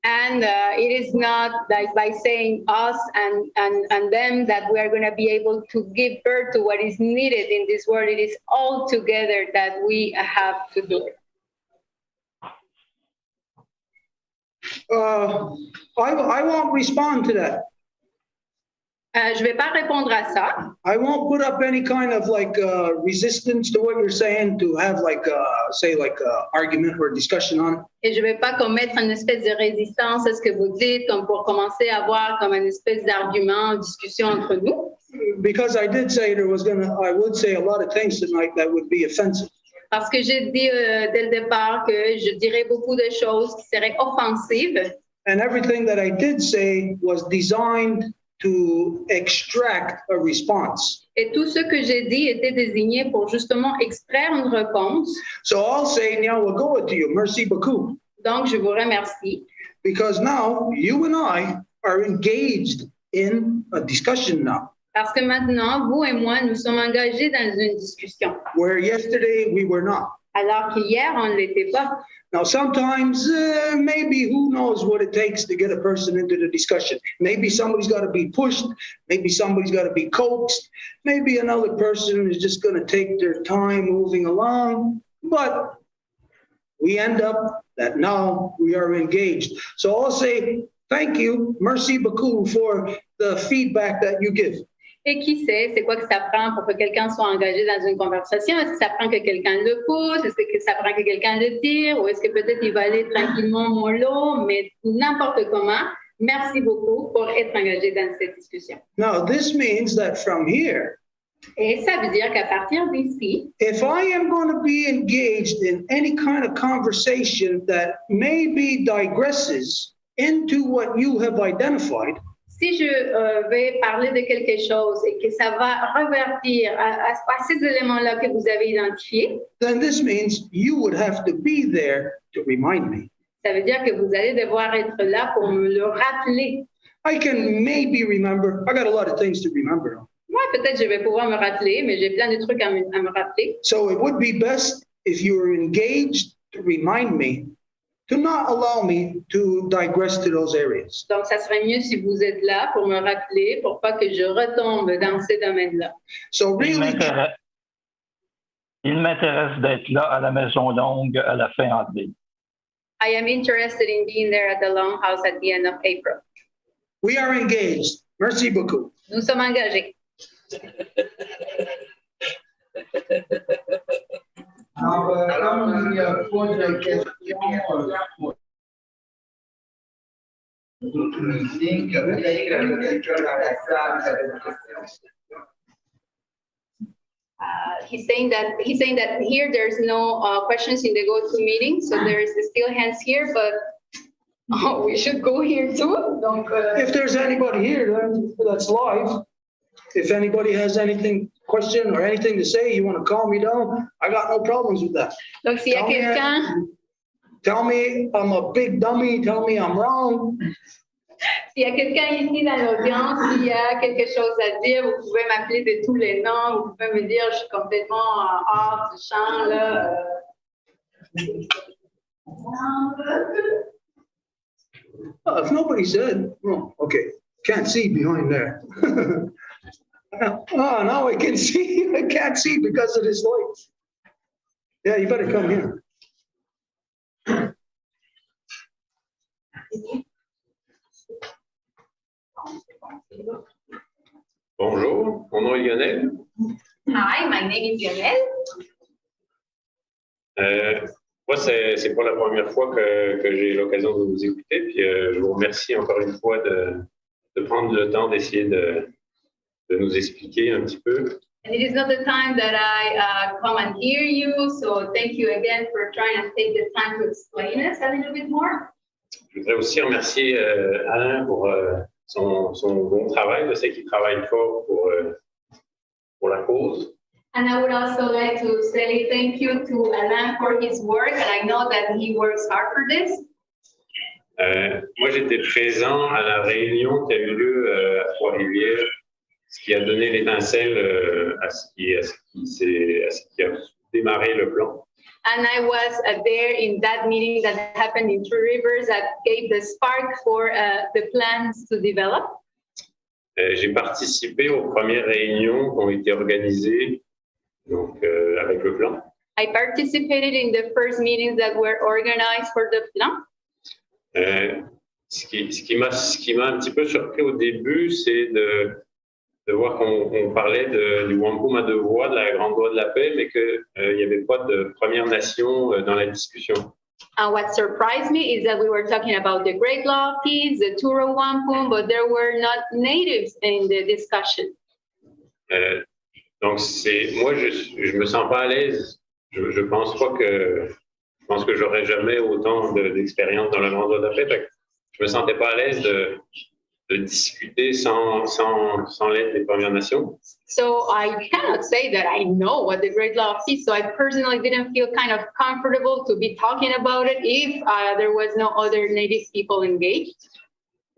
B: And it is not like by saying us and them that we are going to be able to give birth to what is needed in this world. It is all together that we have to do it.
A: I won't respond to that.
B: Je vais pas répondre à ça.
A: I won't put up any kind of like resistance to what you're saying to have like say like a argument or discussion on it.
B: Et je vais pas commettre une espèce de résistance à ce que vous dites, comme pour commencer à avoir comme une espèce d'argument, discussion entre nous.
A: Because I did say I would say a lot of things tonight that would be offensive.
B: Parce que j'ai dit dès le départ que je dirais beaucoup de choses qui seraient offensives.
A: And everything that I did say was designed to extract a response.
B: Et tout ce que j'ai dit était désigné pour justement extraire une réponse.
A: So I'll say now we'll go to you. Merci beaucoup.
B: Donc, je vous remercie.
A: Because now you and I are engaged in a discussion now.
B: Parce que maintenant, vous et moi, nous sommes engagés dans une discussion.
A: Where yesterday we were not.
B: Alors qu'hier, on ne l'était pas.
A: Now, sometimes, maybe who knows what it takes to get a person into the discussion. Maybe somebody's got to be pushed. Maybe somebody's got to be coaxed. Maybe another person is just going to take their time moving along. But we end up that now we are engaged. So I'll say thank you, merci beaucoup, for the feedback that you give.
B: Et qui sait, c'est quoi que ça prend pour que quelqu'un soit engagé dans une conversation? Est-ce que ça prend que quelqu'un le pousse? Est-ce que ça prend que quelqu'un le tire? Ou est-ce que peut-être il va aller tranquillement mollo? Mais n'importe comment, merci beaucoup pour être engagé dans cette discussion.
A: Now, this means that from here,
B: et ça veut dire qu'à partir d'ici,
A: if I am going to be engaged in any kind of conversation that maybe digresses into what you have identified,
B: si je vais parler de quelque chose et que ça va revertir à ces éléments-là que vous avez identifiés,
A: then this means you would have to be there to remind me.
B: Ça veut dire que vous allez devoir être là pour me le rappeler.
A: I can maybe remember. I got a lot of things to remember.
B: Moi, peut-être je vais pouvoir me rappeler, mais j'ai plein de trucs à me rappeler.
A: So it would be best if you were engaged to remind me, to not allow me to digress to those areas.
B: Donc, ça serait mieux si vous êtes là pour me rappeler, pour pas que je retombe dans ces domaines-là.
A: So really,
F: il m'intéresse d'être là à la Maison longue à la fin avril.
B: I am interested in being there at the Longhouse at the end of April.
A: We are engaged. Merci beaucoup.
B: Nous sommes engagés.
C: Alors, il n'y a pas de questions. D'autres meetings, peut-être quelqu'un dans la salle qui avait des questions.
B: He's saying that here there's no questions in the GoToMeeting, so there's still hands here, but we should go here too. Donc,
A: If there's anybody here that's live, if anybody has anything, question or anything to say, you want to calm me down, I got no problems with that.
B: donc s'il y a quelqu'un,
A: Tell me I'm a big dummy, tell me I'm wrong.
B: s'il y a quelqu'un ici dans l'audience, s'il y a quelque chose à dire, vous pouvez m'appeler de tous les noms, vous pouvez me dire je suis complètement hors du champ là.
A: Oh, if nobody said, oh, okay, can't see behind there. Oh, now I can see. I can't see because of this light. Yeah, you better come here.
E: Bonjour, mon nom est Lionel.
B: Hi, my name is Lionel.
E: Moi, c'est pas la première fois que j'ai l'occasion de vous écouter. Puis je vous remercie encore une fois de prendre le temps d'essayer de nous expliquer un petit peu.
B: And it is not the time that I come and hear you, so thank you again for trying to take the time to explain us a little bit more.
E: Je voudrais aussi remercier Alain pour son bon travail. Je sais qu'il travaille fort pour la cause.
B: And I would also like to say thank you to Alain for his work, and I know that he works hard for this.
E: Moi, j'étais présent à la réunion qui a eu lieu à Trois-Rivières, ce qui a donné l'étincelle à ce qui a démarré le plan.
B: And I was there in that meeting that happened in Three Rivers that gave the spark for the plans to develop.
E: J'ai participé aux premières réunions qui ont été organisées donc, avec le plan.
B: I participated in the first meetings that were organized for the plan.
E: Ce qui m'a un petit peu surpris au début, c'est de voir qu'on parlait du Wampum à deux voix, de la grande voix de la paix, mais qu'il n'y avait pas de Première Nation dans la discussion.
B: And what surprised me is that we were talking about the Great Law Keys, the Turo Wampum, but there were not natives in the discussion.
E: Donc, moi, je me sens pas à l'aise. Je pense que j'aurais jamais autant d'expérience dans la grande voie de la paix. Fait que je me sentais pas à l'aise de discuter sans l'aide des Premières Nations.
B: So I cannot say that I know what the Great Law is. So I personally didn't feel kind of comfortable to be talking about it if there was no other Native people engaged.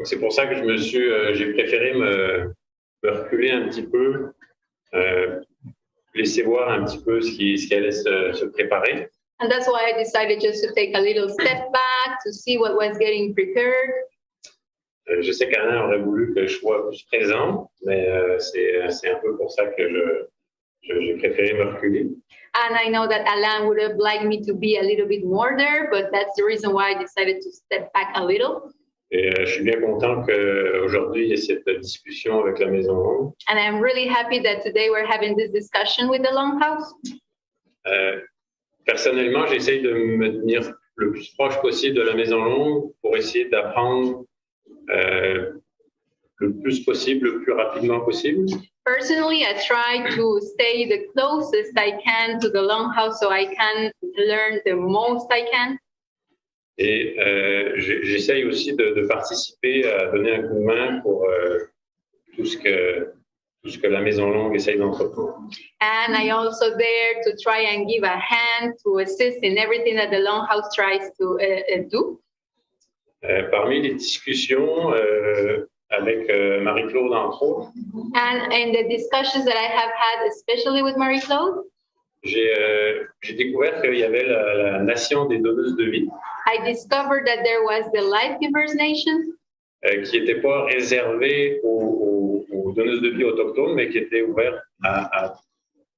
E: C'est pour ça que j'ai préféré me reculer un petit peu, laisser voir un petit peu ce qui allait se préparer.
B: And that's why I decided just to take a little step back to see what was getting prepared.
E: Je sais qu'Alain aurait voulu que je sois plus présent, mais c'est un peu pour ça que j'ai préféré me reculer.
B: And I know that Alain would have liked me to be a little bit more there, but that's the reason why I decided to step back a little.
E: Et je suis bien content qu'aujourd'hui, il y ait cette discussion avec la Maison longue.
B: And I'm really happy that today we're having this discussion with the Longhouse.
E: Personnellement, j'essaye de me tenir le plus proche possible de la Maison longue pour essayer d'apprendre le plus possible, le plus rapidement possible.
B: Personally, I try to stay the closest I can to the Longhouse so I can learn the most I can.
E: Et j'essaye aussi de participer à donner un coup de main pour tout ce que la Maison longue essaye d'entreprendre.
B: And I also there to try and give a hand to assist in everything that the Longhouse tries to do.
E: Parmi les discussions avec Marie-Claude, entre autres,
B: And in the discussions that I have had, especially with Marie-Claude,
E: j'ai découvert qu'il y avait la nation des donneuses de vie.
B: I discovered that there was the Life Givers Nation,
E: Qui n'était pas réservée aux donneuses de vie autochtones, mais qui était ouverte à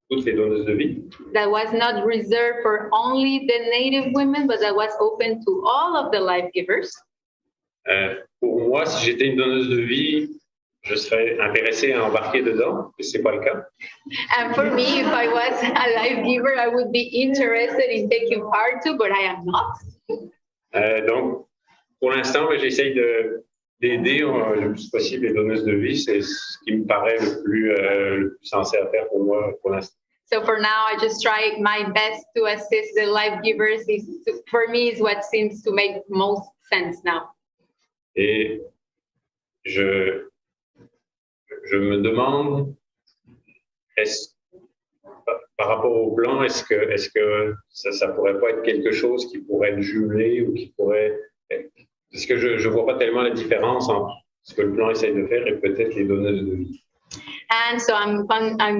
E: toutes les donneuses de vie.
B: that was not reserved for only the Native women, but that was open to all of the life givers.
E: Pour moi, si j'étais une donneuse de vie, je serais intéressé à embarquer dedans, mais ce n'est pas le cas.
B: And for me, if I was a life giver, I would be interested in taking part too, but I am not.
E: Donc, pour l'instant, j'essaye d'aider le plus possible les donneuses de vie. C'est ce qui me paraît le plus sensé à faire pour moi pour l'instant.
B: So for now, I just try my best to assist the life givers. For me, is what seems to make most sense now.
E: Et je me demande, par rapport au plan, est-ce que ça pourrait pas être quelque chose qui pourrait être jumelé ou qui pourrait... Parce que je vois pas tellement la différence entre ce que le plan essaye de faire et peut-être les donneuses de vie.
B: And so I'm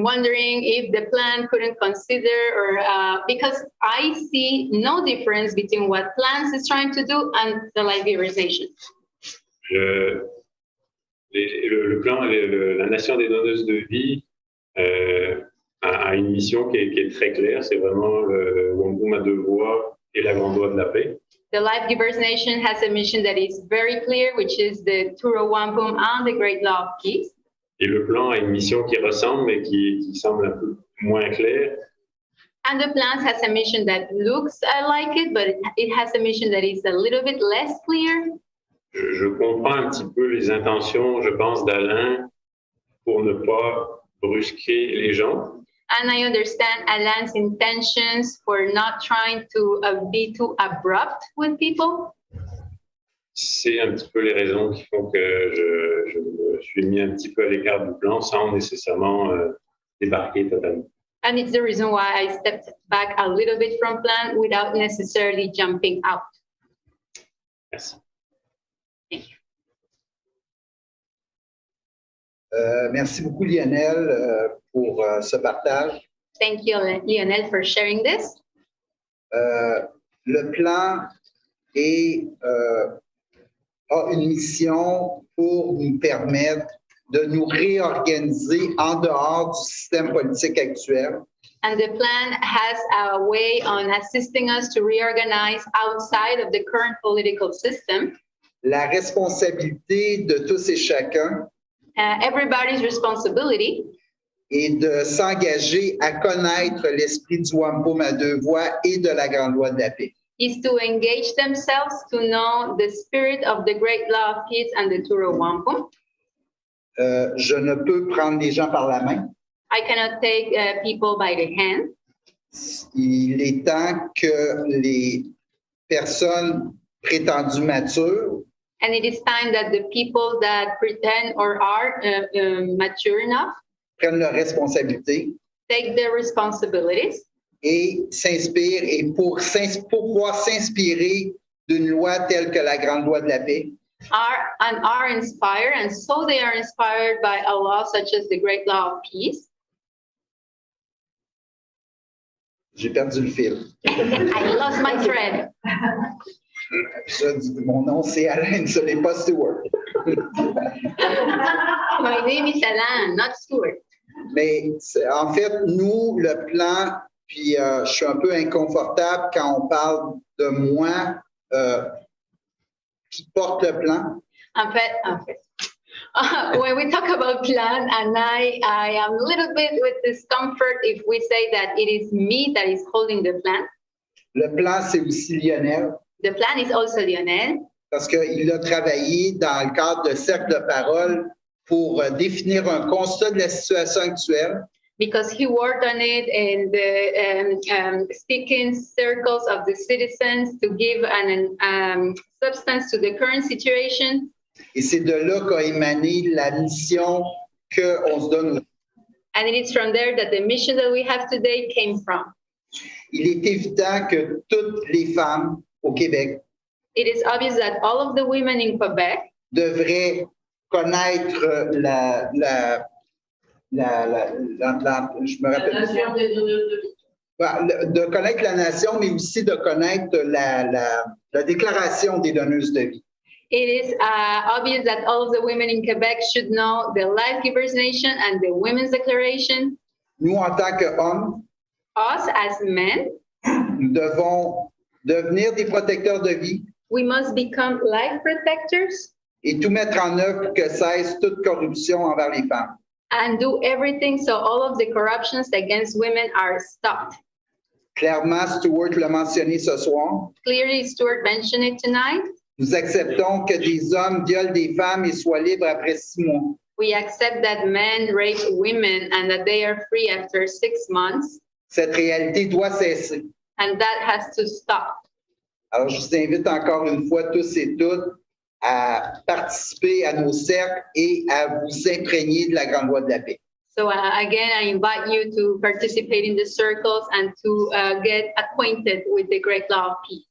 B: wondering if the plan couldn't consider, or because I see no difference between what plans is trying to do and the life givers nation.
E: Le plan, la nation des donneuses de vie a une mission qui est très claire. C'est vraiment le Wampum à deux voix et la grande voix de la paix.
B: The Life Givers Nation has a mission that is very clear, which is the Turo Wampum and the Great Law of Peace.
E: Et le plan a une mission qui ressemble, mais qui semble un peu moins claire.
B: And the plan has a mission that looks like it, but it has a mission that is a little bit less clear.
E: je comprends un petit peu les intentions, je pense, d'Alain pour ne pas brusquer les gens.
B: And I understand Alain's intentions for not trying to be too abrupt with people.
E: C'est un petit peu les raisons qui font que je me suis mis un petit peu à l'écart du plan sans nécessairement débarquer totalement.
B: And it's the reason why I stepped back a little bit from plan without necessarily jumping out.
E: Merci.
B: Thank you.
C: Merci beaucoup, Lionel, pour ce partage.
B: Thank you, Lionel, for sharing this.
C: Le plan a une mission pour nous permettre de nous réorganiser en dehors du système politique actuel.
B: And the plan has a way on assisting us to reorganize outside of the current political system.
C: La responsabilité de tous et chacun
B: Everybody's responsibility
C: est de s'engager à connaître l'esprit du Wampum à deux voix et de la Grande Loi de la paix.
B: is to engage themselves to know the spirit of the great law of peace and the Turo Wampum.
C: Je ne peux prendre les gens par la main.
B: I cannot take people by the hand.
C: Il est temps que les personnes prétendues matures
B: And it is time that the people that pretend or are mature enough
C: prennent leurs responsabilités
B: take their responsibilities
C: et s'inspirent et pour pouvoir s'inspirer d'une loi telle que la Grande Loi de la paix,
B: are inspired, and so they are inspired by a law such as the great law of peace.
C: j'ai perdu le fil.
B: I lost my thread.
C: Mon nom, c'est Alain, ce n'est pas Stuart.
B: My name is Alain, not Stuart.
C: Mais en fait, nous, le plan, puis je suis un peu inconfortable quand on parle de moi qui porte le plan.
B: En fait, when we talk about plan, and I am a little bit with discomfort if we say that it is me that is holding the plan.
C: Le plan, c'est aussi Lionel,
B: The plan is also Lionel,
C: parce qu'il a travaillé dans le cadre de cercle de parole pour définir un constat de la situation actuelle.
B: because he worked on it in the speaking circles of the citizens to give an substance to the current situation.
C: Et c'est de là qu'a émané la mission qu'on se donne.
B: And it is from there that the mission that we have today came from.
C: Il est évident que toutes les femmes au Québec
B: It is obvious that all of the women in Quebec
C: devraient connaître je me rappelle. De connaître la nation, mais aussi de connaître la déclaration des donneuses de vie.
B: It is obvious that all of the women in Quebec should know the Life Givers Nation and the Women's Declaration.
C: Nous, en tant qu'hommes,
B: Us as men,
C: nous devons devenir des protecteurs de vie
B: we must become life protectors
C: et tout mettre en œuvre pour que cesse toute corruption envers les femmes.
B: and do everything so all of the corruptions against women are stopped.
C: Clairement, Stuart l'a mentionné ce soir,
B: Clearly, Stuart mentioned it tonight.
C: nous acceptons que des hommes violent des femmes et soient libres après 6 mois.
B: We accept that men rape women and that they are free after 6 months,
C: Cette réalité doit cesser.
B: and that has to stop.
C: Alors, je vous invite encore une fois, tous et toutes, à participer à nos cercles et à vous imprégner de la Grande Loi de la paix.
B: So again, I invite you to participate in the circles and to get acquainted with the great law of peace.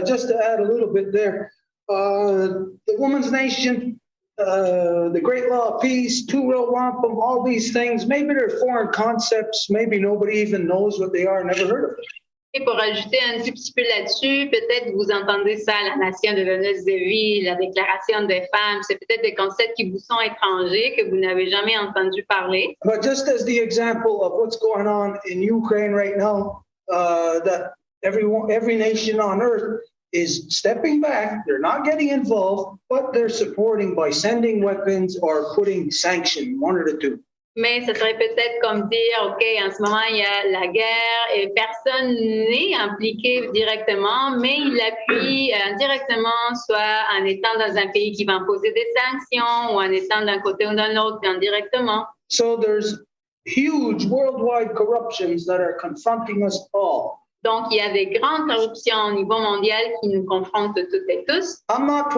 A: Just to add a little bit there, the Women's Nation, the Great Law of Peace, Turo Wampum, all these things, maybe they're foreign concepts, maybe nobody even knows what they are, never heard of them.
B: Et pour ajouter un petit peu là-dessus, peut-être vous entendez ça, la nation de donneuses de vie, la déclaration des femmes, c'est peut-être des concepts qui vous sont étrangers, que vous n'avez jamais entendu parler.
A: But just as the example of what's going on in Ukraine right now, that every nation on earth is stepping back, they're not getting involved, but they're supporting by sending weapons or putting sanction, one or the two.
B: Mais ce serait peut-être comme dire, OK, en ce moment, il y a la guerre et personne n'est impliqué directement, mais il appuie indirectement, soit en étant dans un pays qui va imposer des sanctions ou en étant d'un côté ou d'un autre indirectement.
A: So there's huge worldwide corruptions that are confronting us all.
B: Donc, il y a des grandes corruptions au niveau mondial qui nous confrontent toutes et tous.
A: I'm not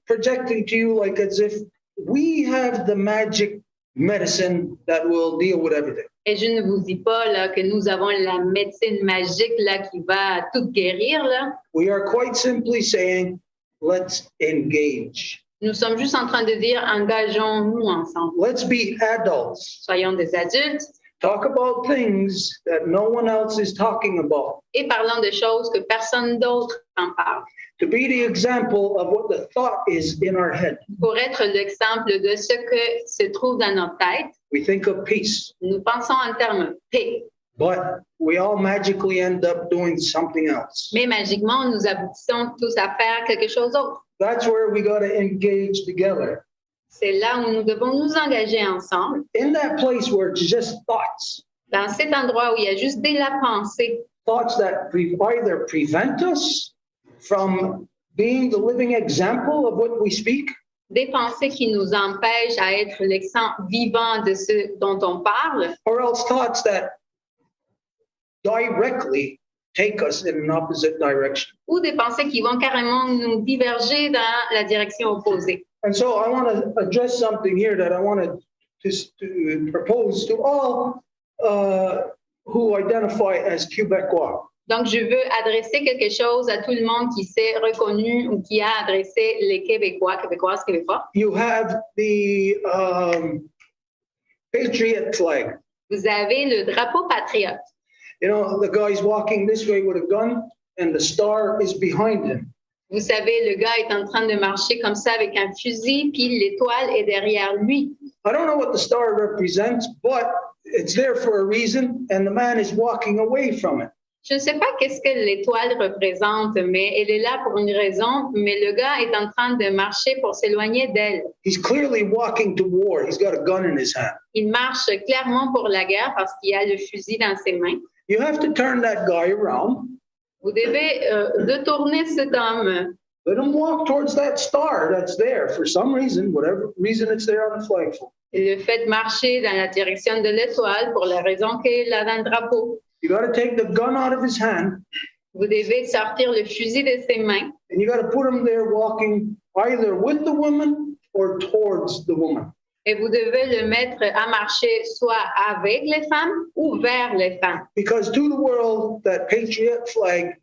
A: projecting to you like as if we have the magic medicine that will deal with everything.
B: Et je ne vous dis pas là, que nous avons la médecine magique là, qui va tout guérir. Là.
A: We are quite simply saying, let's engage.
B: Nous sommes juste en train de dire, engageons-nous ensemble.
A: Let's be adults.
B: Soyons des adultes.
A: Talk about things that no one else is talking about.
B: Et parlons de choses que personne d'autre en parle.
A: To be the example of what the thought is in our head.
B: Pour être l'exemple de ce que se trouve dans notre tête,
A: We think of peace,
B: nous pensons en termes paix.
A: but we all magically end up doing something else.
B: Mais magiquement, nous aboutissons tous à faire quelque chose d'autre.
A: That's where we got to engage together.
B: C'est là où nous devons nous engager ensemble,
A: In that place where it's just thoughts,
B: dans cet endroit où il y a juste de la pensée,
A: thoughts that either prevent us from being the living example of what we speak,
B: des pensées qui nous empêchent à être l'exemple vivant de ce dont on parle,
A: or else thoughts that directly take us in an opposite direction.
B: ou des pensées qui vont carrément nous diverger dans la direction opposée.
A: And so I want to address something here that I wanted to propose to all who identify as Québécois.
B: Donc, je veux adresser quelque chose à tout le monde qui s'est reconnu ou qui a adressé les Québécois, Québécoises, Québécois.
A: You have the patriot flag.
B: Vous avez le drapeau patriote.
A: You know, the guy's walking this way with a gun and the star is behind him.
B: Vous savez, le gars est en train de marcher comme ça avec un fusil, puis l'étoile est derrière lui.
A: I don't know what the star represents, but it's there for a reason, and the man is walking away from it.
B: Je ne sais pas qu'est-ce que l'étoile représente, mais elle est là pour une raison, mais le gars est en train de marcher pour s'éloigner d'elle.
A: He's clearly walking to war. He's got a gun in his hand.
B: Il marche clairement pour la guerre parce qu'il a le fusil dans ses mains.
A: You have to turn that guy around.
B: Vous devez retourner cet homme.
A: Let him walk towards that star that's there for some reason, whatever reason it's there on the flagpole.
B: Et le fait marcher dans la direction de l'étoile pour la raison qu'elle a dans le drapeau.
A: You got to take the gun out of his hand,
B: Vous devez sortir le fusil de ses mains
A: and you got to put him there walking either with the woman or towards the woman.
B: et vous devez le mettre à marcher soit avec les femmes ou vers les femmes.
A: Because to the world, that patriot flag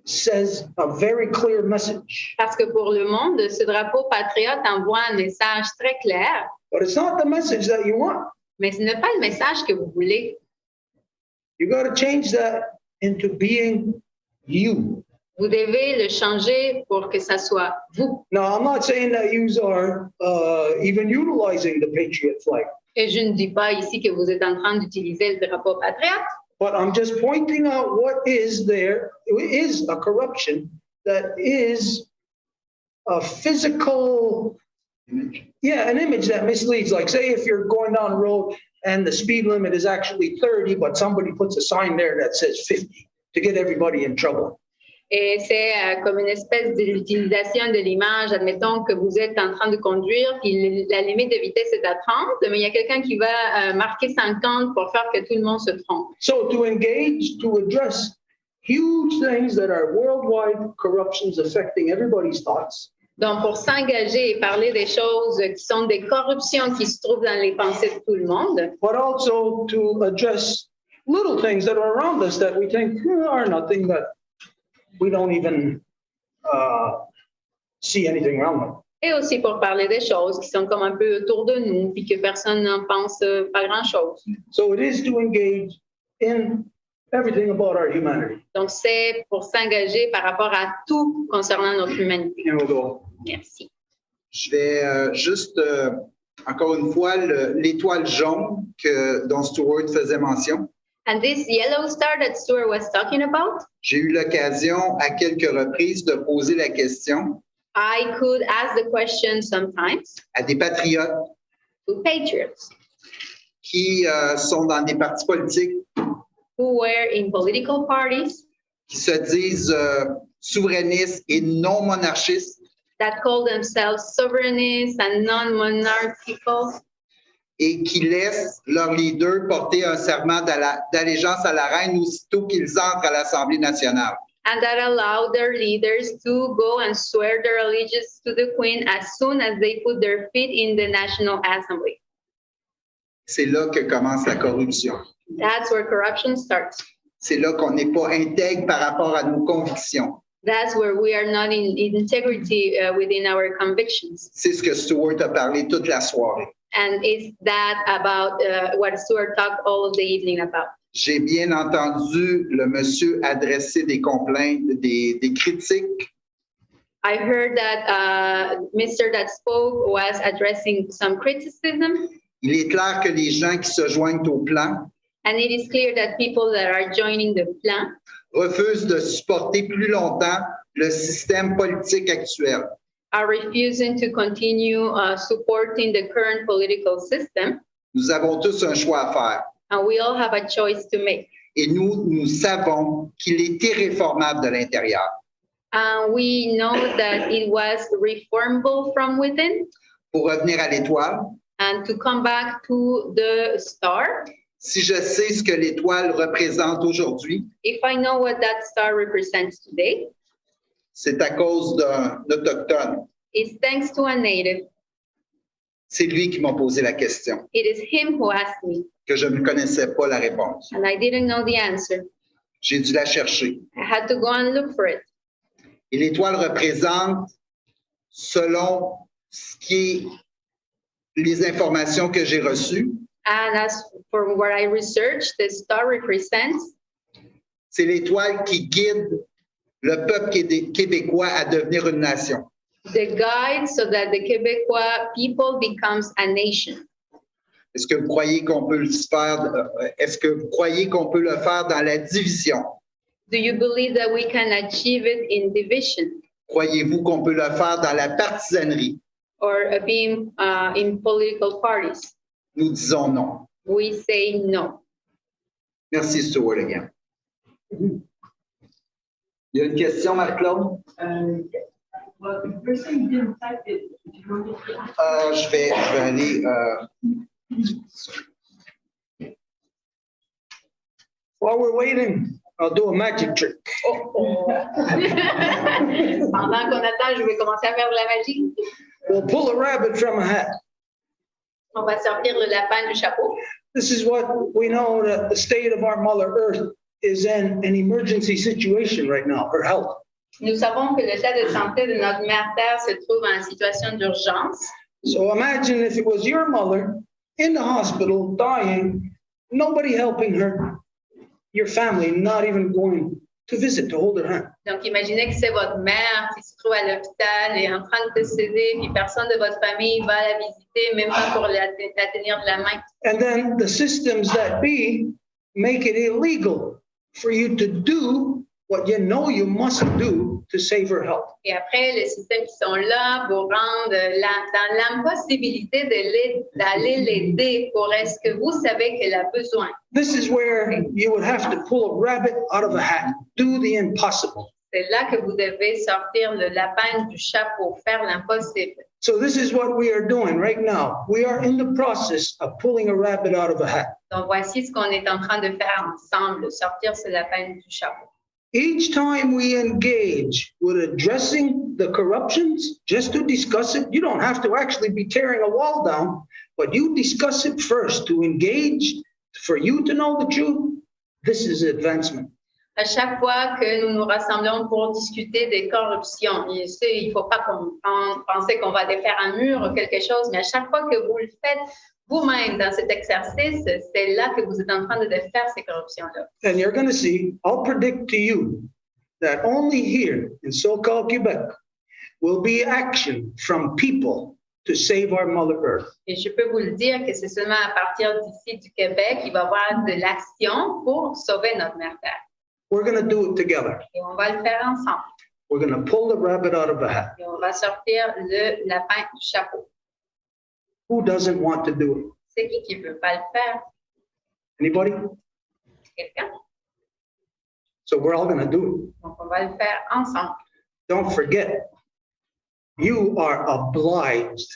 A: says a very clear message.
B: Parce que pour le monde, ce drapeau patriote envoie un message très clair,
A: But it's not the message that you want.
B: mais ce n'est pas le message que vous voulez.
A: You got to change that into being you.
B: Vous devez le changer pour que ça soit vous.
A: Now, I'm not saying that you are even utilizing the patriot flag,
B: Et je ne dis pas ici que vous êtes en train d'utiliser le drapeau patriote,
A: but I'm just pointing out what is there. It is a corruption that is a physical, an image that misleads. Like, say, if you're going down the road and the speed limit is actually 30, but somebody puts a sign there that says 50 to get everybody in trouble.
B: Et c'est comme une espèce de l'utilisation de l'image. Admettons que vous êtes en train de conduire, puis la limite de vitesse est à 30, mais il y a quelqu'un qui va marquer 50 pour faire que tout le monde se trompe.
A: So to engage, to address huge things that are worldwide corruptions affecting everybody's thoughts,
B: Donc, pour s'engager et parler des choses qui sont des corruptions qui se trouvent dans les pensées de tout le monde,
A: but also to address little things that are around us that we think are nothing, that we don't even see anything wrong with.
B: et aussi pour parler des choses qui sont comme un peu autour de nous, puis que personne n'en pense pas grand-chose.
A: So it is to engage in everything about our humanity.
B: Donc, c'est pour s'engager par rapport à tout concernant notre humanité.
A: And we'll go.
B: Merci.
C: Je vais juste, encore une fois, l'étoile jaune dont Stuart faisait mention.
B: And this yellow star that Stuart was talking about,
C: J'ai eu l'occasion à quelques reprises de poser la question
B: I could ask the question sometimes
C: à des patriotes.
B: to patriots.
C: qui sont dans des partis politiques,
B: who were in political parties
C: qui se disent souverainistes et non monarchistes,
B: that call themselves sovereignists and non-monarchical,
C: et qui laissent leurs leaders porter un serment d'allégeance à la reine aussitôt qu'ils entrent à l'Assemblée nationale.
B: and that allow their leaders to go and swear their allegiance to the Queen as soon as they put their feet in the National Assembly.
C: C'est là que commence la corruption.
B: That's where corruption starts.
C: C'est là qu'on n'est pas intègre par rapport à nos convictions.
B: That's where we are not in integrity within our convictions.
C: C'est ce que Stuart a parlé toute la soirée.
B: And it's that about what Stuart talked all of the evening about.
C: J'ai bien entendu le monsieur adresser des complaintes, des critiques.
B: I heard that Mr. that spoke was addressing some criticism,
C: Il est clair que les gens qui se joignent au plan
B: and it is clear that people that are joining the plan
C: refusent de supporter plus longtemps le système politique actuel.
B: are refusing to continue supporting the current political system,
C: Nous avons tous un choix à faire.
B: and we all have a choice to make.
C: Et nous savons qu'il est irréformable de l'intérieur.
B: We know that it was reformable from within,
C: Pour revenir à l'étoile,
B: and to come back to the star.
C: si je sais ce que l'étoile représente aujourd'hui,
B: If I know what that star represents today,
C: c'est à cause d'un autochtone.
B: it's thanks to a native.
C: C'est lui qui m'a posé la question,
B: It is him who asked me,
C: que je ne connaissais pas la réponse.
B: and I didn't know the answer.
C: J'ai dû la chercher.
B: I had to go and look for it.
C: Et l'étoile représente, selon ce qui est les informations que j'ai reçues,
B: And as for what I researched, the star represents,
C: c'est l'étoile qui guide le peuple québécois à devenir une nation.
B: the guide so that the Quebecois people becomes a nation.
C: Est-ce que vous croyez qu'on peut le faire? Est-ce que vous croyez qu'on peut le faire dans la division?
B: Do you believe that we can achieve it in division
C: Croyez-vous qu'on peut le faire dans la partisanerie?
B: or being in political parties?
C: Nous disons non.
B: We say no.
C: Merci, Stuart, again. Il y a une question, Marc-Claude? Je vais aller.
A: While we're waiting, I'll do a magic trick.
B: Pendant qu'on attend, je vais commencer à faire de la magie.
A: We'll pull a rabbit from a hat.
B: On va sortir le lapin du chapeau.
A: This is what we know, that the state of our Mother Earth is in an emergency situation right now, her health.
B: Nous savons que l'état de santé de notre mère Terre se trouve en situation d'urgence.
A: So imagine if it was your mother in the hospital dying, nobody helping her, your family not even going to visit, to hold her hand.
B: Donc, imaginez que c'est votre mère qui se trouve à l'hôpital et en train de décéder, puis personne de votre famille va la visiter, même pas pour la tenir de la main.
A: And then the systems that be make it illegal for you to do what you know you must do to save her health.
B: Et après, les systèmes qui sont là pour rendre dans l'impossibilité d'aller l'aider pour est-ce que vous savez qu'elle a besoin.
A: This is where you would have to pull a rabbit out of a hat, do the impossible.
B: C'est là que vous devez sortir le lapin du chapeau, faire l'impossible.
A: So this is what we are doing right now. We are in the process of pulling a rabbit out of a hat.
B: Donc, voici ce qu'on est en train de faire ensemble, sortir ce lapin du chapeau.
A: Each time we engage with addressing the corruptions, just to discuss it, you don't have to actually be tearing a wall down, but you discuss it first to engage, for you to know the truth. This is advancement.
B: À chaque fois que nous nous rassemblons pour discuter des corruptions, il ne faut pas penser qu'on va défaire un mur ou quelque chose, mais à chaque fois que vous le faites vous-même dans cet exercice, c'est là que vous êtes en train de défaire ces corruptions-là.
A: And you're going to see, I'll predict to you that only here in so-called Quebec will be action from people to save our Mother Earth.
B: Et je peux vous le dire que c'est seulement à partir d'ici du Québec qu'il va y avoir de l'action pour sauver notre mère Terre.
A: We're going to do it together.
B: Et on va le faire ensemble.
A: We're going to pull the rabbit out of a hat.
B: Et on va sortir le lapin du chapeau.
A: Who doesn't want to do it?
B: C'est qui veut pas le faire?
A: Anybody?
B: Quelqu'un?
A: So we're all going to do it.
B: Donc, on va le faire ensemble.
A: Don't forget, you are obliged.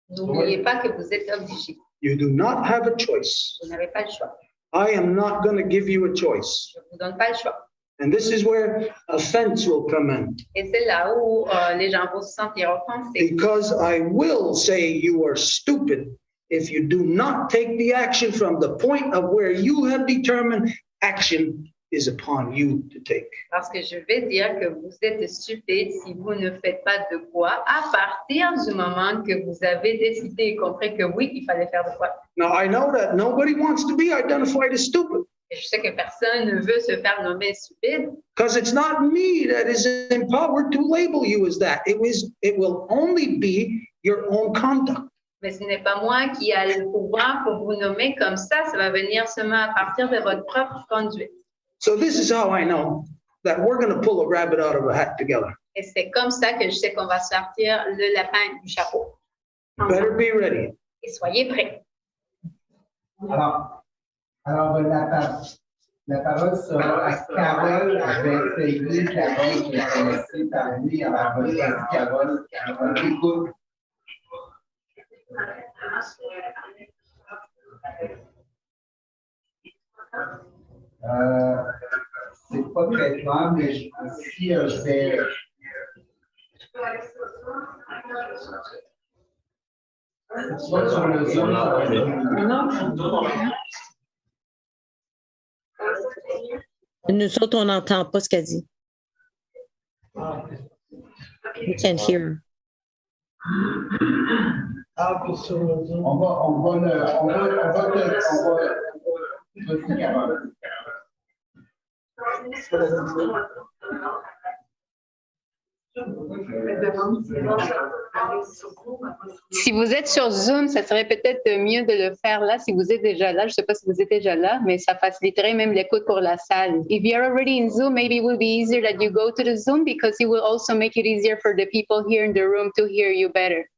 B: N'oubliez pas que vous êtes obligé.
A: You do not have a choice.
B: Vous n'avez pas le choix.
A: I am not going to give you a choice.
B: Je ne vous donne pas le choix.
A: And this is where offense will come in.
B: Et c'est là où les gens vont se sentir offensés.
A: Because I will say you are stupid if you do not take the action from the point of where you have determined action is upon you to take.
B: Parce que je vais dire que vous êtes stupide si vous ne faites pas de quoi à partir du moment que vous avez décidé et compris que oui, il fallait faire de quoi.
A: Now, I know that nobody wants to be identified as stupid
B: Et je sais que personne ne veut se faire nommer stupide
A: because it's not me that is empowered to label you as that. It will only be your own conduct.
B: mais ce n'est pas moi qui a le pouvoir pour vous nommer comme ça. Ça va venir seulement à partir de votre propre conduite.
A: So this is how I know that we're going to pull a rabbit out of a hat together.
B: Et c'est comme ça que je sais qu'on va sortir le lapin du chapeau.
A: Better be ready.
B: Et soyez prêts.
C: Alors la parole sera à Carole. Je vais essayer Carole qui est laissée parler. Alors, vas-y, Carole. On écoute. C'est pas très clair, mais si je vais. Soit sur le Zoom,
G: Nous autres, on n'entend pas ce qu'elle dit. We can't hear her.
B: Si vous êtes sur Zoom, ça serait peut-être mieux de le faire là si vous êtes déjà là. Je ne sais pas si vous êtes déjà là, mais ça faciliterait même l'écoute pour la salle. If you're already in Zoom, maybe it will be easier that you go to the Zoom because it will also make it easier for the people here in the room to hear you better.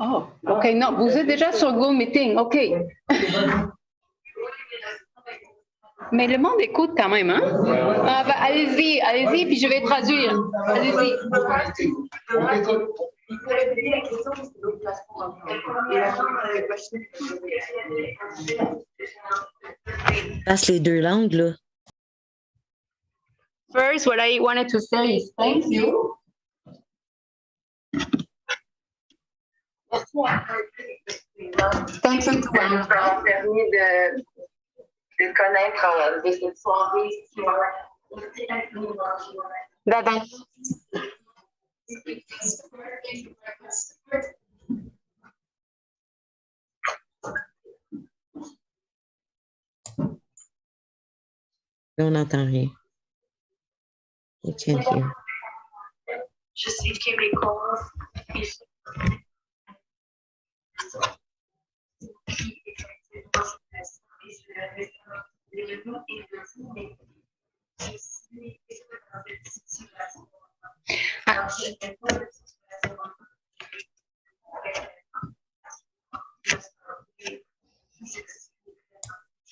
B: Oh, OK. Non, vous êtes déjà sur Google Meeting. OK. Mais le monde écoute quand même, hein? Ah, ben, allez-y, puis je vais traduire. Allez-y.
G: Passe les deux langues, là.
B: First, what I wanted to say is thank you. Thank you to them for avoir permis de connaître de cette soirée. Bye bye.
G: On n'entend rien. We can't hear.
H: Je suis québécoise.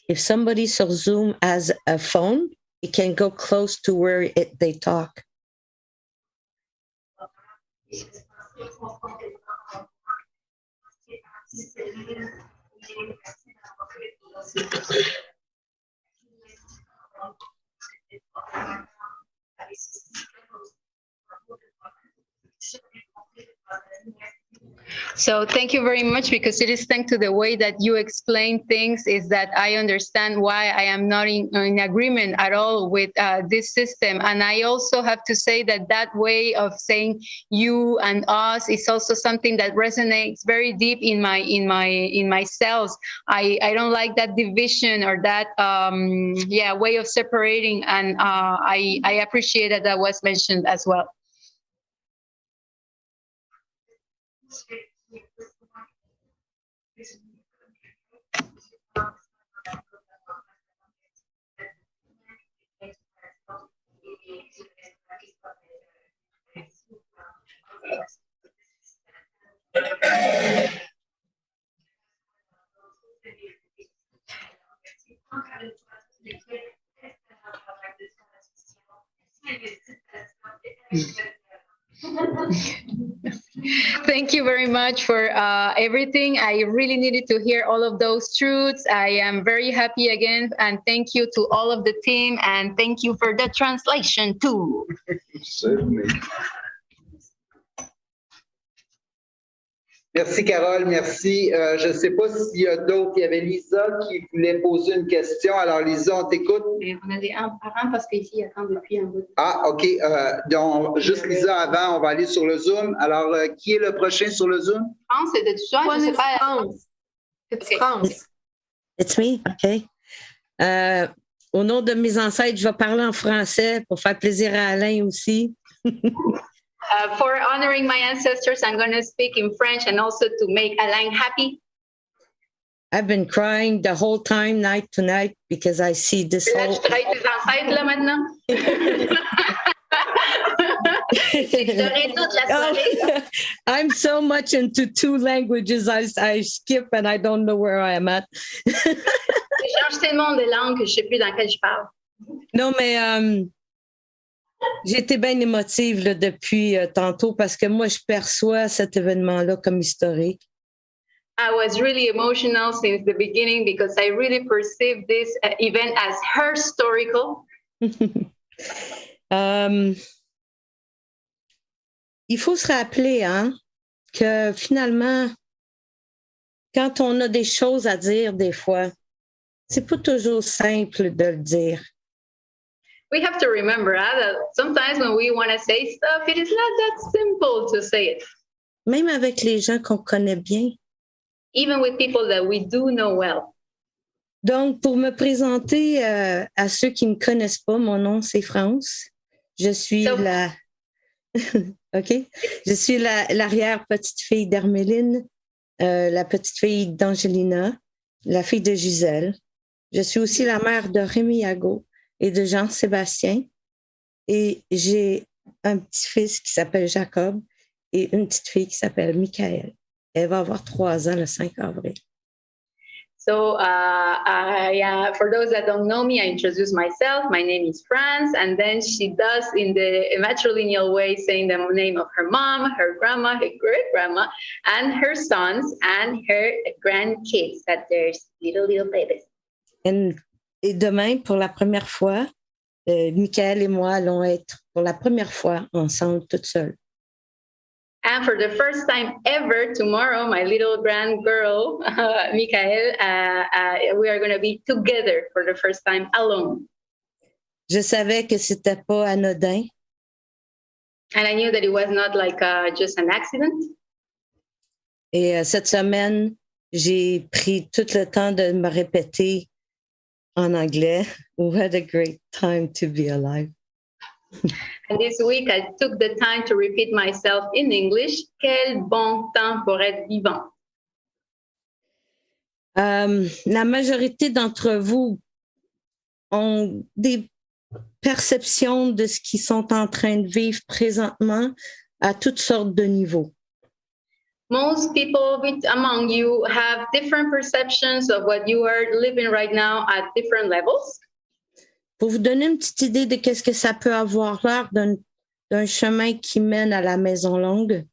G: If somebody sur Zoom has a phone, it can go close to where they talk.
B: So thank you very much, because it is thanks to the way that you explain things is that I understand why I am not in agreement at all with this system. And I also have to say that that way of saying you and us is also something that resonates very deep in my cells. I don't like that division or that way of separating, and I appreciate that was mentioned as well. Thank you very much for everything. I really needed to hear all of those truths. I am very happy again, and thank you to all of the team, and thank you for the translation too.
A: Certainly.
C: Merci, Carole, merci. Je ne sais pas s'il y a d'autres. Il y avait Lisa qui voulait poser une question. Alors, Lisa, on t'écoute.
B: On a des parents parce qu'ici, ils attendent depuis un bout de temps.
C: Ah, OK. Donc, juste Lisa avant, on va aller sur le Zoom. Alors, qui est le prochain sur le Zoom?
B: France, c'est de tout ça. Je sais pas.
D: France. It's France.
G: It's me, OK. Au nom de mes ancêtres, je vais parler en français pour faire plaisir à Alain aussi.
B: For honoring my ancestors, I'm going to speak in French and also to make Alain happy.
G: I've been crying the whole time, night to night, because I see this
B: Là,
G: whole...
B: je travaille tes ancêtres, là, maintenant. J'ai pleuré toute la soirée.
G: I'm so much into two languages, I skip and I don't know where I am at.
B: J'ai changé tellement de langues que je ne sais plus dans quelle je parle.
G: Non, mais j'ai été bien émotive là, depuis tantôt parce que moi, je perçois cet événement-là comme historique.
B: I was really emotional since the beginning because I really perceived this event as historical.
G: Il faut se rappeler que finalement, quand on a des choses à dire des fois, c'est pas toujours simple de le dire.
B: We have to remember that sometimes when we want to say stuff, it is not that simple to say it.
G: Même avec les gens qu'on connaît bien.
B: Even with people that we do know well.
G: Donc, pour me présenter à ceux qui ne me connaissent pas, mon nom, c'est France. Je suis OK? Je suis l'arrière-petite-fille d'Herméline, la petite-fille d'Angelina, la fille de Gisèle. Je suis aussi la mère de Rémi Yago et de Jean-Sébastien. Et j'ai un petit-fils qui s'appelle Jacob et une petite fille qui s'appelle Michael. Elle va avoir 3 ans le 5 avril.
B: So for those that don't know me, I introduce myself. My name is France, and then she does in the matrilineal way, saying the name of her mom, her grandma, her great-grandma, and her sons and her grandkids, that there's little babies.
G: Et demain, pour la première fois, Michael et moi allons être pour la première fois ensemble, toutes seules.
B: And for the first time ever, tomorrow, my little grand girl, Michael, we are going to be together for the first time alone.
G: Je savais que c'était pas anodin.
B: And I knew that it was not like just an accident.
G: Et cette semaine, j'ai pris tout le temps de me répéter en anglais, what a great time to be alive.
B: And this week, I took the time to repeat myself in English. Quel bon temps pour être vivant.
G: La majorité d'entre vous ont des perceptions de ce qu'ils sont en train de vivre présentement à toutes sortes de niveaux.
B: Most people among you have different perceptions of what you are living right now at different levels.
G: Pour vous donner une petite idée de qu'est-ce que ça peut avoir l'air d'un chemin qui mène à la Maison longue.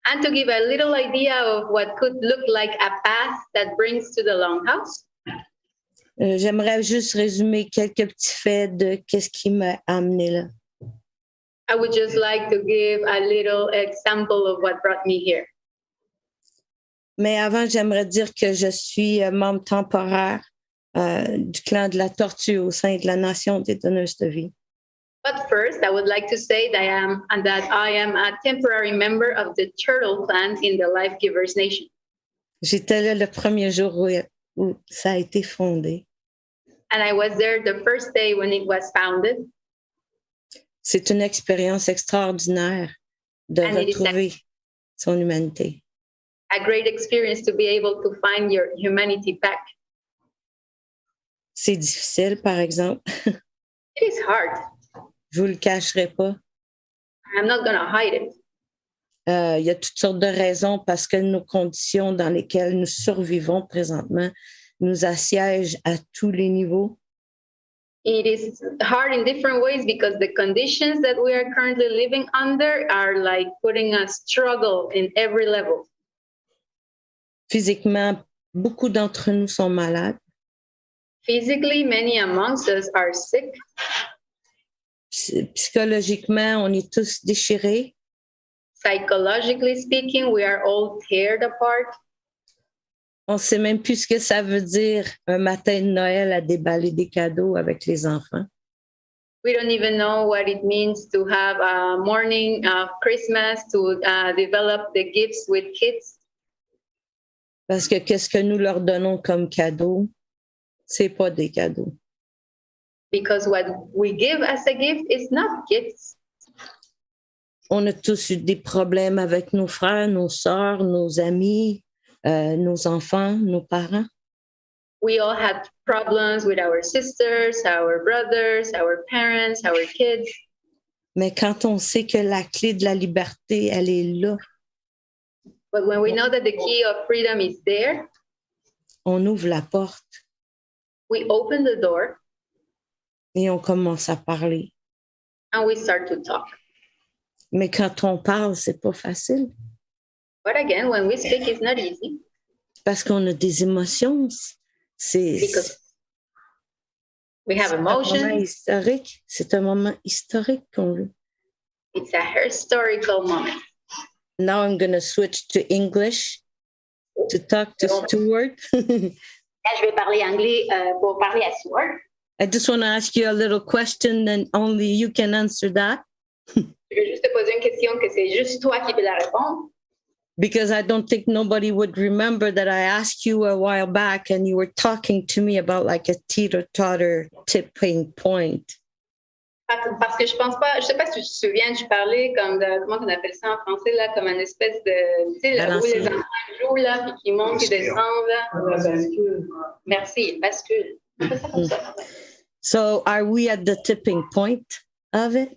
B: And to give a little idea of what could look like a path that brings to the Longhouse.
G: J'aimerais juste résumer quelques petits faits de qu'est-ce qui m'a amené là.
B: I would just like to give a little example of what brought me here.
G: Mais avant, j'aimerais dire que je suis membre temporaire du clan de la tortue au sein de la Nation des donneuses de vie.
B: But first, I would like to say that I am a temporary member of the Turtle Clan in the Life Givers Nation.
G: J'étais là le premier jour où ça a été fondé.
B: And I was there the first day when it was founded.
G: C'est une expérience extraordinaire de retrouver son humanité.
B: A great experience to be able to find your humanity back.
G: C'est difficile, par exemple.
B: It is hard.
G: Je vous le cacherai pas.
B: I'm not going to hide it.
G: Il y a toutes sortes de raisons parce que nos conditions dans lesquelles nous survivons présentement nous assiègent à tous les niveaux.
B: It is hard in different ways because the conditions that we are currently living under are like putting a struggle in every level.
G: Physiquement, beaucoup d'entre nous sont malades.
B: Physically, many amongst us are sick.
G: Psychologiquement, on est tous déchirés.
B: Psychologically speaking, we are all teared apart.
G: On ne sait même plus ce que ça veut dire un matin de Noël à déballer des cadeaux avec les enfants.
B: We don't even know what it means to have a morning of Christmas, to develop the gifts with kids.
G: Parce que qu'est-ce que nous leur donnons comme cadeau, c'est pas des cadeaux.
B: Because what we give as a gift is not gifts.
G: On a tous eu des problèmes avec nos frères, nos sœurs, nos amis, nos enfants, nos parents.
B: We all had problems with our sisters, our brothers, our parents, our kids.
G: Mais quand on sait que la clé de la liberté, elle est là,
B: But when we know that the key of freedom is there,
G: on ouvre la porte
B: we open the door
G: et on commence à parler.
B: and we start to talk.
G: Mais quand on parle, c'est pas facile
B: But again, when we speak, it's not easy
G: parce qu'on a des émotions. C'est
B: because we have
G: un moment
B: emotions.
G: historique. C'est un moment historique qu'on vit.
B: It's a historical moment.
G: Now I'm going to switch to English to talk to Stuart.
B: Là, je vais parler anglais pour parler à Stuart.
G: I just want to ask you a little question and only you can answer that
B: Je vais juste te poser une question que c'est juste toi qui peux la répondre.
G: because I don't think nobody would remember that I asked you a while back and you were talking to me about like a teeter-totter tipping point.
B: Parce que je pense pas, je sais pas si tu te souviens, je parlais comme de, comment on appelle ça en français, là, comme une espèce de, tu sais, là où les enfants jouent, là, puis qui montent et descendent, là. Merci, bascule.
G: So are we at the tipping point of it?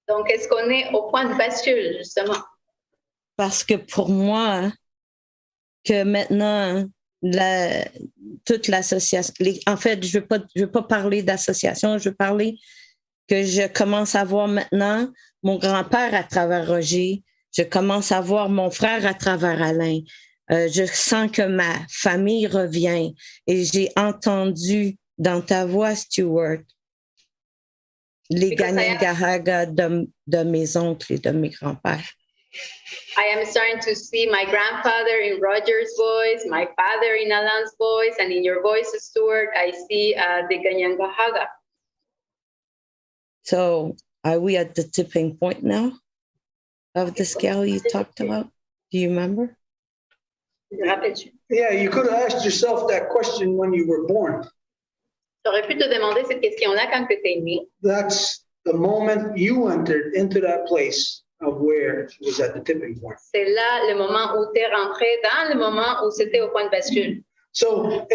B: Donc, est-ce qu'on est au point de bascule, justement?
G: Parce que pour moi, que maintenant, toute l'association, en fait, je veux pas parler d'association, je veux parler que je commence à voir maintenant mon grand-père à travers Roger, je commence à voir mon frère à travers Alain. Je sens que ma famille revient et j'ai entendu dans ta voix, Stuart, les Kahnawà de mes oncles et de mes grands-pères.
B: I am starting to see my grandfather in Roger's voice, my father in Alan's voice, and in your voice, Stuart, I see the Kahnawà.
G: So are we at the tipping point now of the scale you talked about? Do you remember?
A: Yeah, you could have asked yourself that question when you were born.
B: J'aurais pu te demander cette question-là quand tu étais né.
A: That's the moment you entered into that place of where it was at the tipping point.
B: C'est là le moment où tu es rentré dans le moment où c'était au point de bascule.
A: So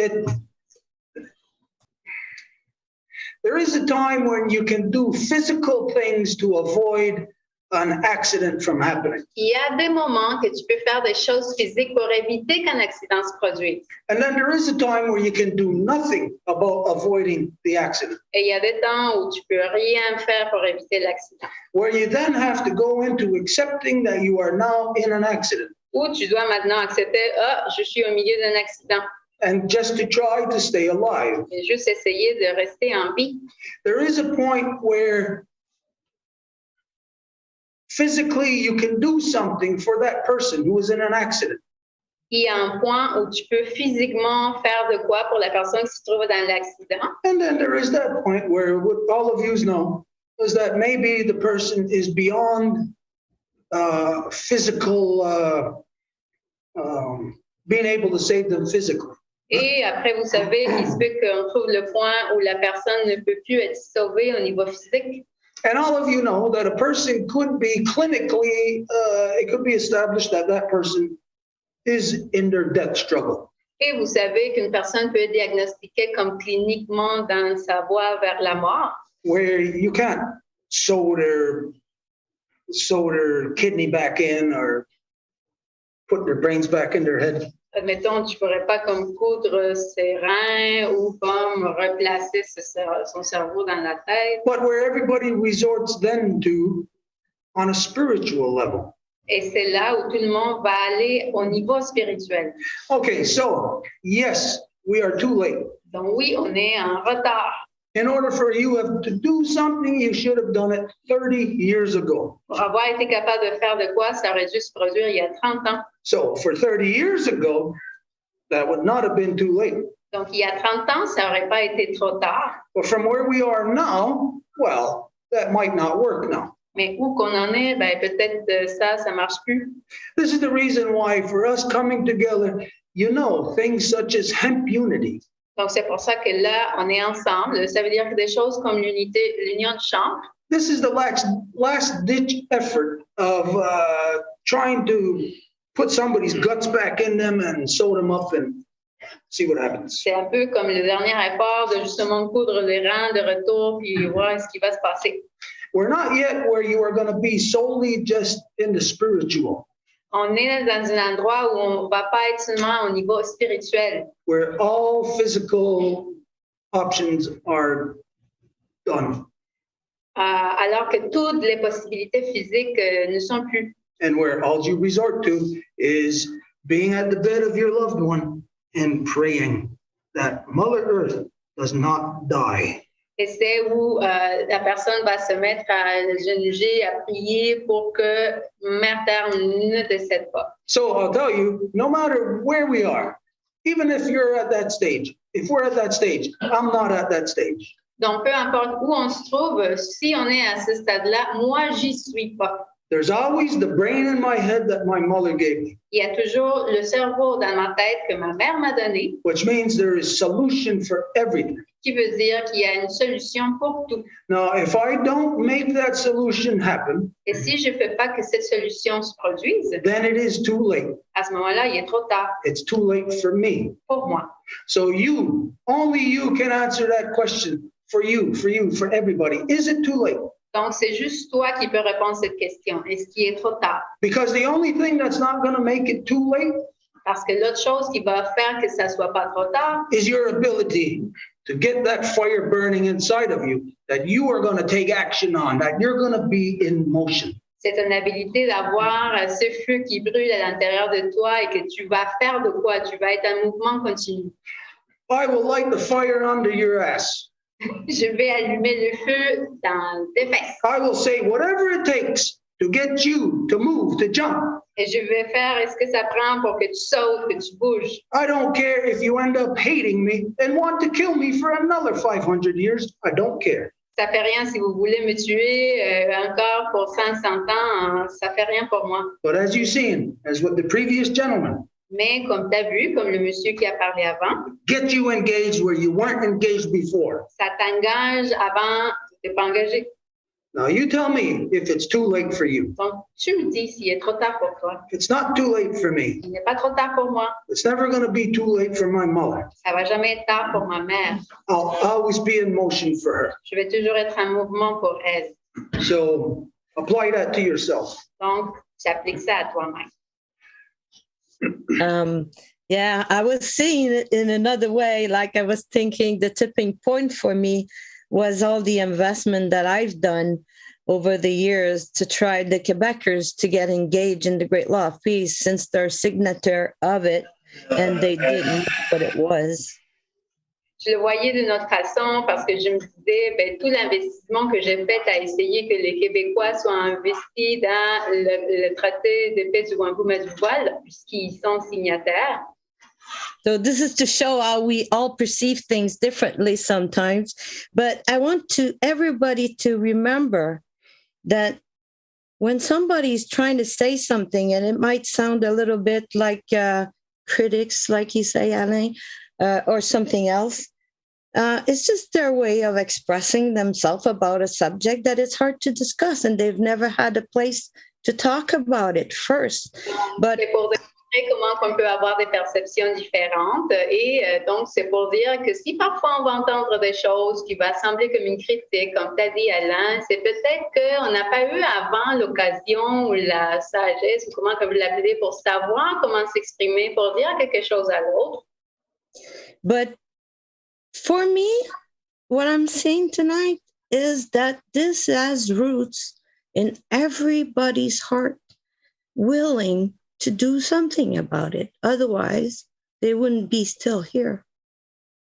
A: there is a time when you can do physical things to avoid an accident from happening.
B: Il y a des moments que tu peux faire des choses physiques pour éviter qu'un accident se produise.
A: And then there is a time where you can do nothing about avoiding the accident.
B: Et il y a des temps où tu peux rien faire pour éviter l'accident.
A: Where you then have to go into accepting that you are now in an accident.
B: Où tu dois maintenant accepter, je suis au milieu d'un accident.
A: And just to try to stay alive.
B: Et juste essayer de rester en vie.
A: There is a point where physically you can do something for that person who is in an accident.
B: Il y a un point où tu peux physiquement faire de quoi pour la personne qui se trouve dans l'accident.
A: And then there is that point where what all of you know is that maybe the person is beyond physical, being able to save them physically.
B: Et après, vous savez, il se peut qu'on trouve le point où la personne ne peut plus être sauvée au niveau physique.
A: And all of you know that a person could be clinically, it could be established that that person is in their death struggle.
B: Et vous savez qu'une personne peut être diagnostiquée comme cliniquement dans sa voie vers la mort.
A: Where you can't sew their kidney back in or put their brains back in their head.
B: admettons, tu pourrais pas comme coudre ses reins ou comme replacer son cerveau dans la tête.
A: but where everybody resorts then to on a spiritual level.
B: Et c'est là où tout le monde va aller au niveau spirituel.
A: Okay, so yes, we are too late.
B: Donc oui, on est en retard.
A: In order for you to do something, you should have done it 30 years ago.
B: Pour avoir été capable de faire de quoi, ça aurait dû se produire il y a 30 ans.
A: So for 30 years ago, that would not have been too late.
B: Donc il y a 30 ans, ça n'aurait pas été trop tard.
A: But from where we are now, well, that might not work now.
B: Mais où qu'on en est, ben peut-être ça marche plus.
A: This is the reason why for us coming together, you know, things such as hemp unity.
B: Donc c'est pour ça que là, on est ensemble. Ça veut dire que des choses comme l'union de chambre.
A: This is the last ditch effort of trying to put somebody's guts back in them and sew them up and see what happens.
B: C'est un peu comme le dernier effort de justement coudre les reins de retour puis voir ce qui va se passer.
A: We're not yet where you are going to be solely just in the spiritual.
B: On est dans un endroit où on va pas être seulement au niveau spirituel.
A: Where all physical options are done.
B: Alors que toutes les possibilités physiques ne sont plus.
A: And where all you resort to is being at the bed of your loved one and praying that Mother Earth does not die.
B: Et c'est où la personne va se mettre à genouiller, à prier pour que Mère Terre ne décède pas.
A: So I'll tell you, no matter where we are, even if you're at that stage, if we're at that stage, I'm not at that stage.
B: Donc, peu importe où on se trouve, si on est à ce stade-là, moi, j'y suis pas.
A: There's always the brain in my head that my mother gave me.
B: Il y a toujours le cerveau dans ma tête que ma mère m'a donné.
A: Which means there is solution for everything.
B: Qui veut dire qu'il y a une solution pour tout.
A: Now, if I don't make that solution happen,
B: et si je fais pas que cette solution se produise,
A: then it is too late.
B: À ce moment-là, il est trop tard.
A: It's too late for me.
B: Pour moi.
A: So only you can answer that question for you, for everybody. Is it too late?
B: Donc, c'est juste toi qui peux répondre à cette question. Est-ce qu'il est trop tard?
A: Because the only thing that's not going to make it too late
B: Parce que l'autre chose qui va faire que ça soit pas trop tard
A: is your ability to get that fire burning inside of you that you are going to take action on, that you're going to be in motion.
B: C'est une habilité d'avoir ce feu qui brûle à l'intérieur de toi et que tu vas faire de quoi? Tu vas être en mouvement continu.
A: I will light the fire under your ass.
B: Je vais allumer le feu dans tes fesses.
A: I will say whatever it takes to get you to move, to jump.
B: Et je vais faire ce que ça prend pour que tu sautes, que tu bouges.
A: I don't care if you end up hating me and want to kill me for another 500 years. I don't care.
B: Ça fait rien si vous voulez me tuer encore pour 500 ans, ça fait rien pour moi.
A: But as you've seen, as with the previous gentleman,
B: mais comme tu as vu, comme le monsieur qui a parlé avant,
A: get you engaged where you weren't engaged before.
B: Ça t'engage avant, tu n'es pas engagé.
A: Now you tell me if it's too late for you.
B: Donc tu me dis s'il est trop tard pour toi.
A: It's not too late for me.
B: Il n'est pas trop tard pour moi.
A: It's never going to be too late for my mother.
B: Ça va jamais être tard pour ma mère.
A: I'll always be in motion for her.
B: Je vais toujours être en mouvement pour elle.
A: So apply that to yourself.
B: Donc j'applique ça à toi-même.
G: Yeah, I was seeing it in another way. Like I was thinking the tipping point for me was all the investment that I've done over the years to try the Quebecers to get engaged in the Great Law of Peace since they're signatory of it, and they didn't know what it was.
B: Je le voyais d'une autre façon parce que je me disais, tout l'investissement que j'ai fait à essayer que les Québécois soient investis dans le traité de paix du Wampum et du voile, puisqu'ils sont signataires.
G: So this is to show how we all perceive things differently sometimes. But I want everybody to remember that when somebody's trying to say something, and it might sound a little bit like critics, like you say, Alain, or something else, it's just their way of expressing themselves about a subject that it's hard to discuss, and they've never had a place to talk about it first. But
B: montrer comment on peut avoir des perceptions différentes. Et donc, c'est pour dire que si parfois on va entendre des choses qui vont sembler comme une critique, comme tu as dit, Alain, c'est peut-être qu'on n'a pas eu avant l'occasion ou la sagesse, ou comment que vous l'appelez, pour savoir comment s'exprimer, pour dire quelque chose à l'autre.
G: But for me, what I'm saying tonight is that this has roots in everybody's heart, willing to do something about it. Otherwise, they wouldn't be still here.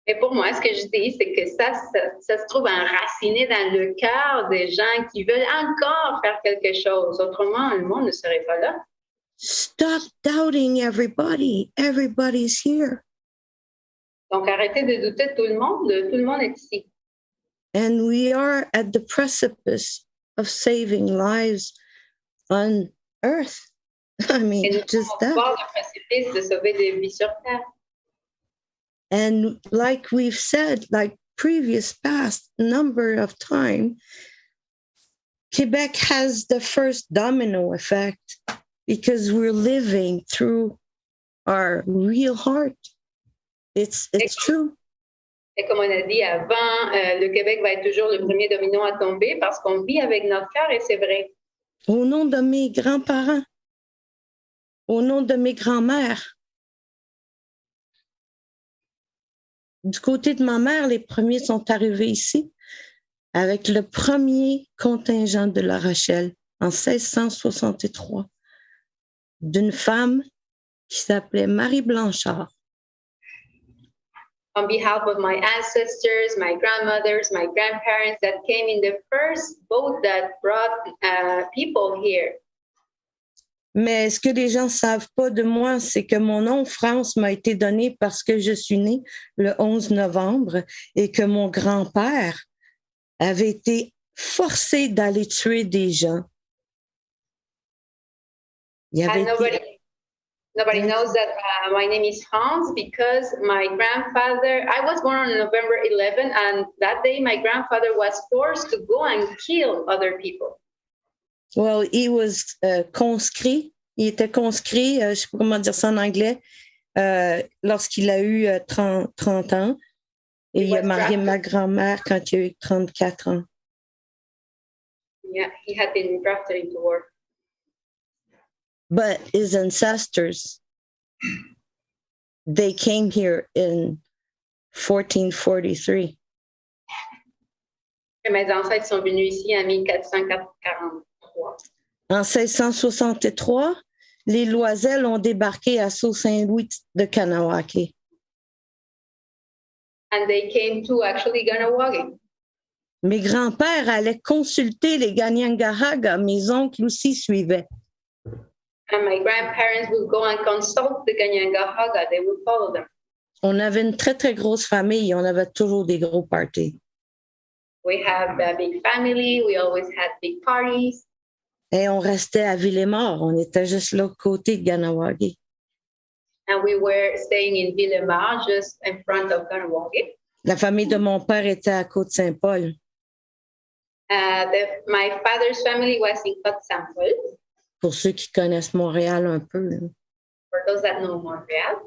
B: Et pour moi, ce que je dis, c'est que ça se trouve enraciné dans le cœur des gens qui veulent encore faire quelque chose. Autrement, le monde ne serait pas là.
G: Stop doubting everybody. Everybody's here.
B: Donc, arrêtez de douter de tout le monde. Tout le monde est ici.
G: And we are at the precipice of saving lives on earth. I mean,
B: Et nous
G: just
B: sommes
G: that.
B: au bord du précipice de sauver des vies sur Terre.
G: And like we've said, like previous past number of time, Quebec has the first domino effect because we're living through our real heart. It's true.
B: Et comme on a dit avant, le Québec va être toujours le premier domino à tomber parce qu'on vit avec notre cœur et c'est vrai.
G: Au nom de mes grands-parents, au nom de mes grands-mères. Du côté de ma mère, les premiers sont arrivés ici avec le premier contingent de La Rochelle en 1663 d'une femme qui s'appelait Marie Blanchard.
B: On behalf of my ancestors, my grandmothers, my grandparents that came in the first boat that brought people here.
G: Mais ce que les gens ne savent pas de moi, c'est que mon nom France m'a été donné parce que je suis née le 11 novembre et que mon grand-père avait été forcé d'aller tuer des gens.
B: Nobody knows that my name is France because my grandfather, I was born on November 11, and that day my grandfather was forced to go and kill other people.
G: Well, he was conscrit. Il était conscrit, je ne sais pas comment dire ça en anglais, lorsqu'il a eu 30 ans. Et il a marié ma grand-mère quand il a eu 34 ans.
B: Yeah, he had been drafted into war.
G: But his ancestors, they came here in 1443.
B: Et mes ancêtres sont venus ici en 1443.
G: En 1663, les Loisels ont débarqué à Sault-Saint-Louis de Kahnawà.
B: And they came to actually Kahnawà.
G: Mes grands-pères allaient consulter les Ganyangahaga, mes oncles aussi suivaient.
B: And my grandparents would go and consult the Ganyangahaga. They would follow them.
G: On avait une très, très grosse famille. On avait toujours des gros parties.
B: We have a big family. We always had big parties.
G: Et on restait à Villemort. On était juste l'autre côté de Kahnawà.
B: And we were staying in Villemort, just in front of Kahnawà.
G: La famille de mon père était à Côte-Saint-Paul.
B: My father's family was in Côte-Saint-Paul.
G: Pour ceux qui connaissent Montréal un peu. Là.
B: For those that know Montréal.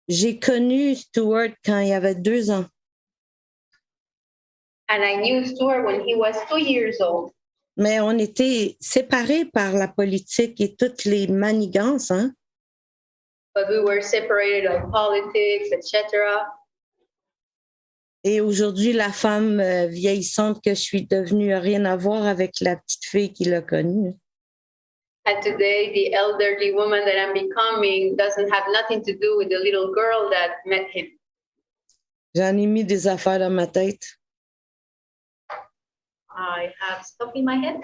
G: J'ai connu Stuart quand il avait 2 ans.
B: And I knew Stuart when he was 2 years old.
G: Mais on était séparés par la politique et toutes les manigances, hein?
B: But we were separated by politics, etc.
G: Et aujourd'hui, la femme vieillissante que je suis devenue n'a rien à voir avec la petite fille qui l'a connue.
B: And today, the elderly woman that I'm becoming doesn't have nothing to do with the little girl that met him.
G: J'en ai mis des affaires dans ma tête.
B: I have stuff in my head.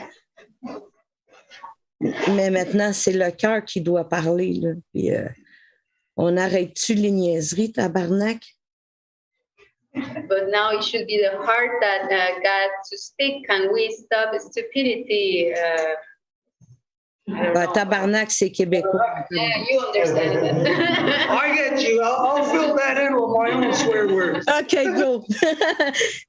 G: Mais maintenant, c'est le cœur qui doit parler. Là. Puis, on arrête-tu les niaiseries, tabarnak?
B: But now it should be the heart that got to speak. Can we stop stupidity?
G: Tabarnak, c'est québécois.
B: Yeah, you understand.
A: I get you. I'll fill that in with my own swear words.
G: Okay, go.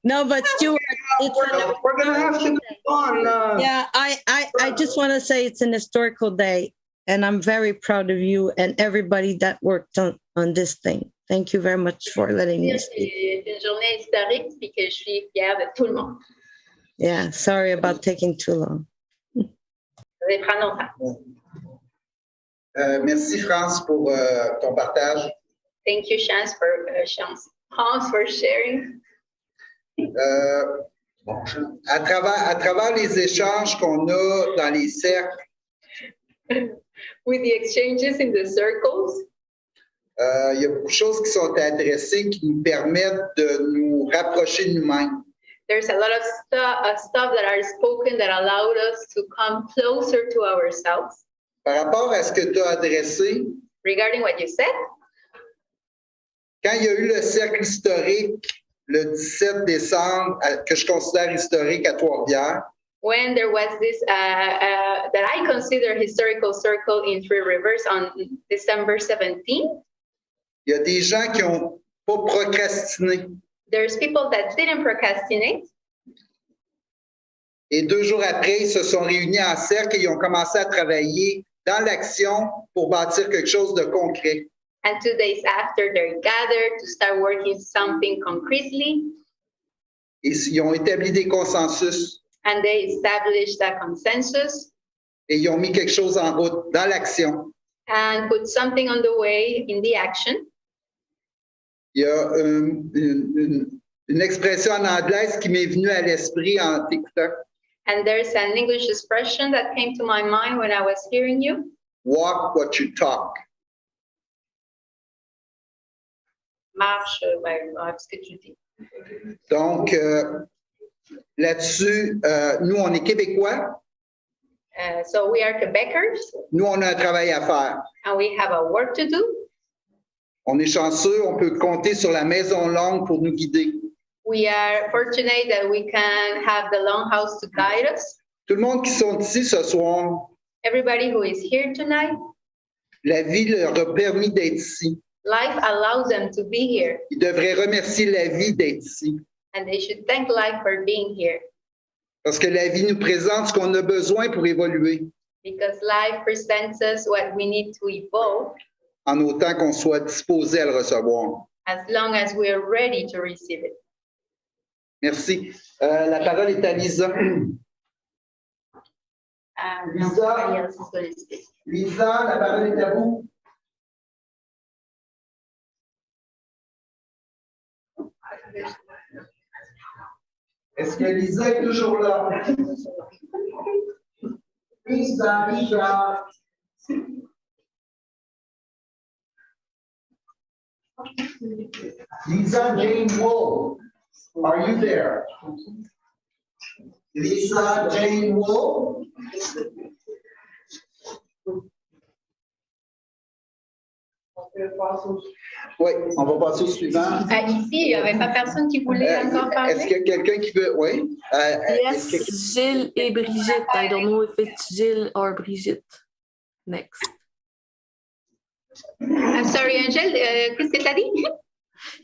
G: No, but Stuart,
A: We're going to have to move on.
G: Yeah, I just want to say it's an historical day, and I'm very proud of you and everybody that worked on this thing. Thank you very much for letting me speak.
B: C'est une journée historique et que je suis fière de tout le monde.
G: Yeah, sorry about taking too long.
B: Ça va prendre longtemps.
C: Merci, France, pour ton partage.
B: Thank you, Hans, for sharing.
C: À travers les échanges qu'on a dans les cercles,
B: With the exchanges in the circles,
C: il y a beaucoup de choses qui sont adressées qui nous permettent de nous rapprocher de nous-mêmes.
B: there's a lot of stuff that are spoken that allowed us to come closer to ourselves.
C: Par rapport à ce que tu as adressé,
B: Regarding what you said,
C: quand il y a eu le cercle historique le 17 décembre, que je considère historique à Trois-Rivières,
B: when there was this that I consider historical circle in Three Rivers on December 17th,
C: il y a des gens qui n'ont pas procrastiné.
B: there's people that didn't procrastinate.
C: Et 2 jours après, ils se sont réunis en cercle et ils ont commencé à travailler dans l'action pour bâtir quelque chose de concret.
B: And 2 days after, they're gathered to start working something concretely,
C: Et ils ont établi des consensus
B: and they established a consensus
C: et ils ont mis quelque chose en route dans l'action.
B: and put something on the way in the action.
C: Il y a une expression en anglaise qui m'est venue à l'esprit en t'écoutant.
B: And there's an English expression that came to my mind when I was hearing you.
C: Walk what you talk.
B: Marche vers ce que tu dis.
C: Donc, là-dessus, nous, on est Québécois.
B: So we are Quebecers,
C: Nous, on a un travail à faire.
B: and we have a work to do.
C: On est chanceux, on peut compter sur la Maison longue pour nous guider.
B: We are fortunate that we can have the Longhouse to guide us.
C: Tout le monde qui sont ici ce soir,
B: Everybody who is here tonight,
C: la vie leur a permis d'être ici.
B: life allows them to be here,
C: Ils devraient remercier la vie d'être ici.
B: and they should thank life for being here,
C: Parce que la vie nous présente ce qu'on a besoin pour évoluer,
B: because life presents us what we need to evolve
C: en autant qu'on soit disposé à le recevoir.
B: as long as we are ready to receive it.
C: Merci. La parole est à Lisa.
B: Nobody else is going to speak.
C: Lisa, la parole est à vous. Est-ce que Lisa est toujours là? Lisa. Lisa Jane Wool, are you there? Lisa Jane Wool? Oui, on va passer au suivant.
B: Ici, il n'y avait pas personne qui voulait encore
C: Est-ce
B: parler.
C: qu'il y a quelqu'un qui veut? Oui.
D: Yes, Gilles et Brigitte. I don't know if it's Gilles or Brigitte. Next.
B: I'm sorry, Angèle, qu'est-ce que tu as dit?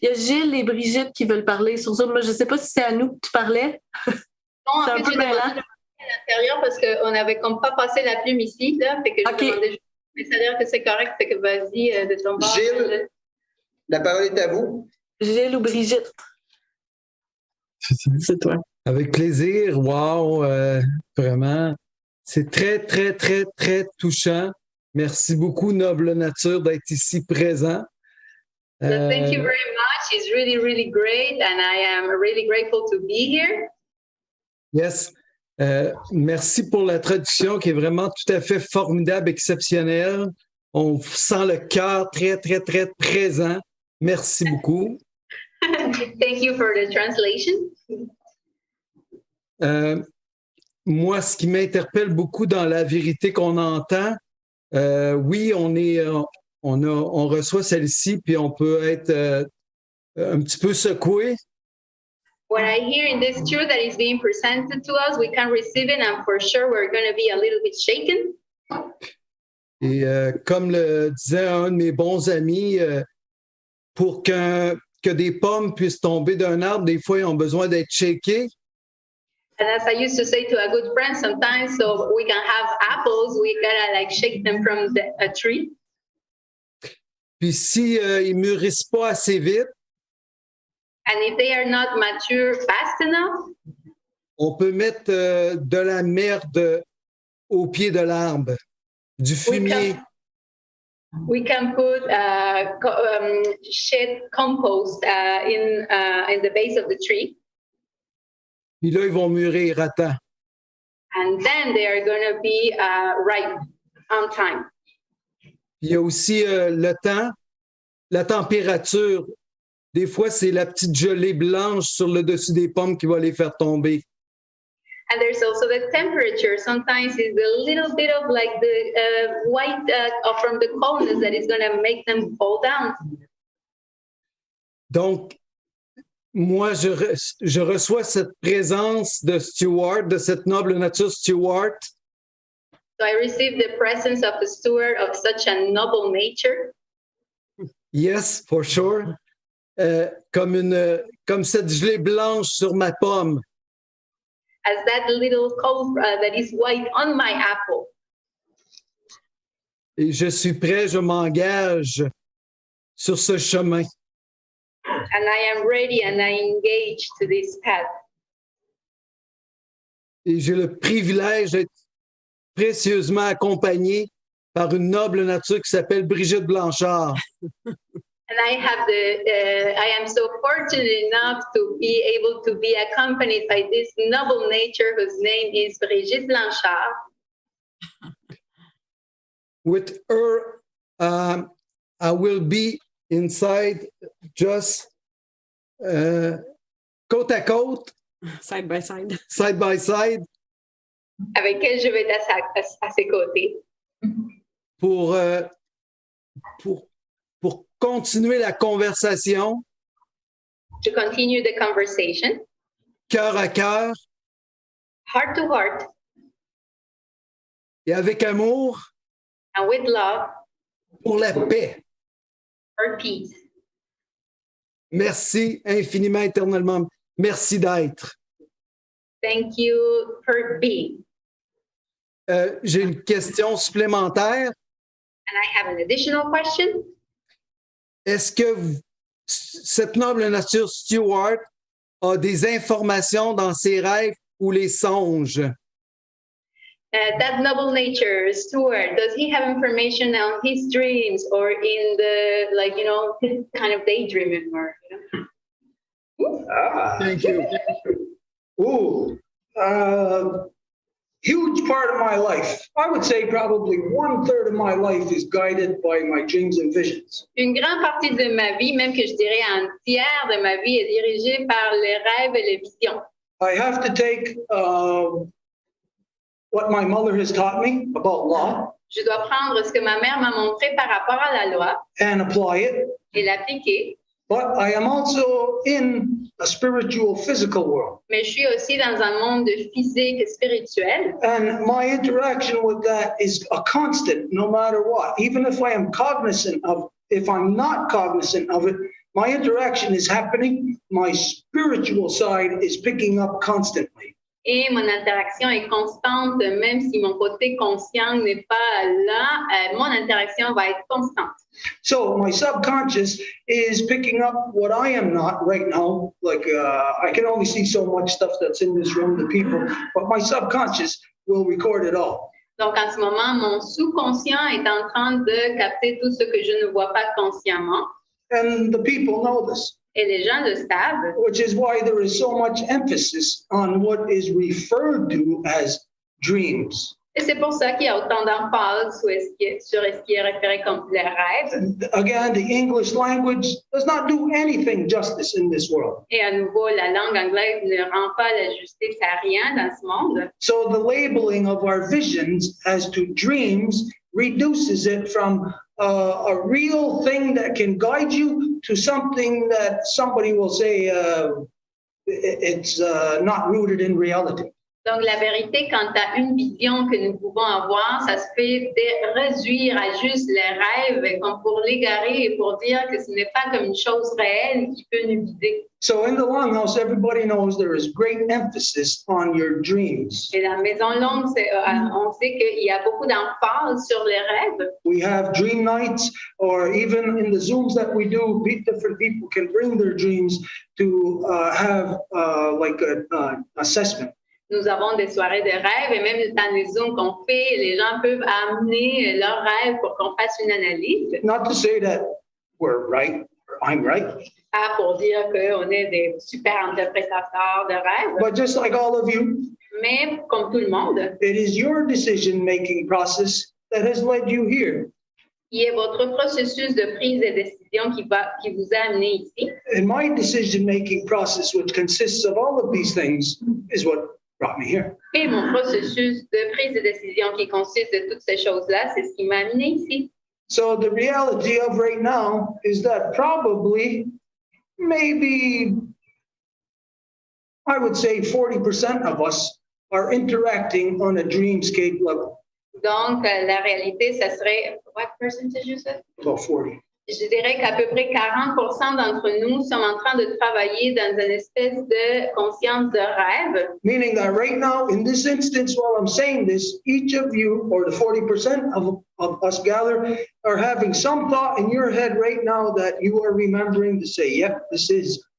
D: Il y a Gilles et Brigitte qui veulent parler sur Zoom. Moi, je ne sais pas si c'est à nous que tu parlais.
B: Non, en
D: C'est un
B: fait,
D: peu
B: je demandais
D: mêlant.
B: à l'intérieur parce qu'on n'avait comme pas passé la plume ici, là, fait que je
D: Ok.
B: demandais juste, mais ça a l'air que c'est correct, fait que vas-y de ton bord.
C: Gilles, la parole est à vous.
D: Gilles ou Brigitte?
I: C'est toi. Avec plaisir. Wow, vraiment. C'est très, très, très, très touchant. Merci beaucoup, Noble Nature, d'être ici présent.
B: So thank you very much. It's really, really great, and I am really grateful to be here.
I: Yes. Merci pour la traduction qui est vraiment tout à fait formidable, exceptionnelle. On sent le cœur très, très, très présent. Merci beaucoup.
B: Thank you for the translation.
I: Moi, ce qui m'interpelle beaucoup dans la vérité qu'on entend, oui, on reçoit celle-ci, puis on peut être un petit peu secoué.
B: What I hear in this truth that is being presented to us, we can receive it, and for sure we're going to be a little bit shaken.
I: Et comme le disait un de mes bons amis, pour que des pommes puissent tomber d'un arbre, des fois, ils ont besoin d'être shakés.
B: And as I used to say to a good friend sometimes, so we can have apples, we gotta like shake them from a tree.
I: Puis si ils mûrissent pas assez vite,
B: And if they are not mature fast enough,
I: on peut mettre de la merde au pied de l'arbre, du fumier.
B: we can put shit compost in the base of the tree.
I: Puis là, ils vont mûrir à temps.
B: And then they are going to be ripe on time.
I: Il y a aussi le temps, la température. Des fois, c'est la petite gelée blanche sur le dessus des pommes qui va les faire tomber.
B: And there's also the temperature. Sometimes it's a little bit of like the white from the coldness that is going to make them fall down.
I: Donc, moi, je reçois cette présence de Stuart, de cette noble nature Stuart.
B: So I received the presence of a steward of such a noble nature.
I: Yes, for sure. Comme cette gelée blanche sur ma pomme.
B: As that little cold that is white on my apple.
I: Et je suis prêt, je m'engage sur ce chemin.
B: And I am ready and I engage to this path.
I: Et j'ai le privilège d'être précieusement accompagné par une noble nature qui s'appelle Brigitte Blanchard.
B: And I am so fortunate enough to be able to be accompanied by this noble nature whose name is Brigitte Blanchard.
I: With her, I will be inside just côte à côte.
J: Side by side.
I: Side by side.
B: Avec elle, je vais être à ses côtés.
I: Pour continuer la conversation.
B: To continue the conversation.
I: Cœur à cœur.
B: Heart to heart.
I: Et avec amour.
B: And with love.
I: Pour la paix.
B: For peace.
I: Merci infiniment, éternellement. Merci d'être.
B: Thank you for being.
I: J'ai une question supplémentaire.
B: And I have an additional question.
I: Est-ce que cette noble nature Stuart a des informations dans ses rêves ou les songes?
B: That noble nature, Stuart, does he have information on his dreams or in the, like, you know, kind of daydreaming or, you know?
I: Thank you.
A: Ooh, huge part of my life. I would say probably 1/3 of my life is guided by my dreams and visions.
B: Une grande partie de ma vie, même que je dirais un tiers de ma vie, est dirigée par les rêves et les visions.
A: I have to take what my mother has taught me about law.
B: Je dois prendre ce que ma mère m'a montré par rapport à la loi
A: and apply it.
B: Et l'appliquer.
A: But I am also in a spiritual, physical world.
B: Mais je suis aussi dans un monde physique et spirituel.
A: And my interaction with that is a constant, no matter what. Even if I am cognizant of, if I'm not cognizant of it, my interaction is happening. My spiritual side is picking up constantly.
B: Et mon interaction est constante, même si mon côté conscient n'est pas là, mon interaction va être constante.
A: So my subconscious is picking up what I am not right now. Like I can only see so much stuff that's in this room, the people, but my subconscious will record it all.
B: Donc en ce moment, mon sous-conscient est en train de capter tout ce que je ne vois pas consciemment.
A: And the people know this.
B: Et les gens le savent.
A: Which is why there is so much emphasis on what is referred to as dreams.
B: Et c'est pour ça qu'il y a autant d'emphase sur ce qui est référé comme les rêves.
A: Again, the English language does not do anything justice in this world.
B: Et à nouveau, la langue anglaise ne rend pas la justice à rien dans ce monde.
A: So the labeling of our visions as to dreams reduces it from a real thing that can guide you to something that somebody will say it's not rooted in reality.
B: Donc, la vérité, quant à une vision que nous pouvons avoir, ça se fait réduire à juste les rêves, comme pour l'égarer et pour dire que ce n'est pas comme une chose réelle qui peut nous guider.
A: So in the Longhouse, everybody knows there is great emphasis on your dreams.
B: Et la Maison Longue, on sait qu'il y a beaucoup d'emphase sur les rêves.
A: We have dream nights, or even in the Zooms that we do, different people can bring their dreams to have like an assessment.
B: Nous avons des soirées de rêves et même dans les Zooms qu'on fait, les gens peuvent amener leurs rêves pour qu'on fasse une analyse.
A: Not to say that we're right, or I'm right,
B: Pas pour dire qu'on est des super interprétateurs de rêves,
A: but just like all of you,
B: mais comme tout le monde,
A: it is your decision-making process that has led you here.
B: qui est votre processus de prise de décision qui vous a amené ici.
A: And my decision-making process, which consists of all of these things, is what brought me here.
B: Et mon processus de prise de décision qui consiste de toutes ces choses-là, c'est ce qui m'a amené ici.
A: So the reality of right now is that probably, maybe, I would say 40% of us are interacting on a dreamscape level.
B: Donc, la réalité, ça serait, what percentage you said?
A: About 40.
B: Je dirais qu'à peu près 40% d'entre nous sommes en train de travailler dans une espèce de conscience de rêve.
A: Meaning that right now, in this instance, while I'm saying this, each of you, or the 40% of us gathered, are having some thought in your head right now that you are remembering to say, yep,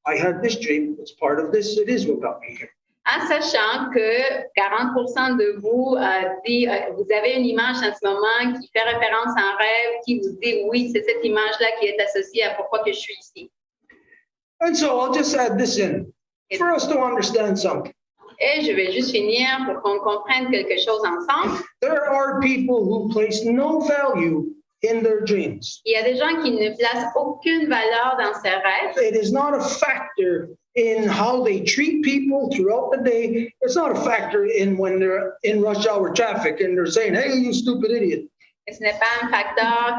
A: I had this dream, it's part of this, it is what got me here.
B: En sachant que 40% de vous vous avez une image en ce moment qui fait référence à un rêve, qui vous dit oui, c'est cette image-là qui est associée à pourquoi que je suis ici.
A: And so I'll just add this in for us to understand something.
B: Et je vais juste finir pour qu'on comprenne quelque chose ensemble.
A: There are people who place no value in their dreams.
B: Il y a des gens qui ne placent aucune valeur dans ces rêves.
A: It is not a factor in how they treat people throughout the day. It's not a factor in when they're in rush hour traffic and they're saying, hey, you stupid idiot.
B: Et ce n'est pas un facteur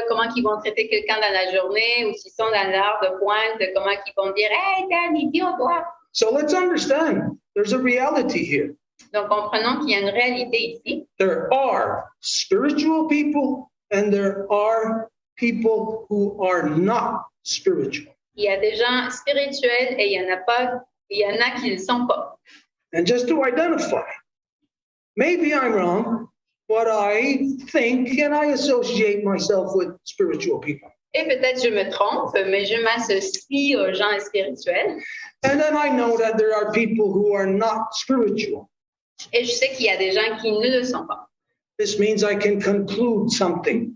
B: comment ils vont traiter quelqu'un dans la journée ou s'ils sont dans l'heure de pointe, comment ils vont dire, hey, t'es un idiot, toi.
A: So let's understand, there's a reality here.
B: Donc, comprenons qu'il y a une réalité ici.
A: There are spiritual people and there are people who are not spiritual.
B: Il y a des gens spirituels et il y en a qui ne le sont pas.
A: And just to identify, maybe I'm wrong, but I think and I associate myself with spiritual people.
B: Et peut-être je me trompe, mais je m'associe aux gens spirituels.
A: And then I know that there are people who are not spiritual.
B: Et je sais qu'il y a des gens qui ne le sont pas.
A: This means I can conclude something.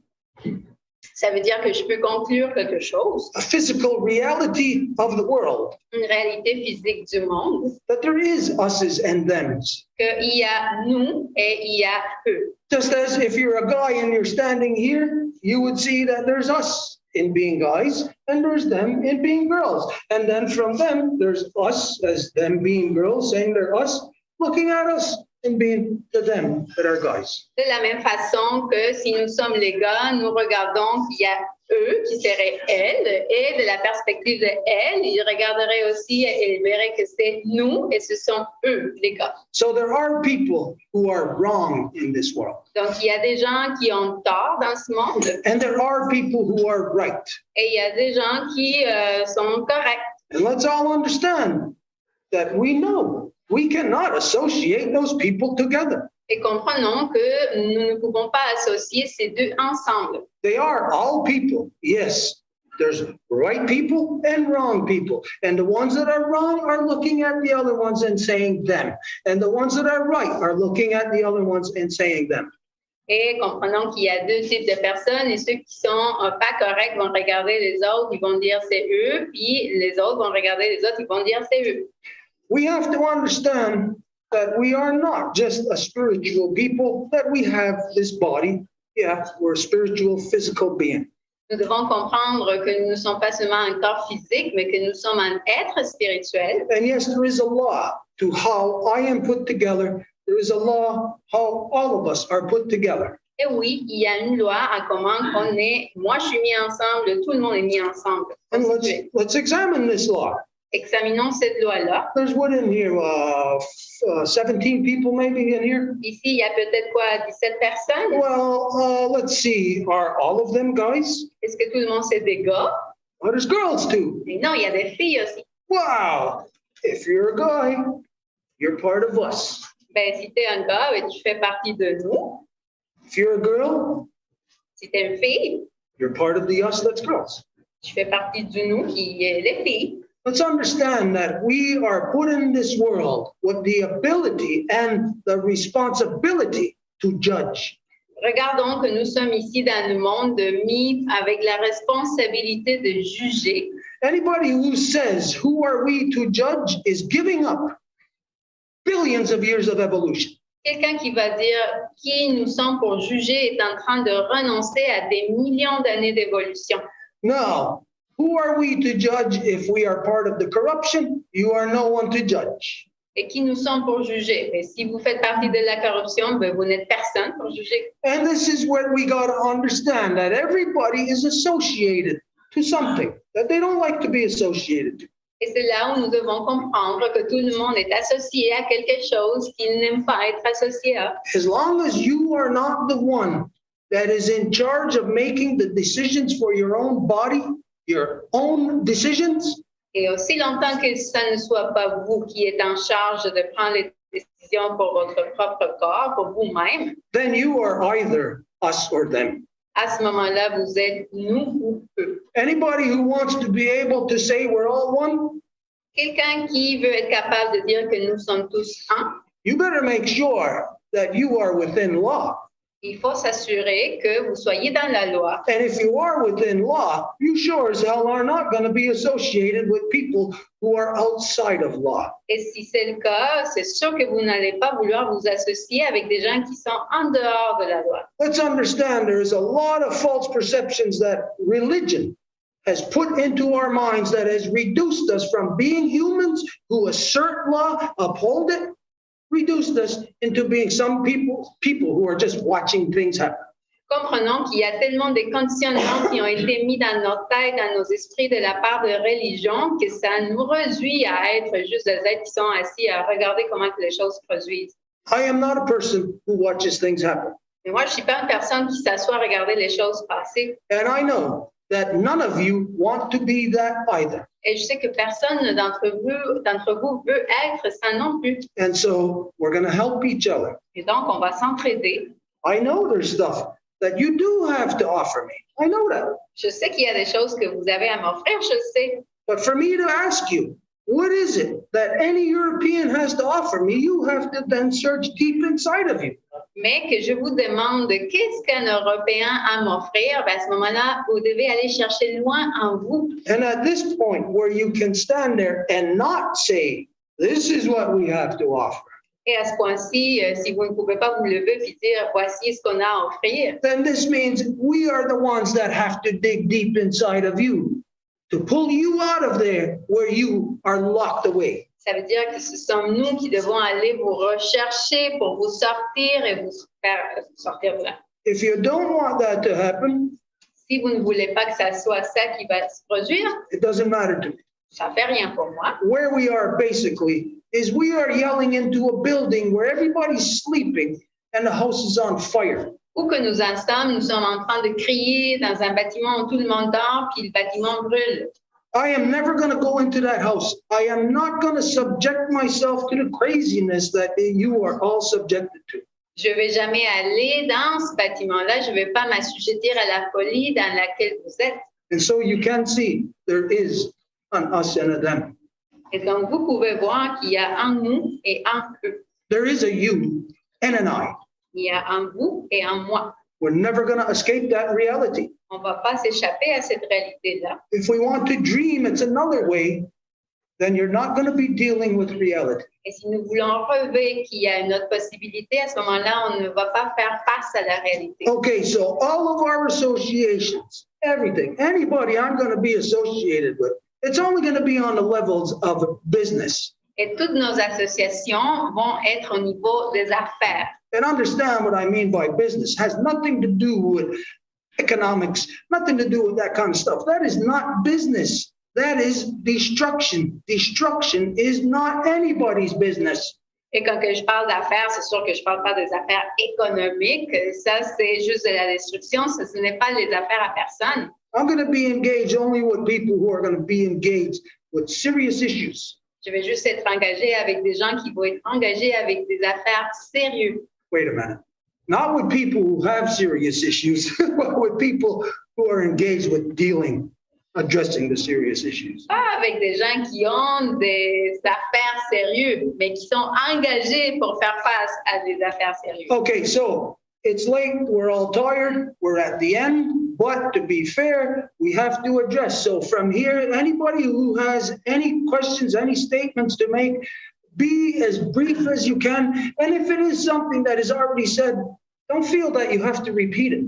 B: Ça veut dire que je peux conclure quelque chose.
A: A physical reality of the world.
B: Une réalité physique du monde.
A: That there is us's and them's.
B: Qu'il y a nous et il y a eux.
A: Just as if you're a guy and you're standing here, you would see that there's us in being guys and there's them in being girls. And then from them, there's us as them being girls, saying they're us, looking at us and being the them that are guys.
B: De la même façon que si nous sommes les gars, nous regardons qu'il y a eux qui seraient elles, et de la perspective de elles, ils regarderaient aussi et ils verraient que c'est nous et ce sont eux, les gars.
A: So there are people who are wrong in this world.
B: Donc il y a des gens qui ont tort dans ce monde.
A: And there are people who are right.
B: Et il y a des gens qui sont corrects.
A: And let's all understand that we know we cannot associate those people together.
B: Et comprenons que nous ne pouvons pas associer ces deux ensemble.
A: They are all people. Yes, there's right people and wrong people. And the ones that are wrong are looking at the other ones and saying them. And the ones that are right are looking at the other ones and saying them.
B: Et comprenons qu'il y a deux types de personnes et ceux qui sont pas corrects vont regarder les autres, ils vont dire c'est eux, puis les autres vont regarder les autres, ils vont dire c'est eux.
A: We have to understand that we are not just a spiritual people, that we have this body. Yeah, we're a spiritual, physical being.
B: Nous devons comprendre que nous ne sommes pas seulement un corps physique, mais que nous sommes un être spirituel.
A: And yes, there is a law to how I am put together. There is a law how all of us are put together.
B: Et oui, il y a une loi à comment on est. Moi, je suis mis ensemble, tout le monde est mis ensemble.
A: And let's examine this law.
B: examinons cette loi-là.
A: There's what in here? 17 people maybe in here?
B: Ici, il y a peut-être quoi, 17 personnes?
A: Well, let's see. Are all of them guys?
B: Est-ce que tout le monde c'est des gars?
A: Oh, there's girls too.
B: Mais non, il y a des filles aussi.
A: Wow. If you're a guy, you're part of us.
B: Ben, si tu es un gars, ben, tu fais partie de nous.
A: If you're a girl,
B: Si tu es une fille,
A: you're part of the us that's girls.
B: tu fais partie du nous qui est les filles.
A: Let's understand that we are put in this world with the ability and the responsibility to judge.
B: Regardons que nous sommes ici dans le monde mis avec la responsabilité de juger.
A: Anybody who says, who are we to judge, is giving up billions of years of evolution.
B: Quelqu'un qui va dire qui nous sommes pour juger est en train de renoncer à des millions d'années d'évolution.
A: Now, who are we to judge if we are part of the corruption? You are no one to judge.
B: Et qui nous sommes pour juger? Mais si vous faites partie de la corruption, ben, vous n'êtes personne pour juger.
A: And this is where we got to understand that everybody is associated to something that they don't like to be associated to.
B: Et c'est là où nous devons comprendre que tout le monde est associé à quelque chose qu'il n'aime pas être associé à.
A: As long as you are not the one that is in charge of making the decisions for your own body, your own decisions,
B: Et aussi longtemps que ça ne soit pas vous qui êtes en charge de prendre les décisions pour votre propre corps, pour vous-même,
A: then you are either us or them.
B: à ce moment-là, vous êtes nous ou eux.
A: Anybody who wants to be able to say we're all one,
B: Quelqu'un qui veut être capable de dire que nous sommes tous un,
A: you better make sure that you are within law.
B: il faut s'assurer que vous soyez dans la loi.
A: And if you are within law, you sure as hell are not going to be associated with people who are outside of law.
B: Et si c'est le cas, c'est sûr que vous n'allez pas vouloir vous associer avec des gens qui sont en dehors de la loi.
A: Let's understand there is a lot of false perceptions that religion has put into our minds that has reduced us from being humans who assert law, uphold it, reduced us into being some people who are just watching things happen.
B: Comprenons qu'il y a tellement de conditionnements qui ont été mis dans nos têtes, dans nos esprits de la part de religion, que ça nous réduit à être juste des êtres qui sont assis à regarder comment que les choses se produisent.
A: I am not a person who watches things happen.
B: Mais moi, je ne suis pas une personne qui s'assoit à regarder les choses passer.
A: And I know that none of you want to be that either.
B: Et je sais que personne d'entre vous veut être ça non plus.
A: And so we're going to help each other.
B: Et donc, on va s'entraider.
A: I know there's stuff that you do have to offer me. I know that.
B: Je sais qu'il y a des choses que vous avez à m'offrir, je sais.
A: But for me to ask you, what is it that any European has to offer me, you have to then search deep inside of you.
B: Mais que je vous demande qu'est-ce qu'un Européen a à m'offrir, ben à ce moment-là, vous devez aller chercher loin en vous.
A: And at this point where you can stand there and not say, this is what we have to offer,
B: Et à ce point-ci, si vous ne pouvez pas vous lever et dire, voici ce qu'on a à offrir,
A: then this means we are the ones that have to dig deep inside of you to pull you out of there where you are locked away.
B: ça veut dire que ce sont nous qui devons aller vous rechercher pour vous sortir et vous faire sortir de là.
A: If you don't want that to happen,
B: Si vous ne voulez pas que ça soit ça qui va se produire,
A: it doesn't matter to me.
B: ça ne fait rien pour moi.
A: Where we are basically is we are yelling into a building where everybody's sleeping and the house is on fire.
B: Où que nous en sommes en train de crier dans un bâtiment où tout le monde dort puis le bâtiment brûle.
A: I am never going to go into that house. I am not going to subject myself to the craziness that you are all subjected to.
B: Je ne vais jamais aller dans ce bâtiment-là. Je ne vais pas m'assujettir à la folie dans laquelle vous êtes.
A: And so you can see there is an us and a them.
B: Et donc, vous pouvez voir qu'il y a un nous et un eux.
A: There is a you and an I.
B: Il y a un vous et un moi.
A: We're never going to escape that reality.
B: On ne va pas s'échapper à cette réalité-là.
A: If we want to dream, it's another way, then you're not going to be dealing with reality.
B: Et si nous voulons rêver qu'il y a une autre possibilité, à ce moment-là, on ne va pas faire face à la réalité.
A: Okay, so all of our associations, everything, anybody I'm going to be associated with, it's only going to be on the levels of business.
B: Et toutes nos associations vont être au niveau des affaires.
A: And understand what I mean by business has nothing to do with economics, nothing to do with that kind of stuff. That is not business. that is destruction. Destruction is not anybody's business.
B: Et quand que je parle d'affaires, c'est sûr que je parle pas des affaires économiques. Ça, c'est juste de la destruction. Ce n'est pas les affaires à personne.
A: I'm going to be engaged only with people who are going to be engaged with serious issues.
B: Je vais juste être engagée avec des gens qui vont être engagés avec des affaires sérieuses.
A: Wait a minute. Not with people who have serious issues, but with people who are engaged with addressing the serious issues.
B: Pas avec des gens qui ont des affaires sérieuses, mais qui sont engagés pour faire face à des affaires sérieuses.
A: Okay, so it's late. We're all tired. We're at the end. But to be fair, we have to address. So from here, anybody who has any questions, any statements to make, be as brief as you can. And if it is something that is already said, don't feel that you have to repeat it.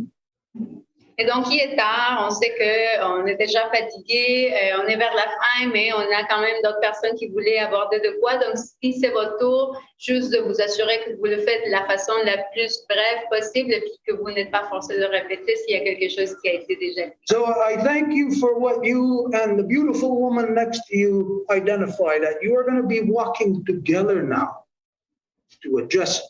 B: Et donc, il est tard, on sait qu'on est déjà fatigué, on est vers la fin, mais on a quand même d'autres personnes qui voulaient aborder de quoi. Donc, si c'est votre tour, juste de vous assurer que vous le faites de la façon la plus brève possible et puis que vous n'êtes pas forcé de répéter s'il y a quelque chose qui a été déjà dit.
A: So I thank you for what you and the beautiful woman next to you identify, that you are going to be walking together now to address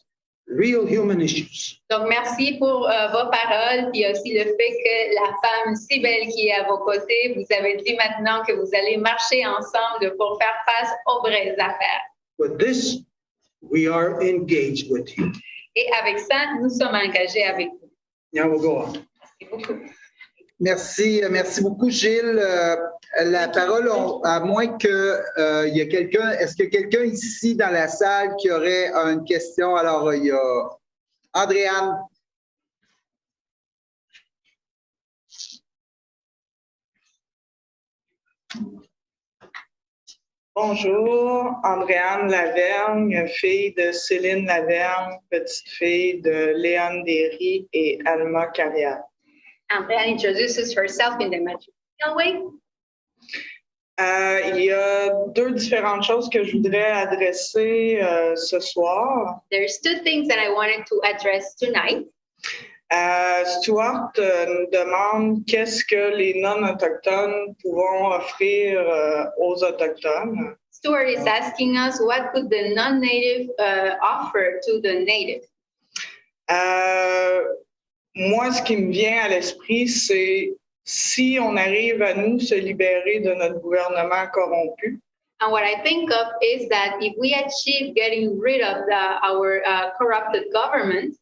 A: real human issues.
B: Donc, merci pour vos paroles, puis aussi le fait que la femme si belle qui est à vos côtés, vous avez dit maintenant que vous allez marcher ensemble pour faire face aux vraies affaires.
A: With this, we are engaged with you.
B: Et avec ça, nous sommes engagés avec vous.
A: Now we'll go on.
B: Merci beaucoup.
C: Merci beaucoup, Gilles. La parole, à moins que il y a quelqu'un, est-ce qu'il y a quelqu'un ici dans la salle qui aurait une question? Alors, il y a Andréane.
J: Bonjour, Andréane Lavergne, fille de Céline Lavergne, petite fille de Léon Derry et Alma Carrière.
B: Andréane introduces herself in the matrilineal way.
J: Il y a deux différentes choses que je voudrais adresser ce soir.
B: There's two things that I wanted to address tonight.
J: Stuart nous demande qu'est-ce que les non-autochtones pourront offrir aux autochtones.
B: Stuart is asking us what could the non-native offer to the native.
J: Moi, ce qui me vient à l'esprit, c'est si on arrive à nous se libérer de notre gouvernement corrompu.
B: And what I think of is that if we achieve getting rid of our corrupted government,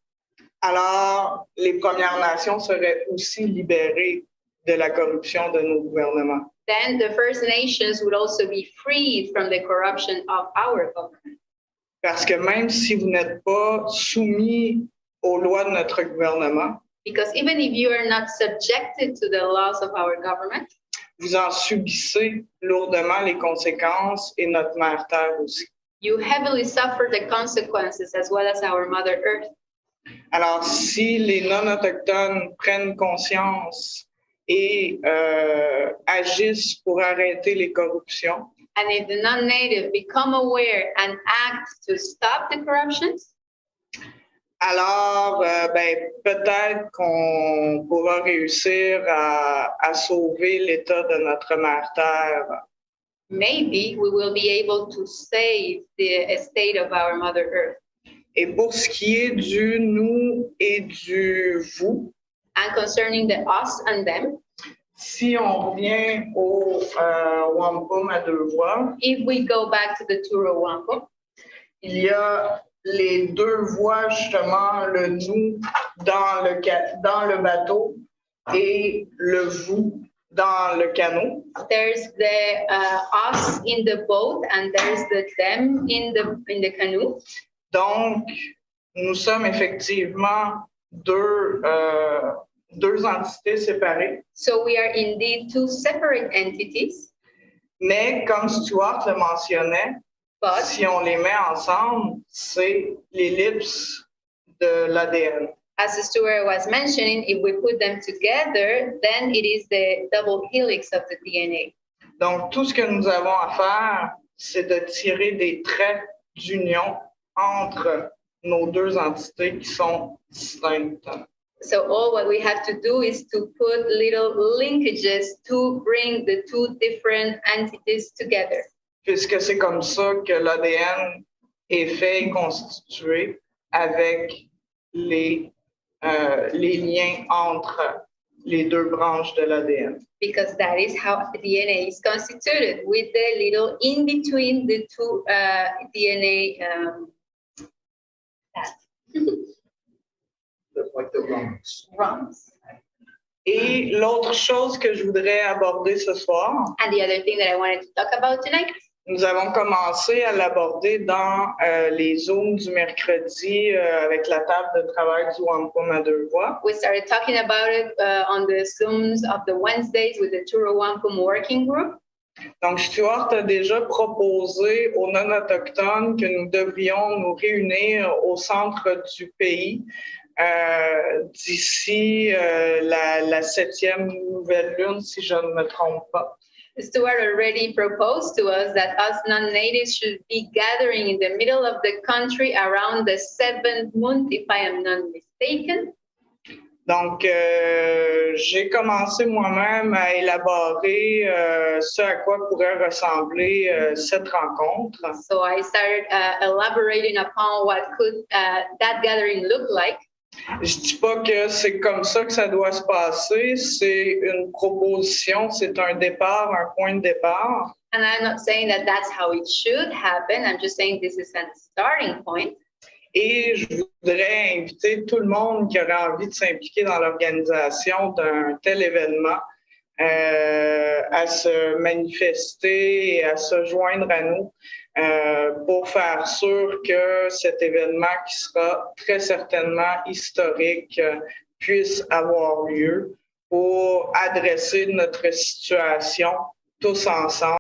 J: alors les Premières Nations seraient aussi libérées de la corruption de nos gouvernements.
B: Then the First Nations would also be freed from the corruption of our government.
J: Parce que même si vous n'êtes pas soumis aux lois de notre gouvernement,
B: because even if you are not subjected to the laws of our government,
J: vous en subissez lourdement les conséquences et notre mère terre aussi.
B: You heavily suffer the consequences as well as our Mother Earth.
J: Alors, si les non-autochtones prennent conscience et agissent pour arrêter les corruptions,
B: and if the non-native become aware and act to stop the corruptions,
J: alors peut-être qu'on pourra réussir à sauver l'état de notre mère terre.
B: Maybe we will be able to save the state of our Mother Earth.
J: Et pour ce qui est du nous et du vous,
B: and concerning the us and them,
J: si on revient au Wampum à deux voix,
B: if we go back to the Turo Wampum,
J: il y a les deux voix, justement, le nous dans le bateau et le vous dans le canot.
B: There's the us in the boat and there's the them in the canoe.
J: Donc, nous sommes effectivement deux entités séparées.
B: So we are indeed two separate entities.
J: Mais comme Stuart le mentionnait,
B: but
J: si on les met ensemble, c'est l'ellipse de l'ADN.
B: As Stuart was mentioning, if we put them together, then it is the double helix of the DNA.
J: Donc, tout ce que nous avons à faire, c'est de tirer des traits d'union entre nos deux entités qui sont distinctes.
B: So all what we have to do is to put little linkages to bring the two different entities together.
J: Puisque c'est comme ça que l'ADN est fait et constitué avec les liens entre les deux branches de l'ADN.
B: Because that is how DNA is constituted, with the little in between the two DNA.
A: Like the rungs.
B: Rungs.
J: Et l'autre chose que je voudrais aborder ce soir,
B: And the other thing that I wanted to talk about tonight,
J: nous avons commencé à l'aborder dans les Zooms du mercredi avec la table de travail du Wampum à deux voix.
B: we started talking about it on the Zooms of the Wednesdays with the Turo Wampum working group.
J: Donc, Stuart a déjà proposé aux non-autochtones que nous devrions nous réunir au centre du pays d'ici la 7e nouvelle lune, si je ne me trompe pas.
B: Stuart already proposed to us that us non-natives should be gathering in the middle of the country around the 7th moon, if I am not mistaken.
J: Donc, j'ai commencé moi-même à élaborer ce à quoi pourrait ressembler cette rencontre.
B: So I started elaborating upon what could that gathering look like.
J: Je dis pas que c'est comme ça que ça doit se passer, c'est une proposition, c'est un départ, un point de départ.
B: And I'm not saying that that's how it should happen. I'm just saying this is a starting point.
J: Et je voudrais inviter tout le monde qui aurait envie de s'impliquer dans l'organisation d'un tel événement à se manifester et à se joindre à nous pour faire sûr que cet événement qui sera très certainement historique puisse avoir lieu pour adresser notre situation tous ensemble.